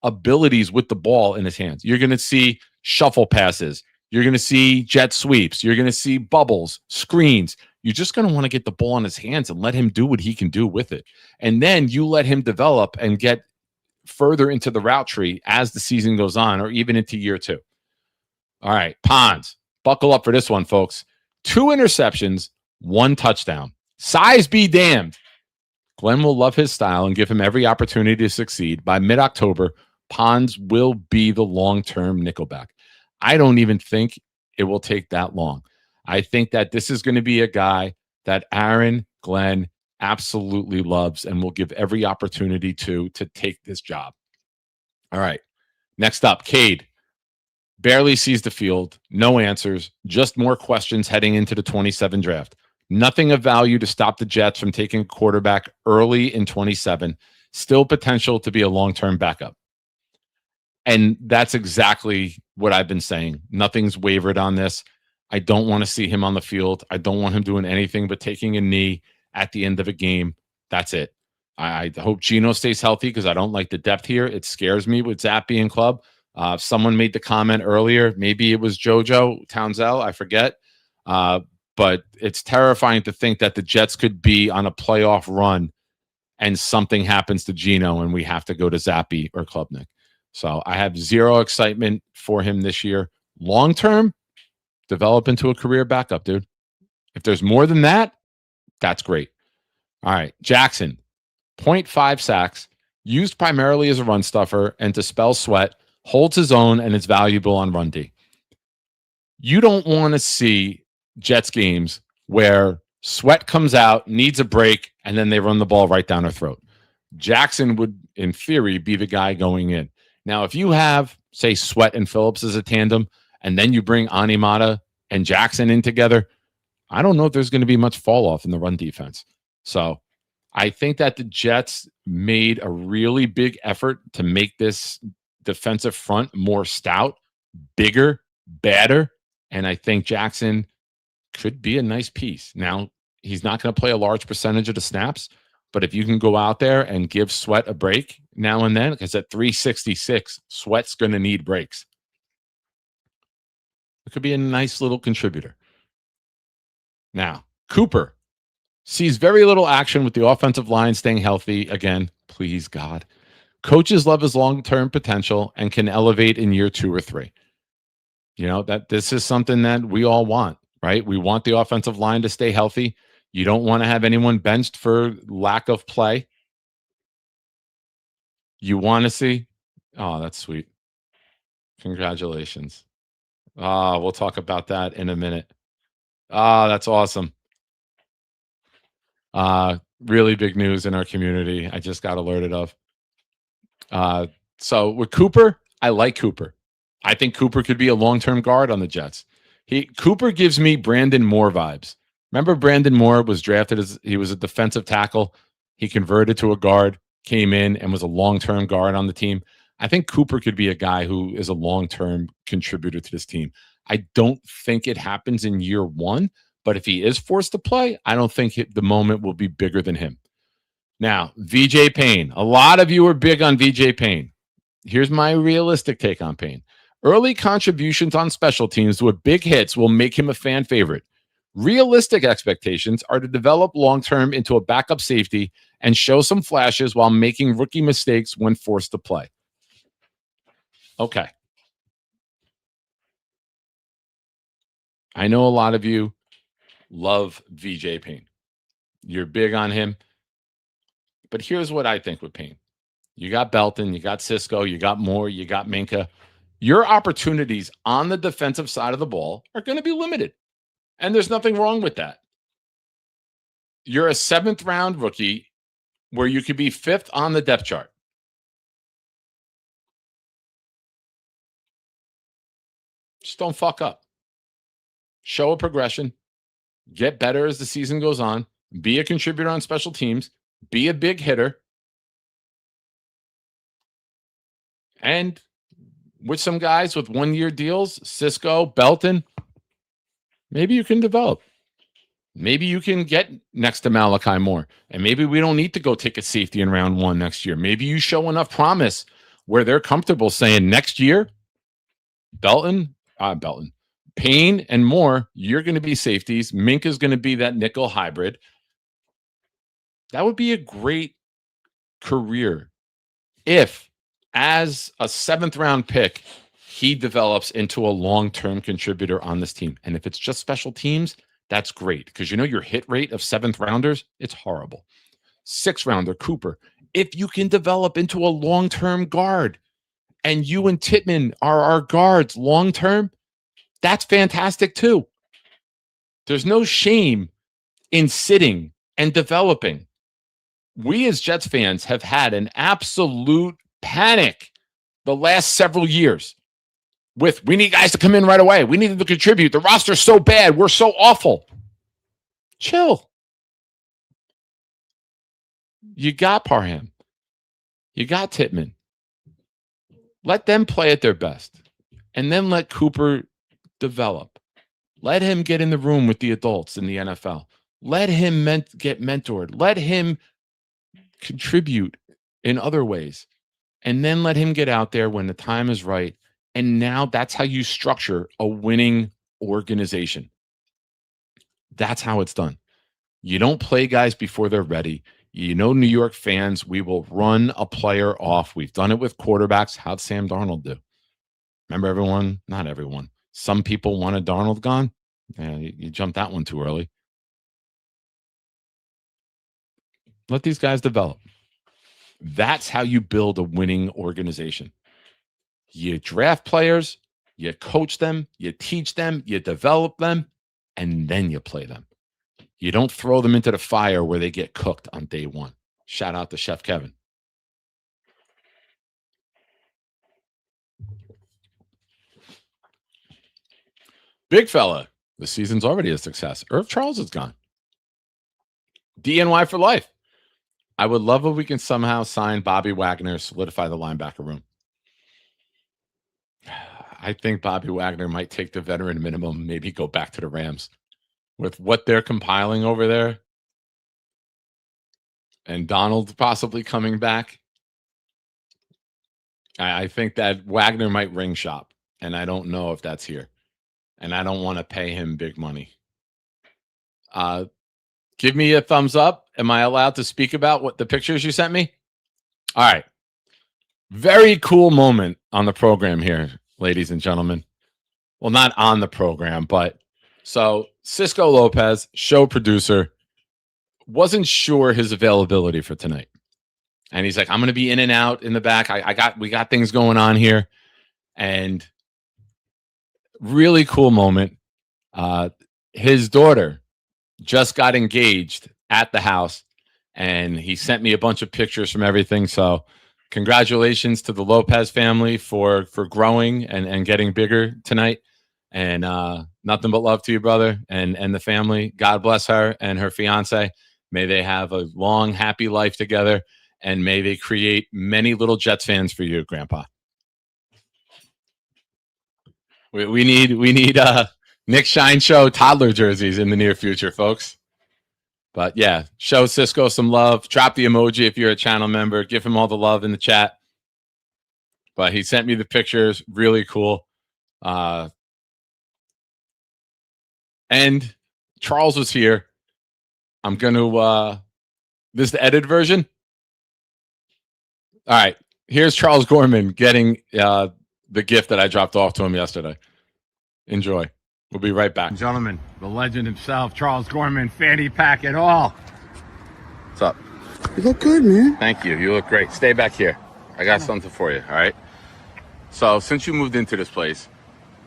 abilities with the ball in his hands. You're going to see shuffle passes. You're going to see jet sweeps. You're going to see bubbles, screens. You're just going to want to get the ball in his hands and let him do what he can do with it. And then you let him develop and get further into the route tree as the season goes on, or even into year 2. All right, Pons, buckle up for this one, folks. 2 interceptions, 1 touchdown. Size be damned. Glenn will love his style and give him every opportunity to succeed. By mid-October, Pons will be the long-term nickelback. I don't even think it will take that long. I think that this is going to be a guy that Aaron Glenn absolutely loves and will give every opportunity to take this job. All right. Next up, Cade. Barely sees the field. No answers. Just more questions heading into the 27 draft. Nothing of value to stop the Jets from taking a quarterback early in 27. Still potential to be a long-term backup. And that's exactly what I've been saying. Nothing's wavered on this. I don't want to see him on the field. I don't want him doing anything but taking a knee at the end of a game. That's it. I hope Geno stays healthy because I don't like the depth here. It scares me with Zappe and club. Someone made the comment earlier. Maybe it was JoJo Townsell. I forget. But it's terrifying to think that the Jets could be on a playoff run and something happens to Geno and we have to go to Zappe or Klubnik. So I have zero excitement for him this year. Long term, develop into a career backup, dude. If there's more than that, that's great. All right, Jackson, 0.5 sacks, used primarily as a run stuffer and to spell sweat, holds his own and is valuable on run D. You don't want to see Jets games where Sweat comes out, needs a break, and then they run the ball right down her throat. Jackson would, in theory, be the guy going in. Now, if you have, say, Sweat and Phillips as a tandem, and then you bring Animata and Jackson in together, I don't know if there's going to be much fall off in the run defense. So I think that the Jets made a really big effort to make this defensive front more stout, bigger, better, and I think Jackson could be a nice piece. Now, he's not going to play a large percentage of the snaps, but if you can go out there and give Sweat a break now and then, because at 366, Sweat's going to need breaks. It could be a nice little contributor. Now, Cooper sees very little action with the offensive line staying healthy. Again, please, God. Coaches love his long-term potential and can elevate in year 2 or 3. You know, that this is something that we all want, right? We want the offensive line to stay healthy. You don't want to have anyone benched for lack of play. You want to see, oh, that's sweet. Congratulations. We'll talk about that in a minute. That's awesome. Really big news in our community. I just got alerted of. So with Cooper, I like Cooper. I think Cooper could be a long-term guard on the Jets. Cooper gives me Brandon Moore vibes. Remember Brandon Moore was drafted as he was a defensive tackle. He converted to a guard, came in and was a long-term guard on the team. I think Cooper could be a guy who is a long-term contributor to this team. I don't think it happens in year 1, but if he is forced to play, I don't think the moment will be bigger than him. Now, VJ Payne. A lot of you are big on VJ Payne. Here's my realistic take on Payne. Early contributions on special teams with big hits will make him a fan favorite. Realistic expectations are to develop long-term into a backup safety and show some flashes while making rookie mistakes when forced to play. Okay. I know a lot of you love VJ Payne. You're big on him. But here's what I think with Payne. You got Belton, you got Cisco, you got Moore, you got Minka. Your opportunities on the defensive side of the ball are going to be limited. And there's nothing wrong with that. You're a 7th round rookie. where you could be 5th on the depth chart. Just don't fuck up. Show a progression. Get better as the season goes on. Be a contributor on special teams. Be a big hitter. And with some guys with 1-year deals, Cisco, Belton, maybe you can develop. Maybe you can get next to Malachi Moore. And maybe we don't need to go take a safety in round 1 next year. Maybe you show enough promise where they're comfortable saying next year, Payne and Moore, you're going to be safeties. Mink is going to be that nickel hybrid. That would be a great career if, as a 7th round pick, he develops into a long-term contributor on this team. And if it's just special teams, that's great, because your hit rate of 7th rounders, it's horrible. 6th rounder, Cooper. If you can develop into a long-term guard and you and Tittman are our guards long-term, that's fantastic too. There's no shame in sitting and developing. We as Jets fans have had an absolute panic the last several years with, we need guys to come in right away. We need them to contribute. The roster's so bad. We're so awful. Chill. You got Parham. You got Tittman. Let them play at their best. And then let Cooper develop. Let him get in the room with the adults in the NFL. Let him get mentored. Let him contribute in other ways. And then let him get out there when the time is right. And now that's how you structure a winning organization. That's how it's done. You don't play guys before they're ready. New York fans, we will run a player off. We've done it with quarterbacks. How'd Sam Darnold do? Remember everyone? Not everyone. Some people wanted Darnold gone. You jumped that one too early. Let these guys develop. That's how you build a winning organization. You draft players, you coach them, you teach them, you develop them, and then you play them. You don't throw them into the fire where they get cooked on day 1. Shout out to Chef Kevin. Big fella, the season's already a success. Irv Charles is gone. DNY for life. I would love if we can somehow sign Bobby Wagner, solidify the linebacker room. I think Bobby Wagner might take the veteran minimum, maybe go back to the Rams. With what they're compiling over there, and Donald possibly coming back, I think that Wagner might ring shop, and I don't know if that's here. And I don't want to pay him big money. Give me a thumbs up. Am I allowed to speak about what the pictures you sent me? All right. Very cool moment on the program here, ladies and gentlemen. Well, not on the program, but so Cisco Lopez, show producer, wasn't sure his availability for tonight. And he's like, I'm going to be in and out in the back. We got things going on here. And really cool moment. His daughter just got engaged at the house, and he sent me a bunch of pictures from everything. So congratulations to the Lopez family for growing and getting bigger tonight. And nothing but love to you, brother, and the family. God bless her and her fiance. May they have a long, happy life together, and may they create many little Jets fans for you, Grandpa. We need Nick Shine Show toddler jerseys in the near future, folks. But yeah, show Cisco some love. Drop the emoji if you're a channel member. Give him all the love in the chat. But he sent me the pictures. Really cool. And Charles was here. I'm going to, this is the edited version. All right. Here's Charles Gorman getting the gift that I dropped off to him yesterday. Enjoy. We'll be right back. Gentlemen, the legend himself, Charles Gorman, fanny pack and all. What's up? You look good, man. Thank you. You look great. Stay back here. I got something for you, all right? So since you moved into this place,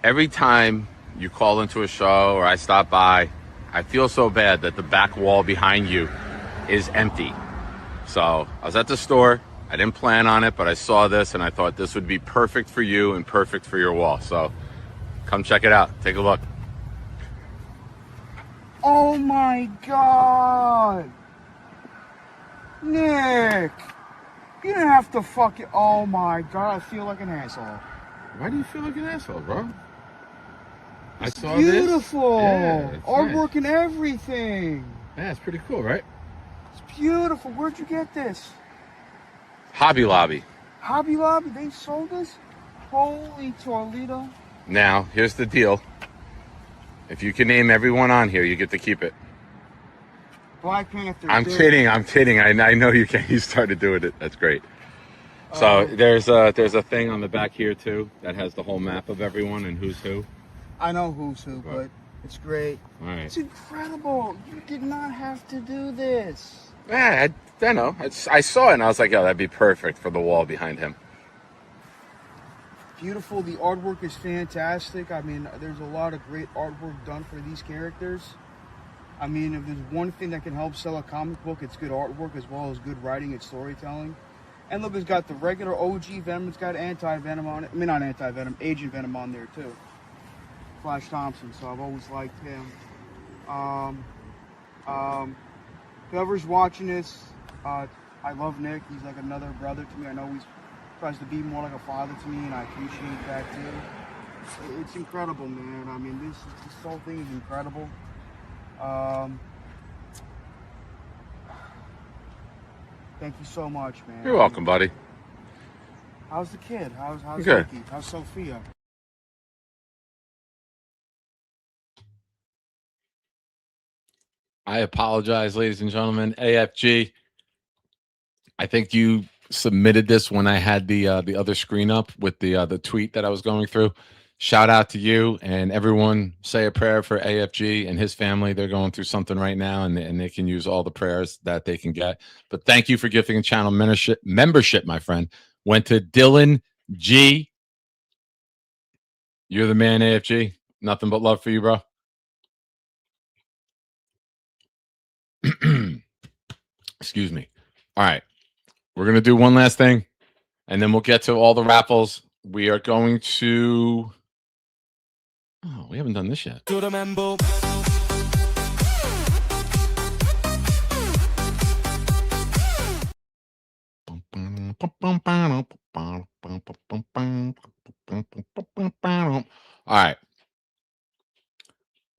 every time you call into a show or I stop by, I feel so bad that the back wall behind you is empty. So I was at the store. I didn't plan on it, but I saw this and I thought this would be perfect for you and perfect for your wall. So come check it out. Take a look. Oh my God. Nick. You didn't have to fuck it. Oh my God. I feel like an asshole. Why do you feel like an asshole, bro? It's I saw beautiful. this. Yeah, Artwork and everything. Yeah, it's pretty cool, right? It's beautiful. Where'd you get this? Hobby Lobby. Hobby Lobby, they sold this? Holy Toledo. Now, here's the deal. If you can name everyone on here, you get to keep it. Black Panther. I'm kidding. I know you can. You started doing it. That's great. So there's a thing on the back here too that has the whole map of everyone and who's who. I know who's who, but it's great. All right. It's incredible. You did not have to do this. Yeah, I know. I saw it and I was like, "Oh, that'd be perfect for the wall behind him." Beautiful. The artwork is fantastic. I mean, there's a lot of great artwork done for these characters. I mean, if there's one thing that can help sell a comic book, it's good artwork as well as good writing and storytelling. And look, it's got the regular OG Venom. It's got anti-Venom on it. I mean, not anti-Venom, Agent Venom on there too. Flash Thompson. So I've always liked him. Whoever's watching this, I love Nick. He's like another brother to me. I know he tries to be more like a father to me, and I appreciate that too. It's incredible, man. I mean, this whole thing is incredible. Thank you so much, man. You're welcome, buddy. How's the kid? How's good. Nikki? How's Sophia? I apologize, ladies and gentlemen. AFG, I think you submitted this when I had the other screen up with the tweet that I was going through. Shout out to you and everyone. Say a prayer for AFG and his family. They're going through something right now, and they can use all the prayers that they can get. But thank you for gifting channel membership, my friend. Went to Dylan G. You're the man, AFG. Nothing but love for you, bro. Excuse me. All right. We're going to do one last thing, and then we'll get to all the raffles. We are going to... Oh, we haven't done this yet. All right.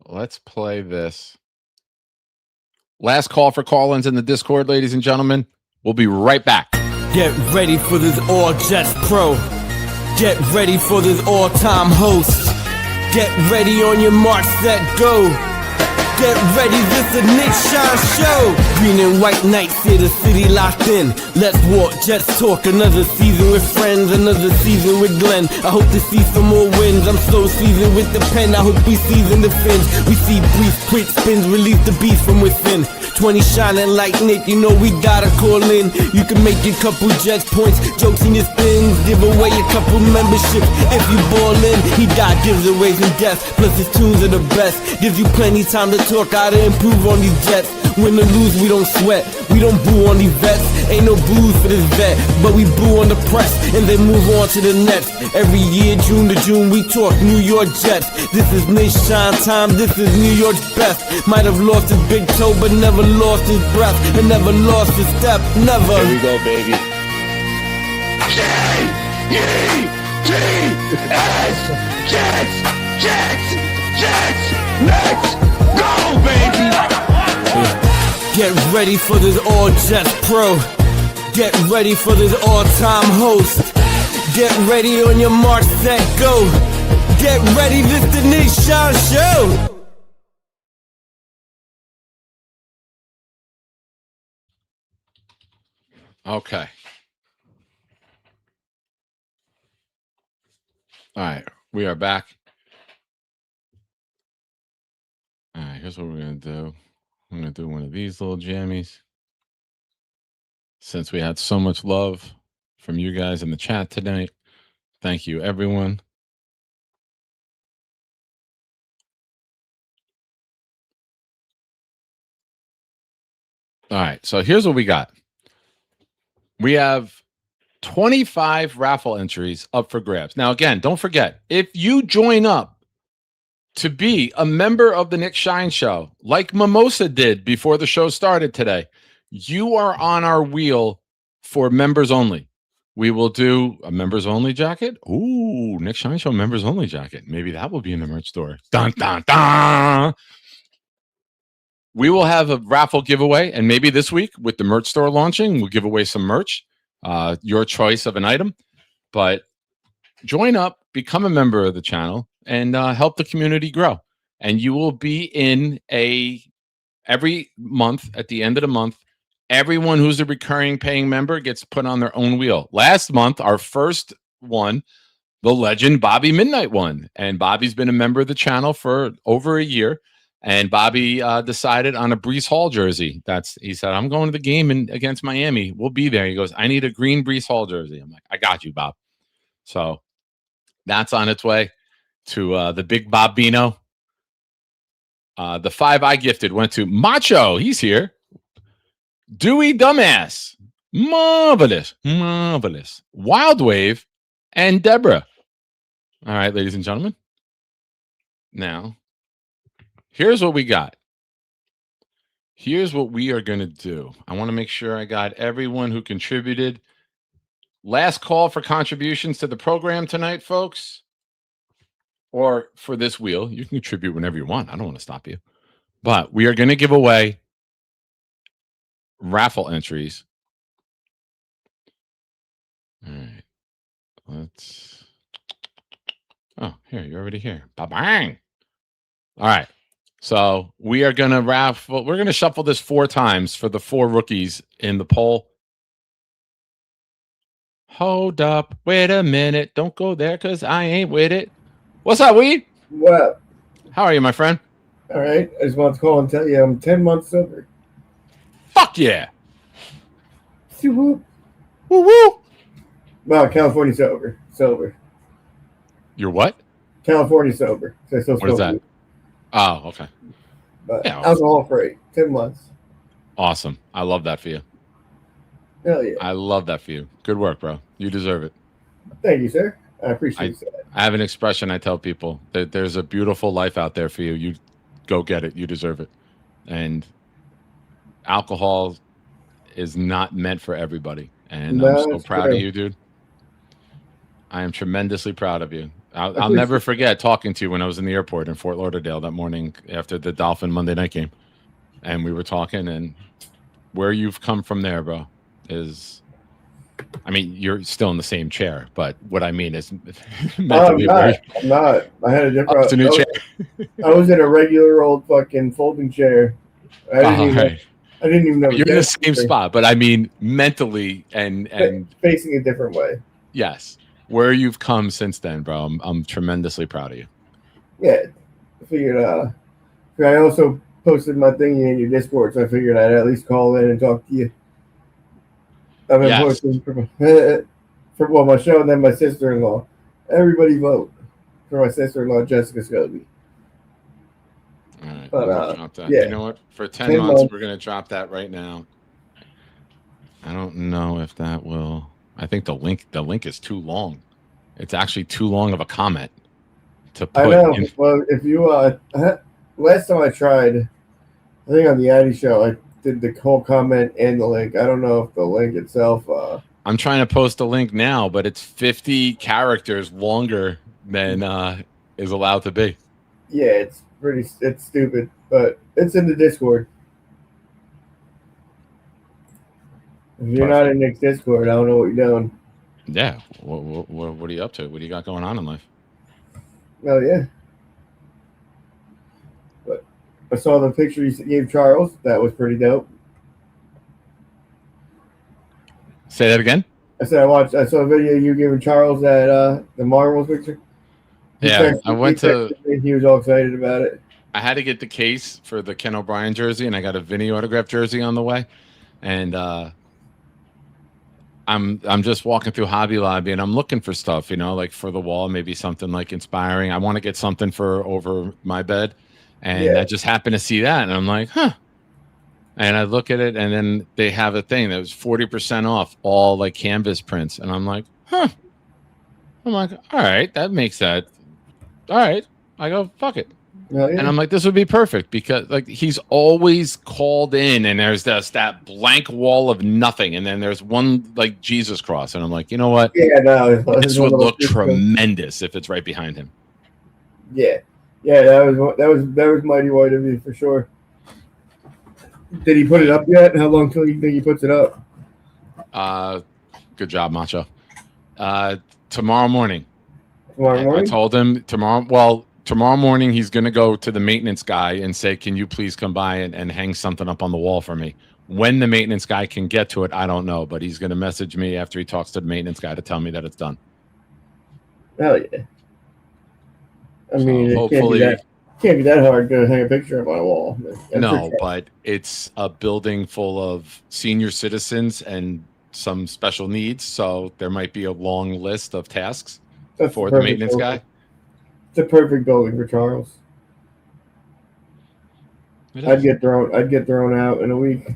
Let's play this. Last call for call-ins in the Discord, ladies and gentlemen. We'll be right back. Get ready for this All Jets Pro. Get ready for this all-time host. Get ready on your mark, set, go. Get ready, this is Nick Shine Show. Green and white nights, here the city locked in. Let's walk, Jets talk, another season with friends, another season with Glenn. I hope to see some more wins, I'm so seasoned with the pen. I hope we season the fins. We see brief, quick spins, release the beast from within. 20 shining like Nick, you know we gotta call in. You can make a couple Jets points, jokes in your spins. Give away a couple memberships if you ball in. He got giveaways and deaths, plus his tunes are the best. Gives you plenty time to talk how to improve on these Jets. Win or lose, we don't sweat, we don't boo on these vets. Ain't no booze for this vet, but we boo on the press and then move on to the next. Every year, June to June, we talk New York Jets. This is Nick Shine time, this is New York's best. Might have lost his big toe, but never lost his breath and never lost his step, never. Here we go, baby. J-E-T-S, Jets, Jets, Jets, let's go, baby. Get ready for this All Jets Pro. Get ready for this all-time host. Get ready on your mark, set, go. Get ready, this the Nick Shine Show. Okay. All right. We are back. All right. Here's what we're going to do. I'm going to do one of these little jammies. Since we had so much love from you guys in the chat tonight. Thank you, everyone. All right. So here's what we got. We have 25 raffle entries up for grabs. Now, again, don't forget, if you join up to be a member of the Nick Shine Show, like Mimosa did before the show started today, you are on our wheel for members only. We will do a members only jacket. Ooh, Nick Shine Show members only jacket. Maybe that will be in the merch store. Dun, dun, dun. We will have a raffle giveaway, and maybe this week with the merch store launching, we'll give away some merch, your choice of an item. But join up, become a member of the channel, and help the community grow. And you will be in every month, at the end of the month, everyone who's a recurring paying member gets put on their own wheel. Last month, our first one, the legend Bobby Midnight won. And Bobby's been a member of the channel for over a year. And Bobby decided on a Brees Hall jersey. He said, I'm going to the game against Miami. We'll be there. He goes, I need a green Brees Hall jersey. I'm like, I got you, Bob. So that's on its way to the big Bobino. The 5 I gifted went to Macho. He's here. Dewey Dumbass. Marvelous. Marvelous. Wild Wave and Deborah. All right, ladies and gentlemen. Now, here's what we got. Here's what we are going to do. I want to make sure I got everyone who contributed. Last call for contributions to the program tonight, folks. Or for this wheel. You can contribute whenever you want. I don't want to stop you. But we are going to give away raffle entries. All right. Let's. Oh, here. You're already here. Ba-bang. All right. So we are going to raffle. We're going to shuffle this 4 times for the 4 rookies in the poll. Hold up. Wait a minute. Don't go there because I ain't with it. What's up, Weed? What up? How are you, my friend? All right. I just want to call and tell you I'm 10 months sober. Fuck yeah. Woo woo. Well, California sober. Sober. You're what? California sober. So I still What is smoke that? weed. Oh, okay. But Yeah. alcohol free. 10 months. Awesome. I love that for you. Hell yeah. I love that for you. Good work, bro. You deserve it. Thank you, sir. I appreciate that. I have an expression I tell people that there's a beautiful life out there for you. You go get it. You deserve it. And alcohol is not meant for everybody. And No, I'm so it's proud true. of you, dude. I am tremendously proud of you. I'll never forget talking to you when I was in the airport in Fort Lauderdale that morning after the Dolphin Monday night game. And we were talking, and where you've come from there, bro, is... I mean, you're still in the same chair, but what I mean is mentally. I'm not. I had a different. It's a new chair. I was in a regular old fucking folding chair. I didn't even know. You're in the same spot, but I mean mentally and facing a different way. Yes, where you've come since then, bro. I'm tremendously proud of you. Yeah, I figured. I also posted my thingy in your Discord, so I figured I'd at least call in and talk to you. I've been posting for my show and then my sister-in-law. Everybody vote for my sister-in-law, Jessica Scobie. All right, but, drop that. yeah. You know what? For 10 months, we're going to drop that right now. I don't know if that will. I think the link is too long. It's actually too long of a comment to put. I know. Well, if you last time I tried, I think on the Addy show, I did the whole comment and the link. I don't know if the link itself. I'm trying to post a link now, but it's 50 characters longer than is allowed to be. Yeah, it's stupid, but it's in the Discord. If you're not in Nick's Discord, I don't know what you're doing. Yeah. What are you up to? What do you got going on in life? Oh, yeah. But I saw the picture you gave Charles. That was pretty dope. Say that again? I said I saw a video you giving Charles that the Marvels picture. Yeah, I went to. He was all excited about it. I had to get the case for the Ken O'Brien jersey, and I got a Vinny autograph jersey on the way. And I'm just walking through Hobby Lobby, and I'm looking for stuff, like for the wall, maybe something like inspiring. I want to get something for over my bed, and I just happened to see that, and I'm like, huh. And I look at it, and then they have a thing that was 40% off all like canvas prints. And I'm like, huh. I'm like, all right, that makes that. All right. I go, fuck it. Oh, yeah. And I'm like, this would be perfect because like he's always called in and there's that blank wall of nothing. And then there's one like Jesus cross. And I'm like, you know what? Yeah, no, This would look tremendous if it's right behind him. Yeah, that was mighty white of you for sure. Did he put it up yet? How long till you think he puts it up? Good job, Macho. Tomorrow morning. Tomorrow morning? I told him tomorrow. Well, tomorrow morning he's going to go to the maintenance guy and say, "Can you please come by and hang something up on the wall for me?" When the maintenance guy can get to it, I don't know, but he's going to message me after he talks to the maintenance guy to tell me that it's done. Hell yeah! I mean, hopefully, it can't be that hard to hang a picture up on a wall. No, but it's a building full of senior citizens and some special needs, so there might be a long list of tasks for the maintenance guy. It's a perfect building for Charles. I'd get thrown out in a week.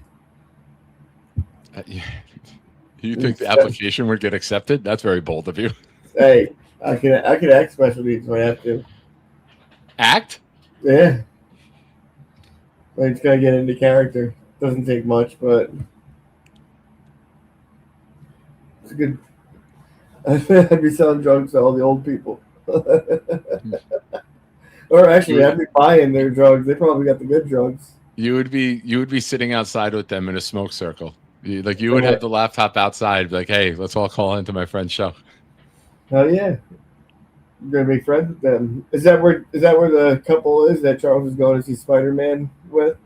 You think the application would get accepted? That's very bold of you. Hey, I could act special needs if I have to. Act? Yeah. I just gotta get into character. Doesn't take much, but it's a good. I'd be selling drugs to all the old people. Or actually, I'd be buying their drugs. They probably got the good drugs. You would be sitting outside with them in a smoke circle. You would have the laptop outside, like, hey, let's all call into my friend's show. Hell yeah. I'm gonna make friends with them. Is that where the couple is that Charles is going to see Spider-Man with?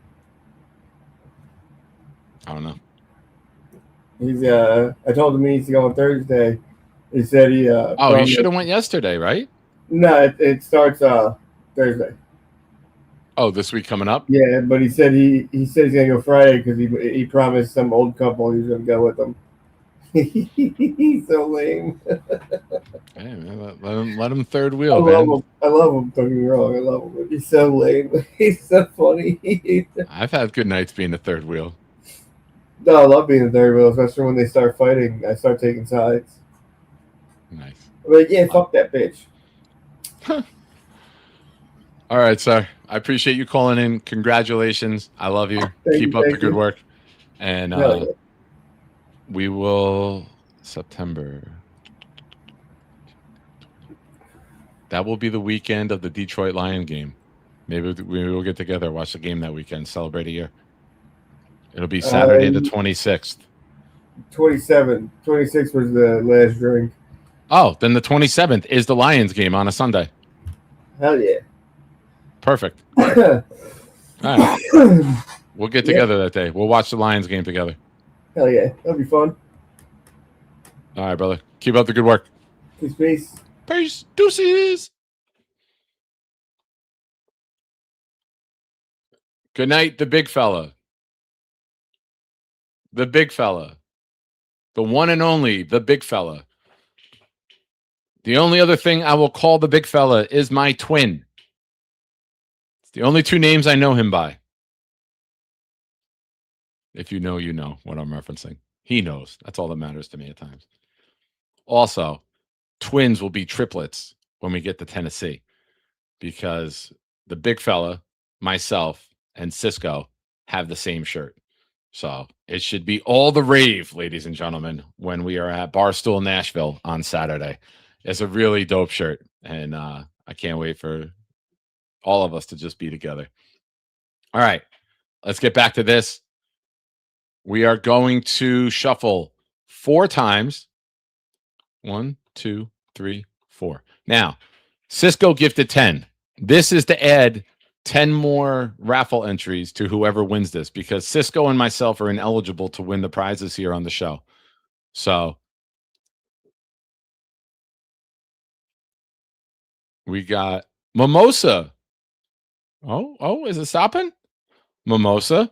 I don't know. He's I told him he needs to go on Thursday. He said he he should have went yesterday, right? No, it starts Thursday. Oh, this week coming up? Yeah, but he said he's gonna go Friday because he promised some old couple he's gonna go with them. He's so lame. Hey, man, let him third wheel. I love him. Don't get me wrong, I love him. But he's so lame. He's so funny. I've had good nights being the third wheel. No, I love being the third wheel, especially when they start fighting. I start taking sides. Nice. I'm like, yeah, fuck that bitch. All right, sir. I appreciate you calling in. Congratulations. I love you. Keep up the good work. And we will September. That will be the weekend of the Detroit Lion game. Maybe we will get together, watch the game that weekend, celebrate a year. It'll be Saturday the 26th. 27. 26 was the last drink. Oh, then the 27th is the Lions game on a Sunday. Hell yeah. Perfect. All right. We'll get together that day. We'll watch the Lions game together. Hell yeah. That'll be fun. All right, brother. Keep up the good work. Peace, peace. Peace. Deuces. Good night, the big fella. The big fella. The one and only, the big fella. The only other thing I will call the big fella is my twin. It's the only two names I know him by. If you know what I'm referencing. He knows. That's all that matters to me at times. Also, twins will be triplets when we get to Tennessee because the big fella, myself, and Cisco have the same shirt. So it should be all the rave, ladies and gentlemen, when we are at Barstool Nashville on Saturday. It's a really dope shirt, and I can't wait for all of us to just be together. All right, let's get back to this. We are going to shuffle 4 times. 1, 2, 3, 4. Now, Cisco gifted 10. This is to add 10 more raffle entries to whoever wins this because Cisco and myself are ineligible to win the prizes here on the show. So we got Mimosa. Oh, is it stopping? Mimosa.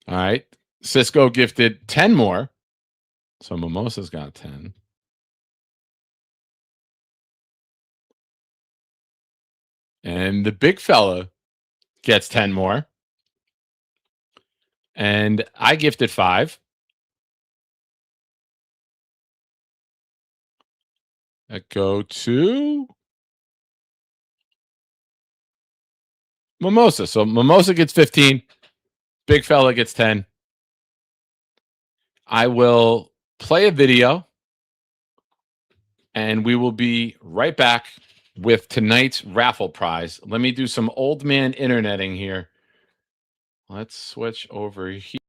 All right. Cisco gifted 10 more. So Mimosa's got 10. And the big fella gets 10 more. And I gifted 5. That go to Mimosa. So Mimosa gets 15. Big fella gets 10. I will play a video, and we will be right back with tonight's raffle prize. Let me do some old man interneting here. Let's switch over here.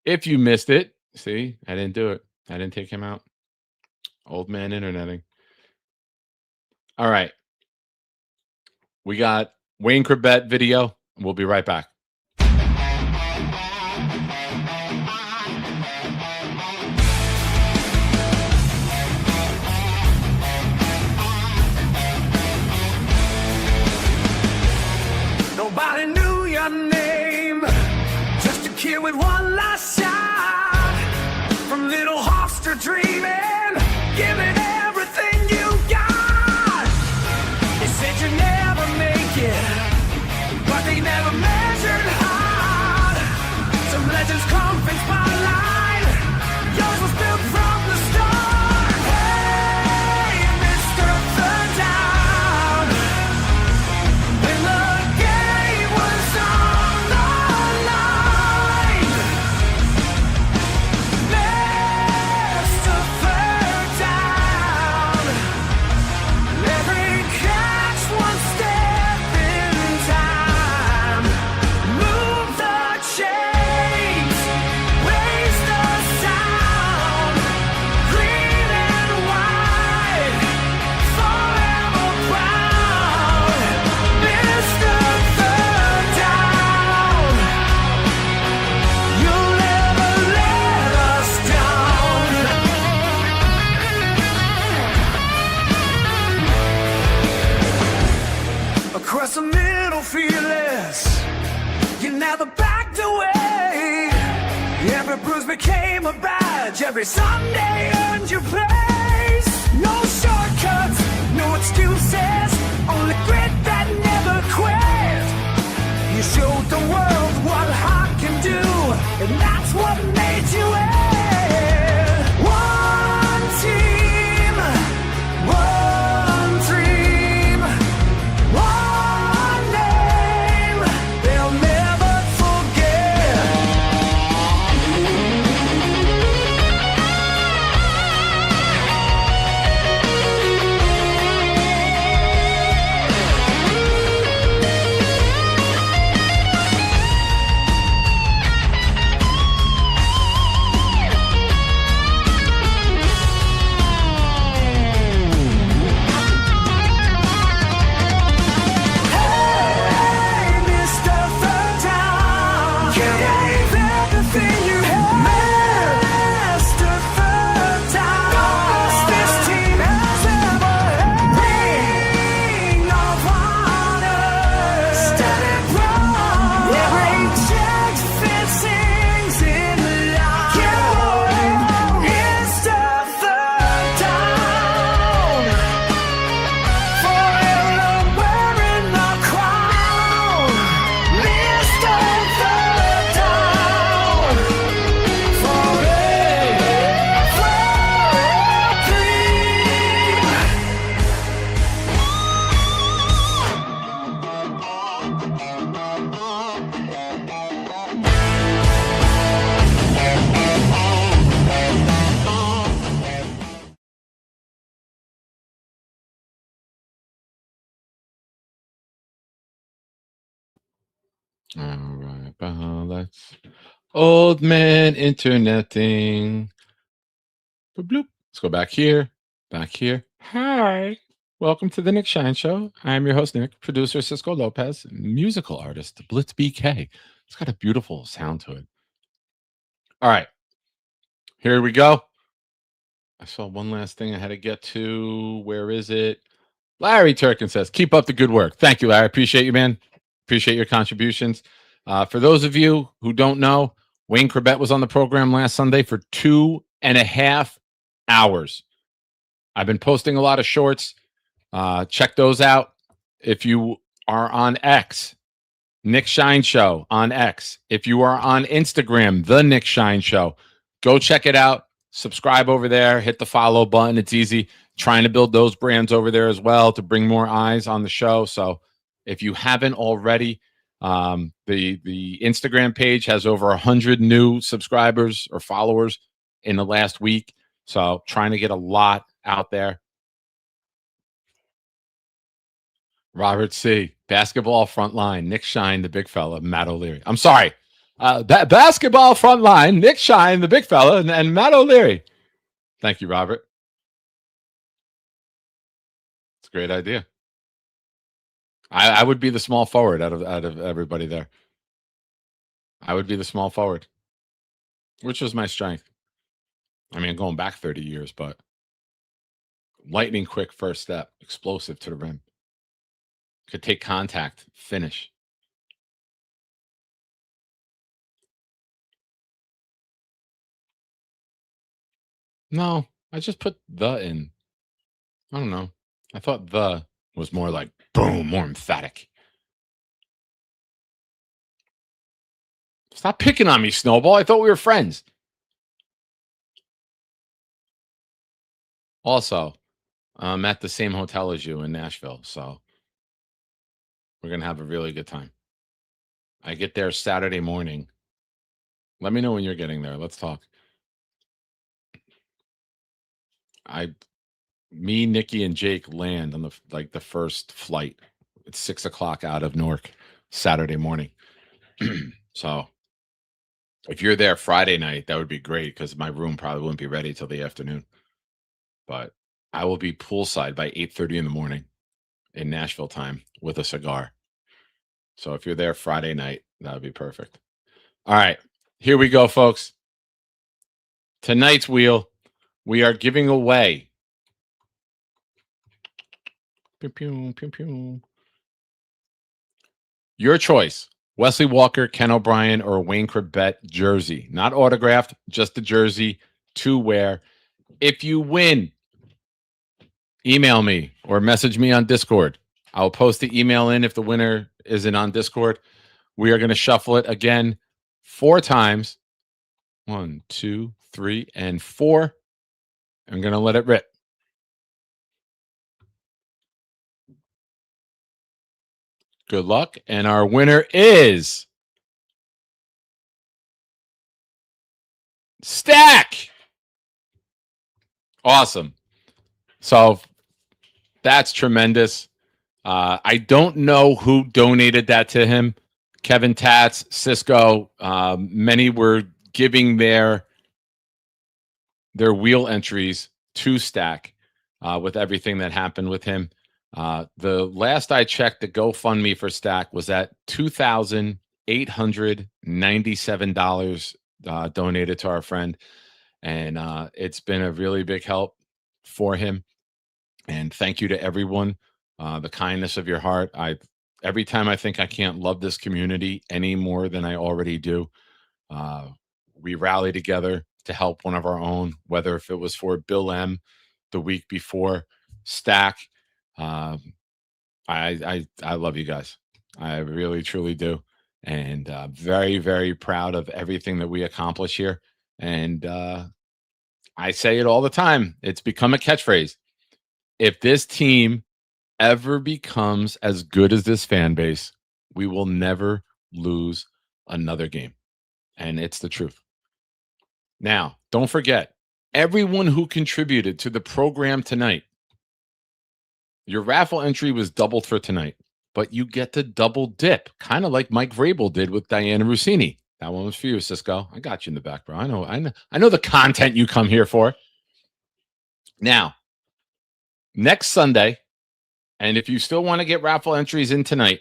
If you missed it, see, I didn't do it. I didn't take him out. Old man interneting. All right. We got Wayne Corbett video. We'll be right back. Nobody knew your name, just a kid with one last shot. From little Hofstra dreaming, giving everything you got. They said you'd never make it, but they never measured hard. Some legends come from spotlight, yours was built from the start. Hey, Mr. Third Down, when the game was on the line, Mr. Third Down, every catch one step in time, move the chains, raise the sound, green and white, forever proud, Mr. Third Down, you'll never let us down. Across the middle, fearless, you never backed away. Every bruise became a badge, every Sunday earned your place. No shortcuts, no excuses, only grit that never quit. You showed the world what heart can do, and that's what made you it. One team, one dream, one name they'll never forget. Hey, Mr. Third Down, you gave everything you had. Mr. Third Down, this team has ever had. Ring of honor, standing proud. Every check fit sings in line. Mr. Third Down, forever wearing the crown, Mr. Third Down, forever All right. Let's old man interneting. Bloop, bloop. Let's go back here. Back here. Hi. Welcome to the Nick Shine Show. I'm your host, Nick, producer Cisco Lopez, musical artist Blitz BK. It's got a beautiful sound to it. All right. Here we go. I saw one last thing I had to get to. Where is it? Larry Turkin says, keep up the good work. Thank you, Larry. Appreciate you, man. Appreciate your contributions. For those of you who don't know, Wayne Corbett was on the program last Sunday for 2.5 hours. I've been posting a lot of shorts. Check those out. If you are on X, Nick Shine Show on X. If you are on Instagram, The Nick Shine Show, go check it out. Subscribe over there. Hit the follow button. It's easy. Trying to build those brands over there as well to bring more eyes on the show. So if you haven't already, the Instagram page has over 100 new subscribers or followers in the last week. So trying to get a lot out there. Robert C. Basketball front line. Nick Shine, the big fella. Matt O'Leary. I'm sorry. Basketball front line. Nick Shine, the big fella, and Matt O'Leary. Thank you, Robert. It's a great idea. I would be the small forward out of everybody there. I would be the small forward, which was my strength. I mean, going back 30 years, but lightning quick first step, explosive to the rim. Could take contact, finish. No, I just put the in. I don't know. I thought the was more like boom, more emphatic. Stop picking on me, Snowball. I thought we were friends. Also, I'm at the same hotel as you in Nashville, so we're going to have a really good time. I get there Saturday morning. Let me know when you're getting there. Let's talk. Me, Nikki, and Jake land on the first flight. It's 6:00 out of Newark Saturday morning. So if you're there Friday night, that would be great because my room probably wouldn't be ready till the afternoon. But I will be poolside by 8:30 in the morning in Nashville time with a cigar. So if you're there Friday night, that would be perfect. All right, here we go, folks. Tonight's wheel, we are giving away. Pew, pew, pew, pew. Your choice. Wesley Walker, Ken O'Brien, or Wayne Corbett jersey. Not autographed, just the jersey to wear. If you win, email me or message me on Discord. I'll post the email in if the winner isn't on Discord. We are going to shuffle it again 4 times. 1, 2, 3, and 4. I'm going to let it rip. Good luck. And our winner is Stack. Awesome. So that's tremendous. I don't know who donated that to him. Kevin Tatz, Cisco. Many were giving their wheel entries to Stack with everything that happened with him. The last I checked, the GoFundMe for Stack was at $2,897 donated to our friend. And it's been a really big help for him. And thank you to everyone. The kindness of your heart. Every time I think I can't love this community any more than I already do, we rally together to help one of our own, whether if it was for Bill M the week before, Stack. I love you guys. I really, truly do. And very, very proud of everything that we accomplish here. And I say it all the time. It's become a catchphrase. If this team ever becomes as good as this fan base, we will never lose another game. And it's the truth. Now, don't forget, everyone who contributed to the program tonight, your raffle entry was doubled for tonight, but you get to double dip, kind of like Mike Vrabel did with Diana Rossini. That one was for you, Cisco. I got you in the back, bro. I know the content you come here for. Now, next Sunday, and if you still want to get raffle entries in tonight,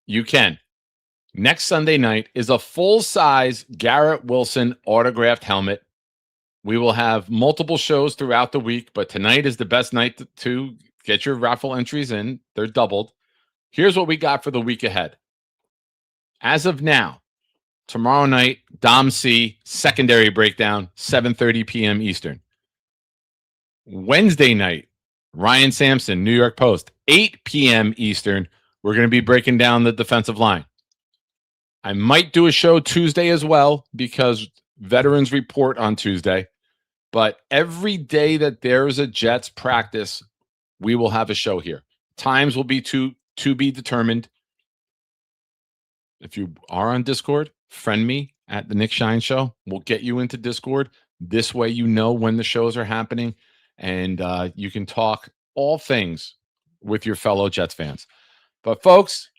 you can. Next Sunday night is a full-size Garrett Wilson autographed helmet. We will have multiple shows throughout the week, but tonight is the best night to get your raffle entries in. They're doubled. Here's what we got for the week ahead. As of now, tomorrow night, Dom C, secondary breakdown, 7:30 p.m. Eastern. Wednesday night, Ryan Sampson, New York Post, 8 p.m. Eastern. We're going to be breaking down the defensive line. I might do a show Tuesday as well because veterans report on Tuesday. But every day that there is a Jets practice, we will have a show here. Times will be to be determined. If you are on Discord, friend me at the Nick Shine Show. We'll get you into Discord. This way you know when the shows are happening, and you can talk all things with your fellow Jets fans. But folks,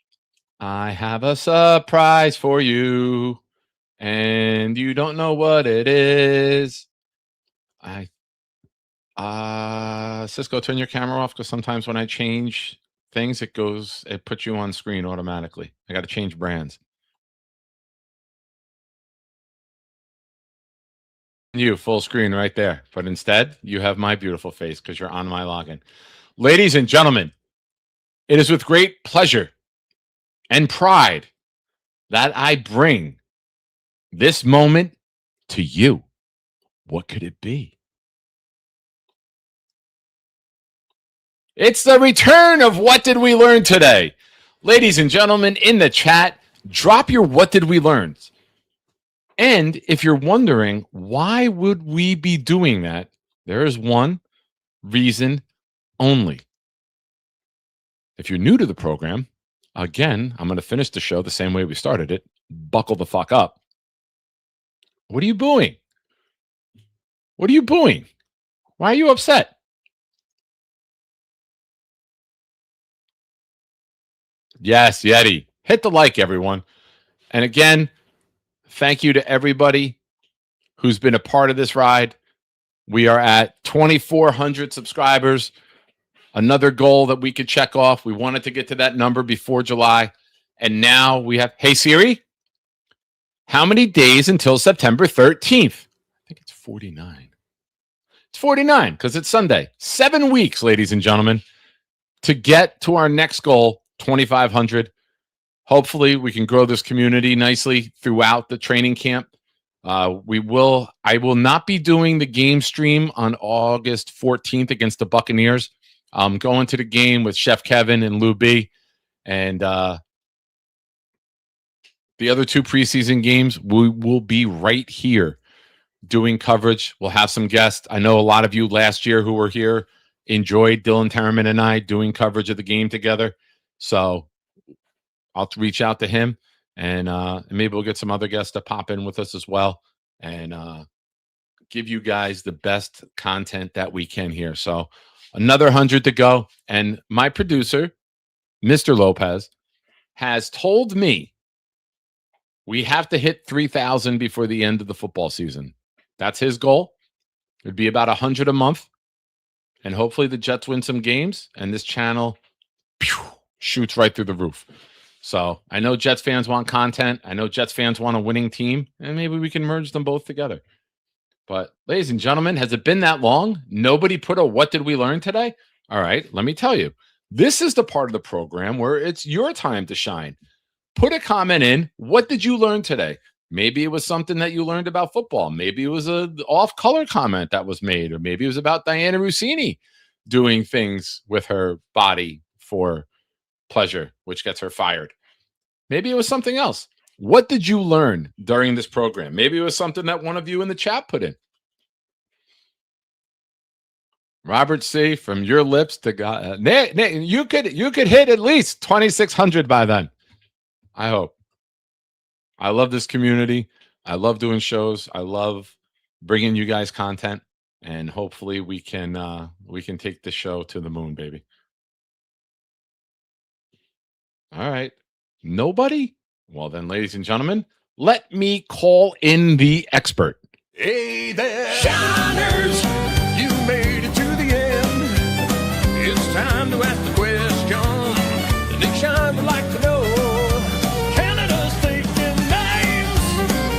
I have a surprise for you, and you don't know what it is. Cisco, turn your camera off because sometimes when I change things, it puts you on screen automatically. I got to change brands. You full screen right there, but instead you have my beautiful face because you're on my login. Ladies and gentlemen, it is with great pleasure and pride that I bring this moment to you. What could it be? It's the return of What Did We Learn Today? Ladies and gentlemen, in the chat, drop your What Did We Learn? And if you're wondering, why would we be doing that? There is one reason only. If you're new to the program, again, I'm going to finish the show the same way we started it. Buckle the fuck up. What are you booing? What are you booing? Why are you upset? Yes, Yeti. Hit the like, everyone. And again, thank you to everybody who's been a part of this ride. We are at 2,400 subscribers. Another goal that we could check off. We wanted to get to that number before July. And now we have, hey Siri, how many days until September 13th? I think it's 49. It's 49 because it's Sunday. 7 weeks, ladies and gentlemen, to get to our next goal, 2,500. Hopefully we can grow this community nicely throughout the training camp. I will not be doing the game stream on August 14th against the Buccaneers. I'm going to the game with Chef Kevin and Lou B. And the other 2 preseason games, we will be right here doing coverage. We'll have some guests. I know a lot of you last year who were here enjoyed Dylan Terraman and I doing coverage of the game together. So I'll reach out to him, and maybe we'll get some other guests to pop in with us as well and give you guys the best content that we can here. So another 100 to go. And my producer, Mr. Lopez, has told me we have to hit 3,000 before the end of the football season. That's his goal. It'd be about 100 a month. And hopefully the Jets win some games, and this channel shoots right through the roof. So I know Jets fans want content. I know Jets fans want a winning team, and maybe we can merge them both together. But ladies and gentlemen, has it been that long? Nobody put a what did we learn today? All right, let me tell you. This is the part of the program where it's your time to shine. Put a comment in. What did you learn today? Maybe it was something that you learned about football. Maybe it was an off-color comment that was made, or maybe it was about Diana Rossini doing things with her body for pleasure, which gets her fired. Maybe it was something else. What did you learn during this program? Maybe it was something that one of you in the chat put in. Robert C., from your lips to God. Nick, you could hit at least 2,600 by then. I hope. I love this community. I love doing shows. I love bringing you guys content, and hopefully we can take the show to the moon, baby. All right. Nobody? Well, then, ladies and gentlemen, let me call in the expert. Hey there, Shiners, you made it to the end. It's time to ask the question. The Nick Shine would like to know. Canada's taking names.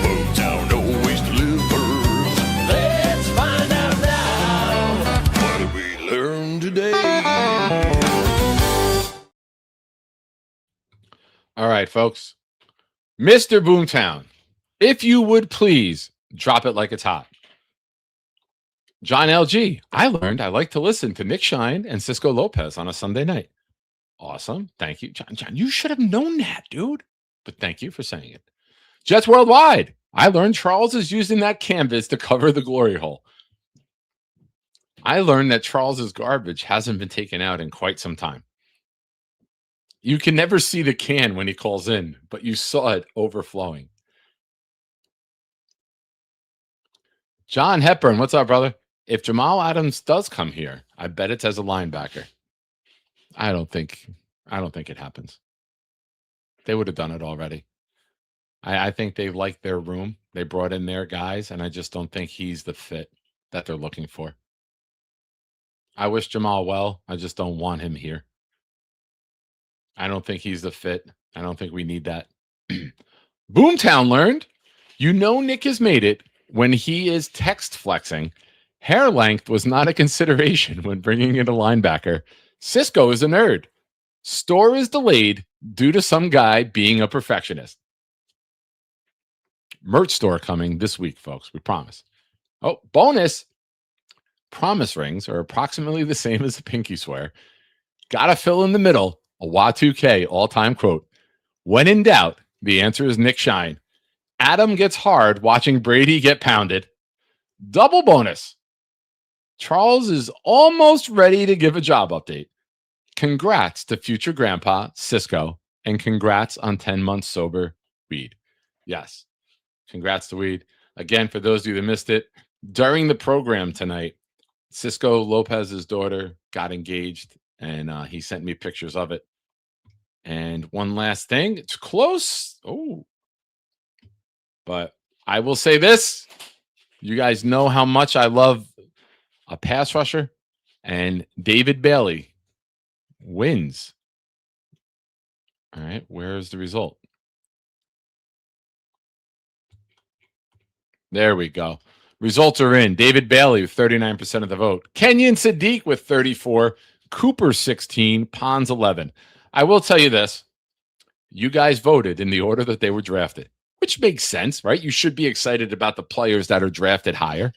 Boomtown always delivers. Let's find out now. What did we learn today? All right, folks. Mr. Boomtown, if you would please drop it like it's hot. John LG, I learned I like to listen to Nick Shine and Cisco Lopez on a Sunday night. Awesome. Thank you, John. John, you should have known that, dude. But thank you for saying it. Jets Worldwide, I learned Charles is using that canvas to cover the glory hole. I learned that Charles's garbage hasn't been taken out in quite some time. You can never see the can when he calls in, but you saw it overflowing. John Hepburn, what's up, brother? If Jamal Adams does come here, I bet it's as a linebacker. I don't think it happens. They would have done it already. I think they like their room. They brought in their guys, and I just don't think he's the fit that they're looking for. I wish Jamal well. I just don't want him here. I don't think he's the fit. I don't think we need that. Boomtown learned, Nick has made it when he is text flexing. Hair length was not a consideration when bringing in a linebacker. Cisco is a nerd. Store is delayed due to some guy being a perfectionist. Merch store coming this week, folks. We promise. Oh, bonus. Promise rings are approximately the same as a pinky swear. Gotta fill in the middle. A Y2K all-time quote. When in doubt, the answer is Nick Shine. Adam gets hard watching Brady get pounded. Double bonus. Charles is almost ready to give a job update. Congrats to future grandpa, Cisco, and congrats on 10 months sober, Weed. Yes. Congrats to Weed. Again, for those of you that missed it, during the program tonight, Cisco Lopez's daughter got engaged, and he sent me pictures of it. And one last thing, it's close. Oh, but I will say this. You guys know how much I love a pass rusher, and David Bailey wins. All right, where's the result? There we go. Results are in. David Bailey with 39% of the vote. Kenyon Sadiq with 34. Cooper 16. Pons 11. I will tell you this. You guys voted in the order that they were drafted, which makes sense, right? You should be excited about the players that are drafted higher.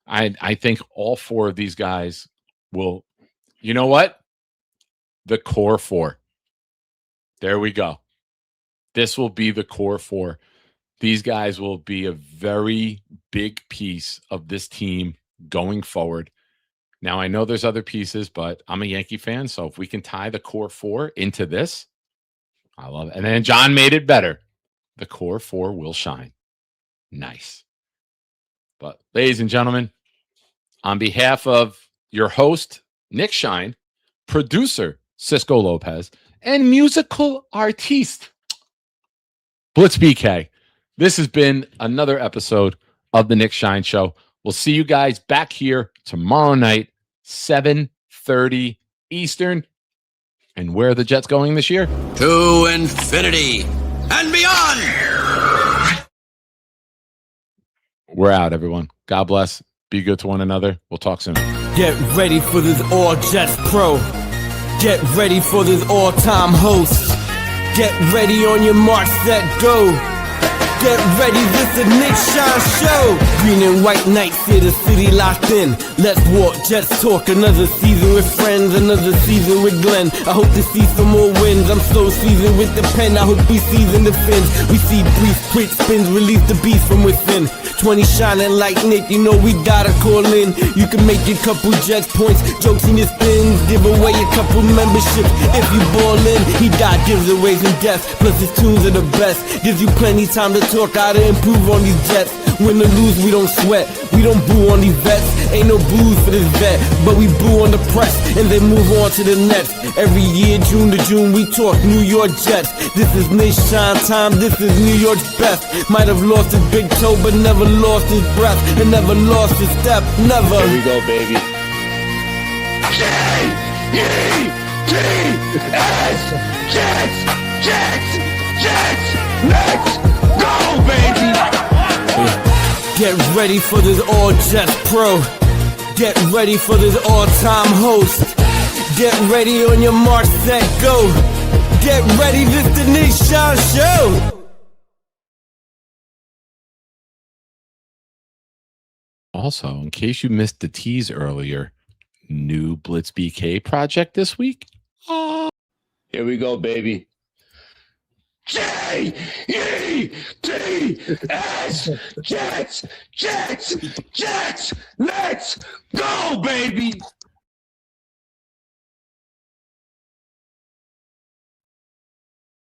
I think all four of these guys will, you know what? The core four. There we go. This will be the core four. These guys will be a very big piece of this team going forward. Now, I know there's other pieces, but I'm a Yankee fan, so if we can tie the core four into this, I love it. And then John made it better. The core four will shine. Nice. But ladies and gentlemen, on behalf of your host, Nick Shine, producer, Cisco Lopez, and musical artiste, Blitz BK, this has been another episode of the Nick Shine Show. We'll see you guys back here tomorrow night, 7:30 Eastern. And where are the Jets going this year? To infinity and beyond. We're out, everyone. God bless. Be good to one another. We'll talk soon. Get ready for this All Jets Pro. Get ready for this all-time host. Get ready on your mark, set, go. Get ready, this is Nick Shine Show. Green and white nights, here the city locked in. Let's walk, Jets talk, another season with friends, another season with Glenn. I hope to see some more wins, I'm so seasoned with the pen. I hope we season the fins. We see brief, quick spins, release the beast from within. 20 shining like Nick, you know we gotta call in. You can make a couple Jets points, jokes in your spins, give away a couple memberships. If you ball in, he got giveaways and deaths, plus his tunes are the best. Gives you plenty time to talk how to improve on these Jets. Win or lose, we don't sweat, we don't boo on these vets. Ain't no booze for this vet, but we boo on the press and then move on to the next. Every year, June to June, we talk New York Jets. This is Nick Shine time, this is New York's best. Might have lost his big toe, but never lost his breath and never lost his step, never. Here we go, baby. J-E-T-S! Jets! Jets! Jets! Let's go, baby! Get ready for this All Jets Pro. Get ready for this all-time host. Get ready on your mark, set, go. Get ready, this the Nick Shine Show. Also, in case you missed the tease earlier, new Blitz BK project this week. Here we go, baby. J-E-T-S, Jets, let's go, baby.